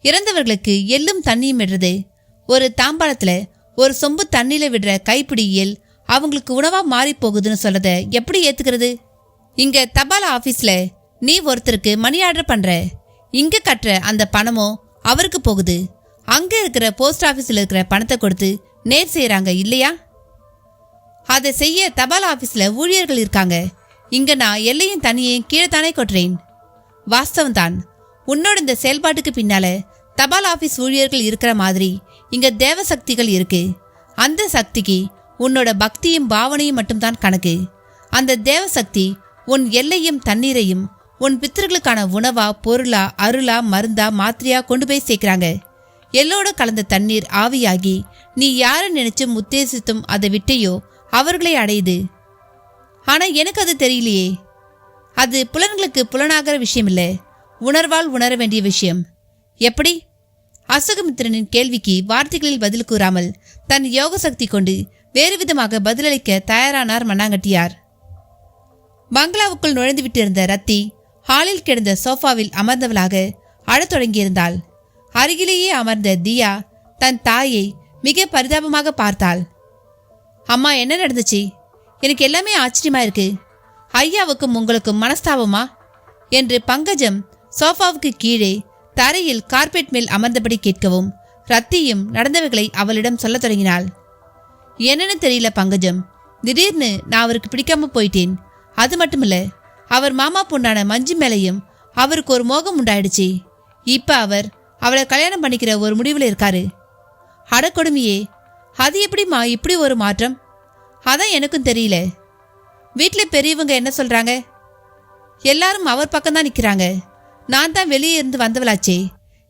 இறந்தவர்களுக்கு எள்ளும் தண்ணியும் விடுறது, ஒரு தாம்பாளத்துல ஒரு சொம்பு தண்ணியில விடுற கைப்பிடி எள் அவங்களுக்கு உணவா மாறி போகுதுன்னு சொல்லத எப்படி ஏத்துக்கிறது? இங்க தபால் ஆபீஸ்ல நீ ஒருத்தருக்கு மணி ஆர்டர் பண்ற, இங்க கட்டுற அந்த பணமோ அவருக்கு போகுது. அங்க இருக்கிற போஸ்ட் ஆபீஸ்ல இருக்கிற பணத்தை கொடுத்து நேர் செய்யறாங்க இல்லையா? அதை செய்ய தபால் ஆபீஸ்ல ஊழியர்கள் இருக்காங்க. இங்க நான் எல்லையும் தண்ணியையும் கீழே தானே கொட்டுறேன். வாஸ்தவம் தான். உன்னோட இந்த செயல்பாட்டுக்கு பின்னால தபால் ஆபீஸ் ஊழியர்கள் இருக்கிற மாதிரி இங்க தேவ சக்திகள் இருக்கு. அந்த சக்திக்கு உன்னோட பக்தியும் பாவனையும் மட்டும்தான் கணக்கு. அந்த தேவ சக்தி உன் எல்லையும் தண்ணீரையும் உன் பித்தர்களுக்கான உணவா, பொருளா, அருளா, மருந்தா, மாத்திரையா கொண்டு போய் சேர்க்கிறாங்க. எல்லோட கலந்த தண்ணீர் ஆவியாகி நீ யார நினைச்சும் உத்தேசித்தும் அதை விட்டையோ அவர்களை அடையுது. ஆனா எனக்கு அது தெரியலையே. அது புலன்களுக்கு புலனாகிற விஷயம் இல்ல, உணர்வால் உணர வேண்டிய விஷயம். எப்படி? அசோகமித்திரனின் கேள்விக்கு வார்த்தைகளில் பதில் கூறாமல் தன் யோக சக்தி கொண்டு வேறு விதமாக பதிலளிக்க தயாரானார் மண்ணாங்கட்டியார். பங்களாவுக்குள் நுழைந்து விட்டிருந்த ரத்தி ஹாலில் கிடந்த சோஃபாவில் அமர்ந்தவளாக அழத் தொடங்கியிருந்தாள். அருகிலேயே அமர்ந்த தியா தன் தாயை மிக பரிதாபமாக பார்த்தாள். அம்மா, என்ன நடந்துச்சு? எனக்கு எல்லாமே ஆச்சரியமா இருக்கு. ஐயாவுக்கும் உங்களுக்கும் மனஸ்தாபமா என்று பங்கஜம் சோஃபாவுக்கு கீழே தரையில் கார்பெட் மேல் அமர்ந்தபடி கேட்கவும் ரத்தியும் நடந்தவைகளை அவளிடம் சொல்ல தொடங்கினாள். என்னன்னு தெரியல பங்கஜம், திடீர்னு நான் அவருக்கு பிடிக்காம போயிட்டேன். அது மட்டுமில்ல, அவர் மாமா பொண்ணான மஞ்சு மேலையும் அவருக்கு ஒரு மோகம் உண்டாயிடுச்சு. இப்ப அவர் அவளை கல்யாணம் பண்ணிக்கிற ஒரு முடிவில் இருக்காரு. அடக்கொடுமையே, அது எப்படிமா இப்படி ஒரு மாற்றம்? அதான் எனக்கும் தெரியல. வீட்டில் பெரியவங்க என்ன சொல்றாங்க? எல்லாரும் அவர் பக்கம்தான் நிற்கிறாங்க. நான் தான் வெளியே இருந்து வந்தவளாச்சே,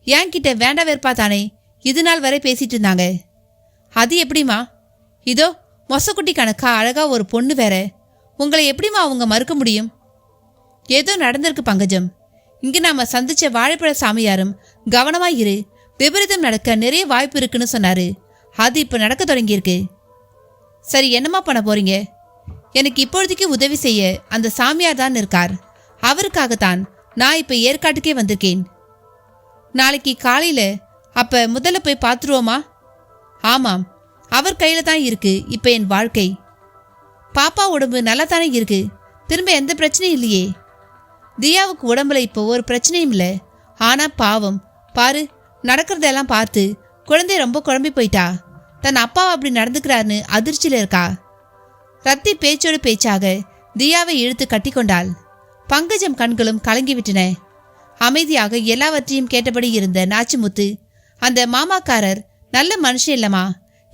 என்கிட்ட வேண்டா வெறுப்பா தானே இது நாள் வரை பேசிட்டு இருந்தாங்க. அது எப்படிமா? இதோ மொசக்குட்டி கணக்கா அழகா ஒரு பொண்ணு வேற, உங்களை எப்படிமா அவங்க மறுக்க முடியும்? ஏதோ நடந்திருக்கு பங்கஜம். இங்க நாம சந்திச்ச வாழைப்பழ சாமியாரும் கவனமா இரு, விபரீதம் நடக்க நிறைய வாய்ப்பு இருக்குன்னு சொன்னாரு. அது இப்ப நடக்க தொடங்கியிருக்கு. சரி, என்னமா பண்ண போறீங்க? எனக்கு இப்பொழுதைக்கு உதவி செய்ய அந்த சாமியார் தான் இருக்கார். அவருக்காகத்தான் நான் இப்ப ஏற்காட்டுக்கே வந்திருக்கேன். நாளைக்கு காலையில அப்ப முதல்ல போய் பார்த்துருவோமா? ஆமாம், அவர் கையில தான் இருக்கு இப்ப என் வாழ்க்கை. பாப்பா உடம்பு நல்லா தானே இருக்கு, திரும்ப எந்த பிரச்சனையும் இல்லையே. தியாவுக்கு உடம்புல இப்போ ஒரு பிரச்சனையும் இல்லை. ஆனா பாவம் பாரு, நடக்கிறதெல்லாம் பார்த்து குழந்தை ரொம்ப குழம்பி போயிட்டா. தன் அப்பாவை அப்படி நடந்துக்கிறாருன்னு அதிர்ச்சியில இருக்கா. ரத்தி பேச்சோடு பேச்சாக தியாவை இழுத்து கட்டி கொண்டாள். பங்கஜம் கண்களும் கலங்கிவிட்டன. அமைதியாக எல்லாவற்றையும் கேட்டபடி இருந்த நாச்சிமுத்து, அந்த மாமாக்காரர் நல்ல மனுஷன் இல்லம்மா,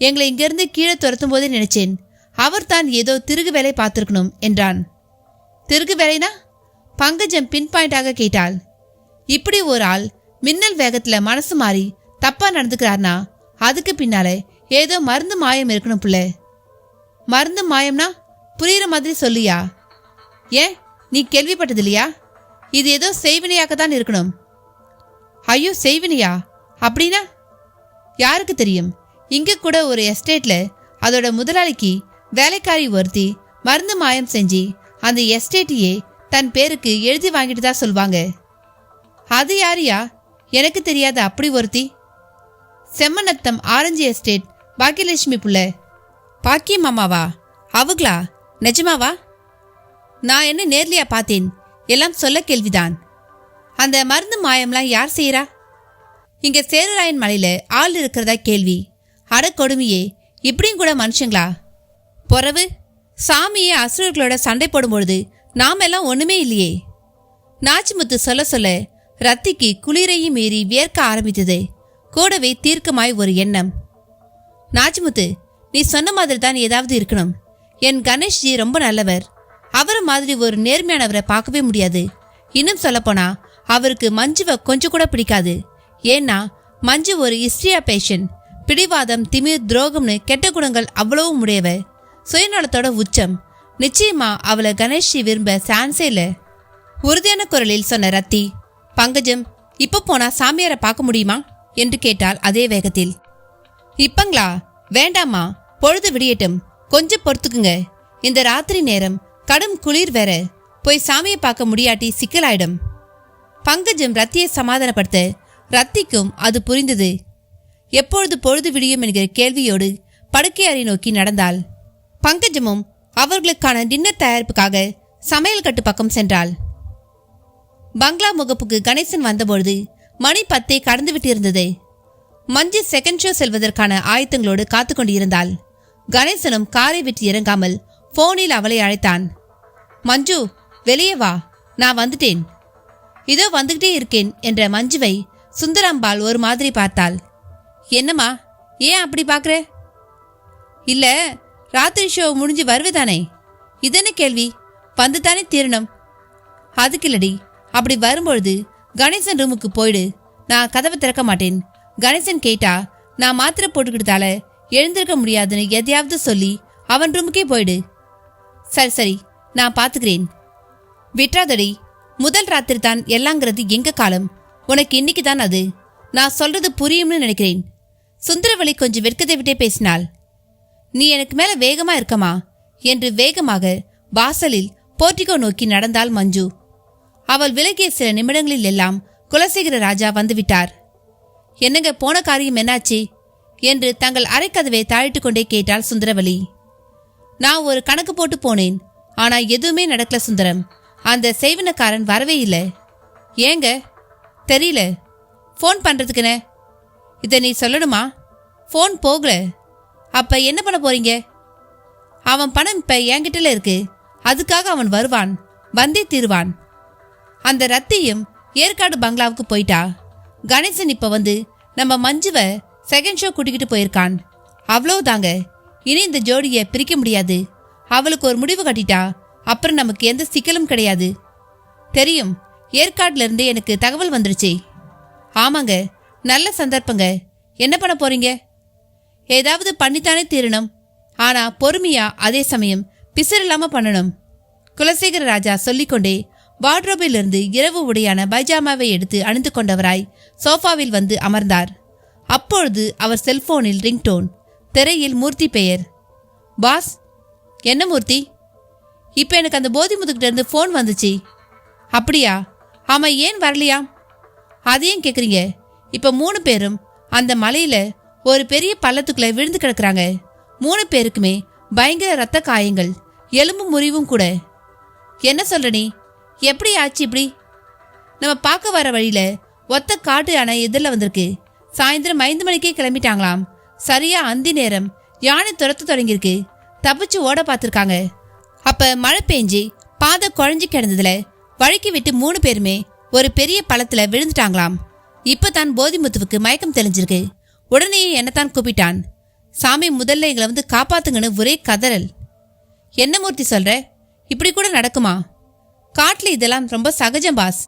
எங்களை இங்கிருந்து கீழே துரத்தும் போதே நினைச்சேன் அவர் தான் ஏதோ திருகு வேலை பார்த்திருக்கணும் என்றான். திருகு வேலைனா? பங்கஜம் பின் பாயிண்டாக கேட்டாள். இப்படி ஒரு ஆள் மின்னல் வேகத்துல மனசு மாறி தப்பா நடந்துக்கிறார்னா அதுக்கு பின்னால ஏதோ மருந்து மாயம் இருக்கணும் புள்ள. மருந்து மாயம்னா புரியுற மாதிரி சொல்லியா? ஏன், நீ கேள்விப்பட்டது இல்லையா? இது ஏதோ செய்வினையாகத்தான் இருக்கணும். ஐயோ, செய்வினையா? அப்படின்னா யாருக்கு தெரியும்? இங்க கூட ஒரு எஸ்டேட்ல அதோட முதலாளிக்கு வேலைக்காரி ஒருத்தி மருந்து மாயம் செஞ்சு அந்த எஸ்டேட்டையே தன் பேருக்கு எழுதி வாங்கிட்டு தான் சொல்வாங்க. அது யாரியா? எனக்கு தெரியாத அப்படி ஒருத்தி. செம்மநத்தம் ஆரஞ்சு எஸ்டேட் பாக்கியலட்சுமி புள்ள. பாக்கிய மாமாவா? அவங்களா? நிஜமாவா? நான் என்ன நேர்லையா பார்த்தேன், எல்லாம் சொல்ல கேள்விதான். அந்த மருந்து மாயம்லாம் யார் செய்யறா? இங்க சேரராயன் மலையில ஆள் இருக்கிறதா கேள்வி. அடக்கொடுமையே, இப்படியும் கூட மனுஷங்களா? பொறவு சாமியே அசுரர்களோட சண்டை போடும்பொழுது நாம எல்லாம் ஒண்ணுமே இல்லையே. நாச்சிமுத்து சொல்ல சொல்ல ரத்திக்கு குளிரையும் மீறி வியர்க்க ஆரம்பித்தது. கூடவே தீர்க்கமாய் ஒரு எண்ணம். நாச்சிமுத்து, நீ சொன்ன மாதிரி தான் ஏதாவது இருக்கணும். என் கணேஷ்ஜி ரொம்ப நல்லவர். அவரை மாதிரி ஒரு நேர்மையானவரை பார்க்கவே முடியாது. இன்னும் சொல்லப்போனா அவருக்கு மஞ்சுவை கொஞ்சம் கூட பிடிக்காது. ஏன்னா மஞ்சு ஒரு ஹிஸ்ட்ரியா பேஷன். பிடிவாதம், திமிர், துரோகம்னு கெட்ட குணங்கள் அவ்வளவும் உடையவ. சுயநலத்தோட உச்சம். நிச்சயமா அவளை கணேஷ்ஜி விரும்ப சான்ஸே இல்லை. உறுதியான குரலில் சொன்ன ரத்தி, பங்கஜம், இப்ப போனா சாமியாரை பார்க்க முடியுமா என்று கேட்டாள் அதே வேகத்தில். இப்பங்களா? வேண்டாமா, பொழுது விடியட்டும், கொஞ்சம் பொறுத்துக்குங்க. இந்த ராத்திரி நேரம் கடும் குளிர் வேற, போய் சாமியை பார்க்க முடியாட்டி சிக்கலாயிடும். பங்கஜம் ரத்தியை சமாதானப்படுத்த ரத்திக்கும் அது புரிந்தது. எப்பொழுது பொழுது விடியும் என்கிற கேள்வியோடு படுக்கை அறை நோக்கி நடந்தாள். பங்கஜமும் அவர்களுக்கான டின்னர் தயாரிப்புக்காக சமையல் கட்டு பக்கம் சென்றாள். பங்களா முகப்புக்கு கணேசன் வந்தபொழுது மணி 10 கடந்து விட்டு இருந்தது. மஞ்சு செகண்ட் ஷோ செல்வதற்கான ஆயத்தங்களோடு காத்து கொண்டிருந்தாள். கணேசனும் காரை விட்டு இறங்காமல் போனில் அவளை அழைத்தான். மஞ்சு, வெளியே வா, நான் வந்துட்டேன். இதோ வந்துகிட்டே இருக்கேன் என்ற மஞ்சுவை சுந்தராம்பாள் ஒரு மாதிரி பார்த்தாள். என்னம்மா, ஏன் அப்படி பார்க்குற? இல்ல, ராத்திரி ஷோ முடிஞ்சு வருவேதானே? இதென்ன கேள்வி? வந்து தானே தீரணும். அதுக்கில்லடி, அப்படி வரும்பொழுது கணேசன் ரூமுக்கு போயிடு, நான் கதவை திறக்க மாட்டேன். கணேசன் கேட்டா நான் மாத்திரை போட்டுக்கிட்டதால எழுந்திருக்க முடியாதுன்னு எதையாவது சொல்லி அவன் ரூமுக்கே போயிடு. சரி சரி, நான் பாத்துக்கிறேன். விட்ராதடி, முதல் ராத்திரி தான் எல்லாங்கிறது எங்க காலம். உனக்கு இன்னைக்கு தான் அது. நான் சொல்றது புரியும்னு நினைக்கிறேன். சுந்தரவழி கொஞ்சம் வெட்கத்தை விட்டே பேசினாள். நீ எனக்கு மேல வேகமா இருக்கமா என்று வேகமாக வாசலில் போர்ட்டிகோ நோக்கி நடந்தாள் மஞ்சு. அவள் விலகிய சில நிமிடங்களில் எல்லாம் குலசேகர ராஜா வந்துவிட்டார். என்னங்க போன காரியம் என்னாச்சு என்று தங்கள் அரைக்கதவை தாழிட்டு கொண்டே கேட்டாள் சுந்தரவலி. நான் ஒரு கணக்கு போட்டு போனேன். ஆனா எதுவுமே நடக்கல சுந்தரம். அந்த செய்வனக்காரன் வரவே இல்லை. ஏங்க தெரியல. ஃபோன் பண்றதுக்குனே. இதை நீ சொல்லணுமா? ஃபோன் போகல. அப்ப என்ன பண்ண போறீங்க? அவன் பணம் இப்ப என்கிட்டல இருக்கு. அதுக்காக அவன் வருவான், வந்தே தீருவான். அந்த ரத்தியும் ஏற்காடு பங்களாவுக்கு போயிட்டா. கணேசன் இப்ப வந்து நம்ம மஞ்சுவை செகண்ட் ஷோ கூட்டிக்கிட்டு போயிருக்கான். அவ்வளவுதாங்க. இனி இந்த ஜோடியை பிரிக்க முடியாது. அவளுக்கு ஒரு முடிவு கட்டிட்டா அப்புறம் நமக்கு எந்த சிக்கலும் கிடையாது. தெரியும், ஏற்காடுல இருந்தே எனக்கு தகவல் வந்துருச்சு. ஆமாங்க, நல்ல சந்தர்ப்பங்க. என்ன பண்ண போறீங்க? ஏதாவது பண்ணித்தானே தீரணும். ஆனா பொறுமையா, அதே சமயம் பிசிறு இல்லாம பண்ணணும். குலசேகர ராஜா சொல்லிக்கொண்டே வார்ட்ரோபிலிருந்து இரவு உடையான பைஜாமாவை எடுத்து அணிந்து கொண்டவராய் சோஃபாவில் வந்து அமர்ந்தார். அப்பொழுது அவர் செல்போனில் ரிங்டோன். திரையில் மூர்த்தி பெயர். பாஸ். என்ன மூர்த்தி? இப்ப எனக்கு அந்த போதி முதுகிட்ட இருந்து ஃபோன் வந்துச்சு. அப்படியா? ஆமா, ஏன் வரலையா? அதையும் கேக்குறீங்க? இப்ப 3 பேரும் அந்த மலையில ஒரு பெரிய பள்ளத்துக்குள்ள விழுந்து கிடக்குறாங்க. 3 பேருக்குமே பயங்கர ரத்த காயங்கள், எலும்பு முறிவும் கூட. என்ன சொல்ற நீ? எப்படி ஆச்சு இப்படி? நம்ம பார்க்க வர வழியில ஒத்த காட்டு யானை எதிரில் வந்திருக்கு. சாயந்தரம் 5 மணிக்கே கிளம்பிட்டாங்களாம். சரியா அந்தி நேரம் யானை துரத்து தொடங்கியிருக்கு. தப்பிச்சு ஓட பார்த்துருக்காங்க. அப்ப மழை பெஞ்சு பாதை குழஞ்சி கிடந்ததுல வழுக்கி விட்டு 3 பேருமே ஒரு பெரிய பள்ளத்துல விழுந்துட்டாங்களாம். இப்பதான் போதிமுத்துவுக்கு மயக்கம் தெளிஞ்சிருக்கு. உடனே என்னத்தான் கூப்பிட்டான். சாமி, முதல்ல எங்களை வந்து காப்பாத்துங்கன்னு ஒரே கதறல். என்ன மூர்த்தி சொல்ற? இப்படி கூட நடக்குமா? காட்டுல இதெல்லாம் ரொம்ப சகஜம் பாஸ்.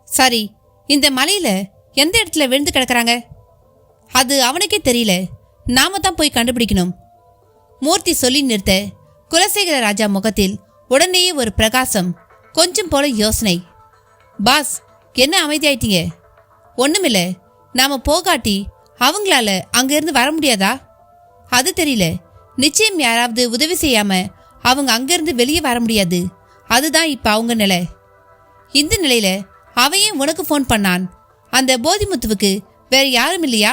சரி, இந்த மலையில எந்த இடத்துல விழுந்து கிடக்குறாங்க? அது அவனுக்கே தெரியல. நாம தான் போய் கண்டுபிடிக்கணும். மூர்த்தி சொல்லி நிறுத்த குலசேகர ராஜா முகத்தில் உடனேயே ஒரு பிரகாசம், கொஞ்சம் போல யோசனை. பாஸ், என்ன அமைதியாயிட்டீங்க? ஒண்ணுமில்ல. நாம போகாட்டி அவங்களால அங்கிருந்து வர முடியாதா? அது தெரியல. நிச்சயம் யாராவது உதவி செய்யாம அவங்க அங்கிருந்து வெளியே வர முடியாது. அதுதான் இப்ப அவங்க நிலை. இந்த நிலையில அவையே உனக்கு ஃபோன் பண்ணான். அந்த போதிமுத்துவுக்கு வேற யாரும் இல்லையா?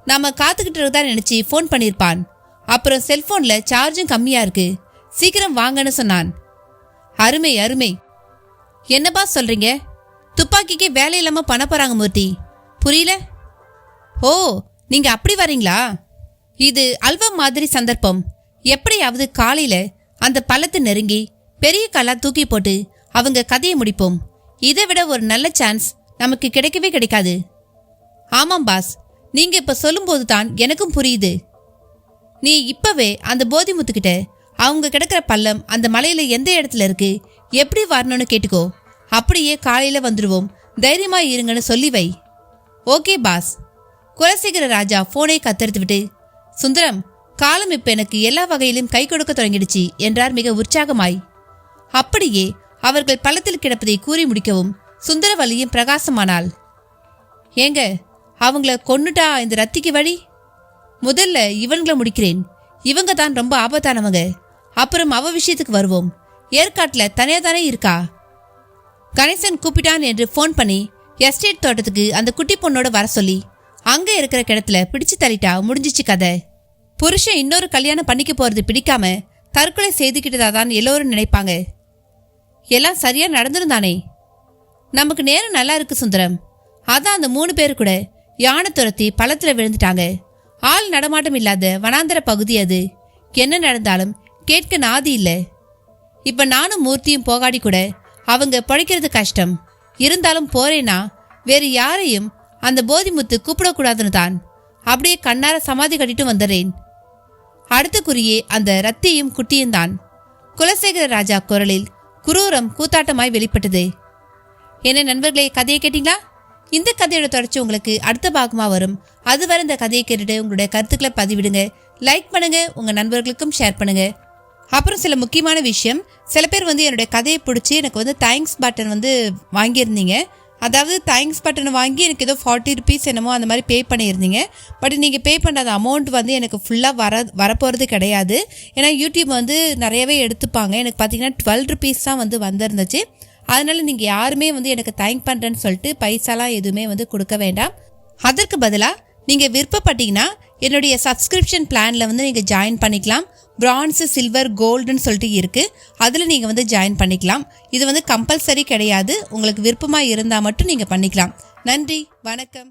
நாம காத்துக்கிட்டு தான் நினைச்சு ஃபோன் பண்ணிருப்பான். அப்புறம் செல்போன்ல சார்ஜும் கம்மியா இருக்கு, சீக்கிரம் வாங்கன்னு சொன்னான். அருமை அருமை. என்னப்பா சொல்றீங்க? துப்பாக்கிக்கு வேலை இல்லாம பண்ண போறாங்க மூர்த்தி. புரியல? ஓ, நீங்க அப்படி வரீங்களா? இது அல்வா மாதிரி சந்தர்ப்பம். எப்படியாவது காலையில அந்த பள்ளத்தை நெருங்கி பெரிய கல்லா தூக்கி போட்டு அவங்க கதையை முடிப்போம். இதை விட ஒரு நல்ல சான்ஸ் நமக்கு கிடைக்கவே கிடைக்காது. ஆமாம் பாஸ், நீங்க இப்ப சொல்லும்போது தான் எனக்கும் புரியுது. நீ இப்பவே அந்த போதிமுத்துக்கிட்ட அவங்க கிடக்கிற பள்ளம் அந்த மலையில எந்த இடத்துல இருக்கு, எப்படி வரணும்னு கேட்டுக்கோ. அப்படியே காலையில வந்துடுவோம், தைரியமா இருங்கன்னு சொல்லி வை. Okay boss. குலசேகர ராஜா போனை கத்தெடுத்து விட்டு, சுந்தரம், காலம் இப்ப எனக்கு எல்லா வகையிலும் கை கொடுக்க தொடங்கிடுச்சு என்றார் மிக உற்சாகமாய். அப்படியே அவர்கள் பள்ளத்தில் கிடப்பதை கூறி முடிக்கவும் சுந்தரவல்லியும் பிரகாசமானாள். ஏங்க, அவங்கள கொன்னுட்டா இந்த ரத்திக்கு வழி? முதல்ல இவங்களை முடிக்கிறேன். இவங்க தான் ரொம்ப ஆபத்தானவங்க. அப்புறம் அவ விஷயத்துக்கு வருவோம். ஏற்காட்டுல தனியா தானே இருக்கா? கணேசன் கூப்பிட்டான் என்று போன் பண்ணி எஸ்டேட் தோட்டத்துக்கு அந்த குட்டி பொண்ணோட வர சொல்லி அங்க இருக்கிற கிடத்துல பிடிச்சு தள்ளிட்டா முடிஞ்சிச்சு கதை. புருஷன் இன்னொரு கல்யாணம் பண்ணிக்க போறது பிடிக்காம தற்கொலை செய்துக்கிட்டதாதான் எல்லோரும் நினைப்பாங்க. எல்லாம் சரியா நடந்துருந்தானே. நமக்கு நேரம் நல்லா இருக்கு சுந்தரம். அதான் அந்த 3 பேரு கூட யானை துரத்தி பள்ளத்துல விழுந்துட்டாங்க. ஆள் நடமாட்டம் இல்லாத வனாந்தர பகுதி அது. என்ன நடந்தாலும் கேட்க நாதி இல்லை. இப்ப நானும் மூர்த்தியும் போகாடி கூட அவங்க பழிக்கிறது கஷ்டம். இருந்தாலும் போறேன்னா வேறு யாரையும் அந்த போதிமுத்து கூப்பிடக்கூடாதுன்னு தான் அப்படியே கண்ணார சமாதி கட்டிட்டு வந்துடுறேன். அடுத்த குறியே அந்த ரத்தியும் குட்டியும் தான். குலசேகர ராஜா குரலில் குரூரம் கூத்தாட்டமாய் வெளிப்பட்டது. என்ன நண்பர்களே, கதையை கேட்டீங்களா? இந்த கதையோட தொடர்ச்சி உங்களுக்கு அடுத்த பாகமா வரும். அதுவரை இந்த கதையை கேட்டுட்டு உங்களுடைய கருத்துக்களை பதிவிடுங்க, லைக் பண்ணுங்க, உங்க நண்பர்களுக்கும் ஷேர் பண்ணுங்க. அப்புறம் சில முக்கியமான விஷயம், சில பேர் வந்து என்னுடைய கதையை பிடிச்சி எனக்கு வந்து தேங்க்ஸ் பட்டன் வந்து வாங்கியிருந்தீங்க. அதாவது தேங்க்ஸ் பட்டன் வாங்கி எனக்கு ஏதோ 40 rupees என்னமோ அந்த மாதிரி பே பண்ணியிருந்தீங்க. பட் நீங்கள் பே பண்ணாத அமௌண்ட் வந்து எனக்கு ஃபுல்லாக வரப்போகிறது கிடையாது. ஏன்னா யூடியூப் வந்து நிறையவே எடுத்துப்பாங்க. எனக்கு பார்த்தீங்கன்னா 12 rupees தான் வந்து வந்திருந்துச்சு. அதனால் நீங்கள் யாருமே வந்து எனக்கு தேங்க் பண்ணுறேன்னு சொல்லிட்டு பைசாலாம் எதுவுமே வந்து கொடுக்க வேண்டாம். அதற்கு பதிலாக நீங்கள் விருப்பப்பட்டீங்கன்னா என்னுடைய சப்ஸ்கிரிப்ஷன் பிளானில் வந்து நீங்கள் ஜாயின் பண்ணிக்கலாம். பிரான்ஸு, சில்வர், கோல்டுன்னு சொல்லிட்டு இருக்குது. அதில் நீங்கள் வந்து ஜாயின் பண்ணிக்கலாம். இது வந்து கம்பல்சரி கிடையாது. உங்களுக்கு விருப்பமாக இருந்தால் மட்டும் நீங்கள் பண்ணிக்கலாம். நன்றி, வணக்கம்.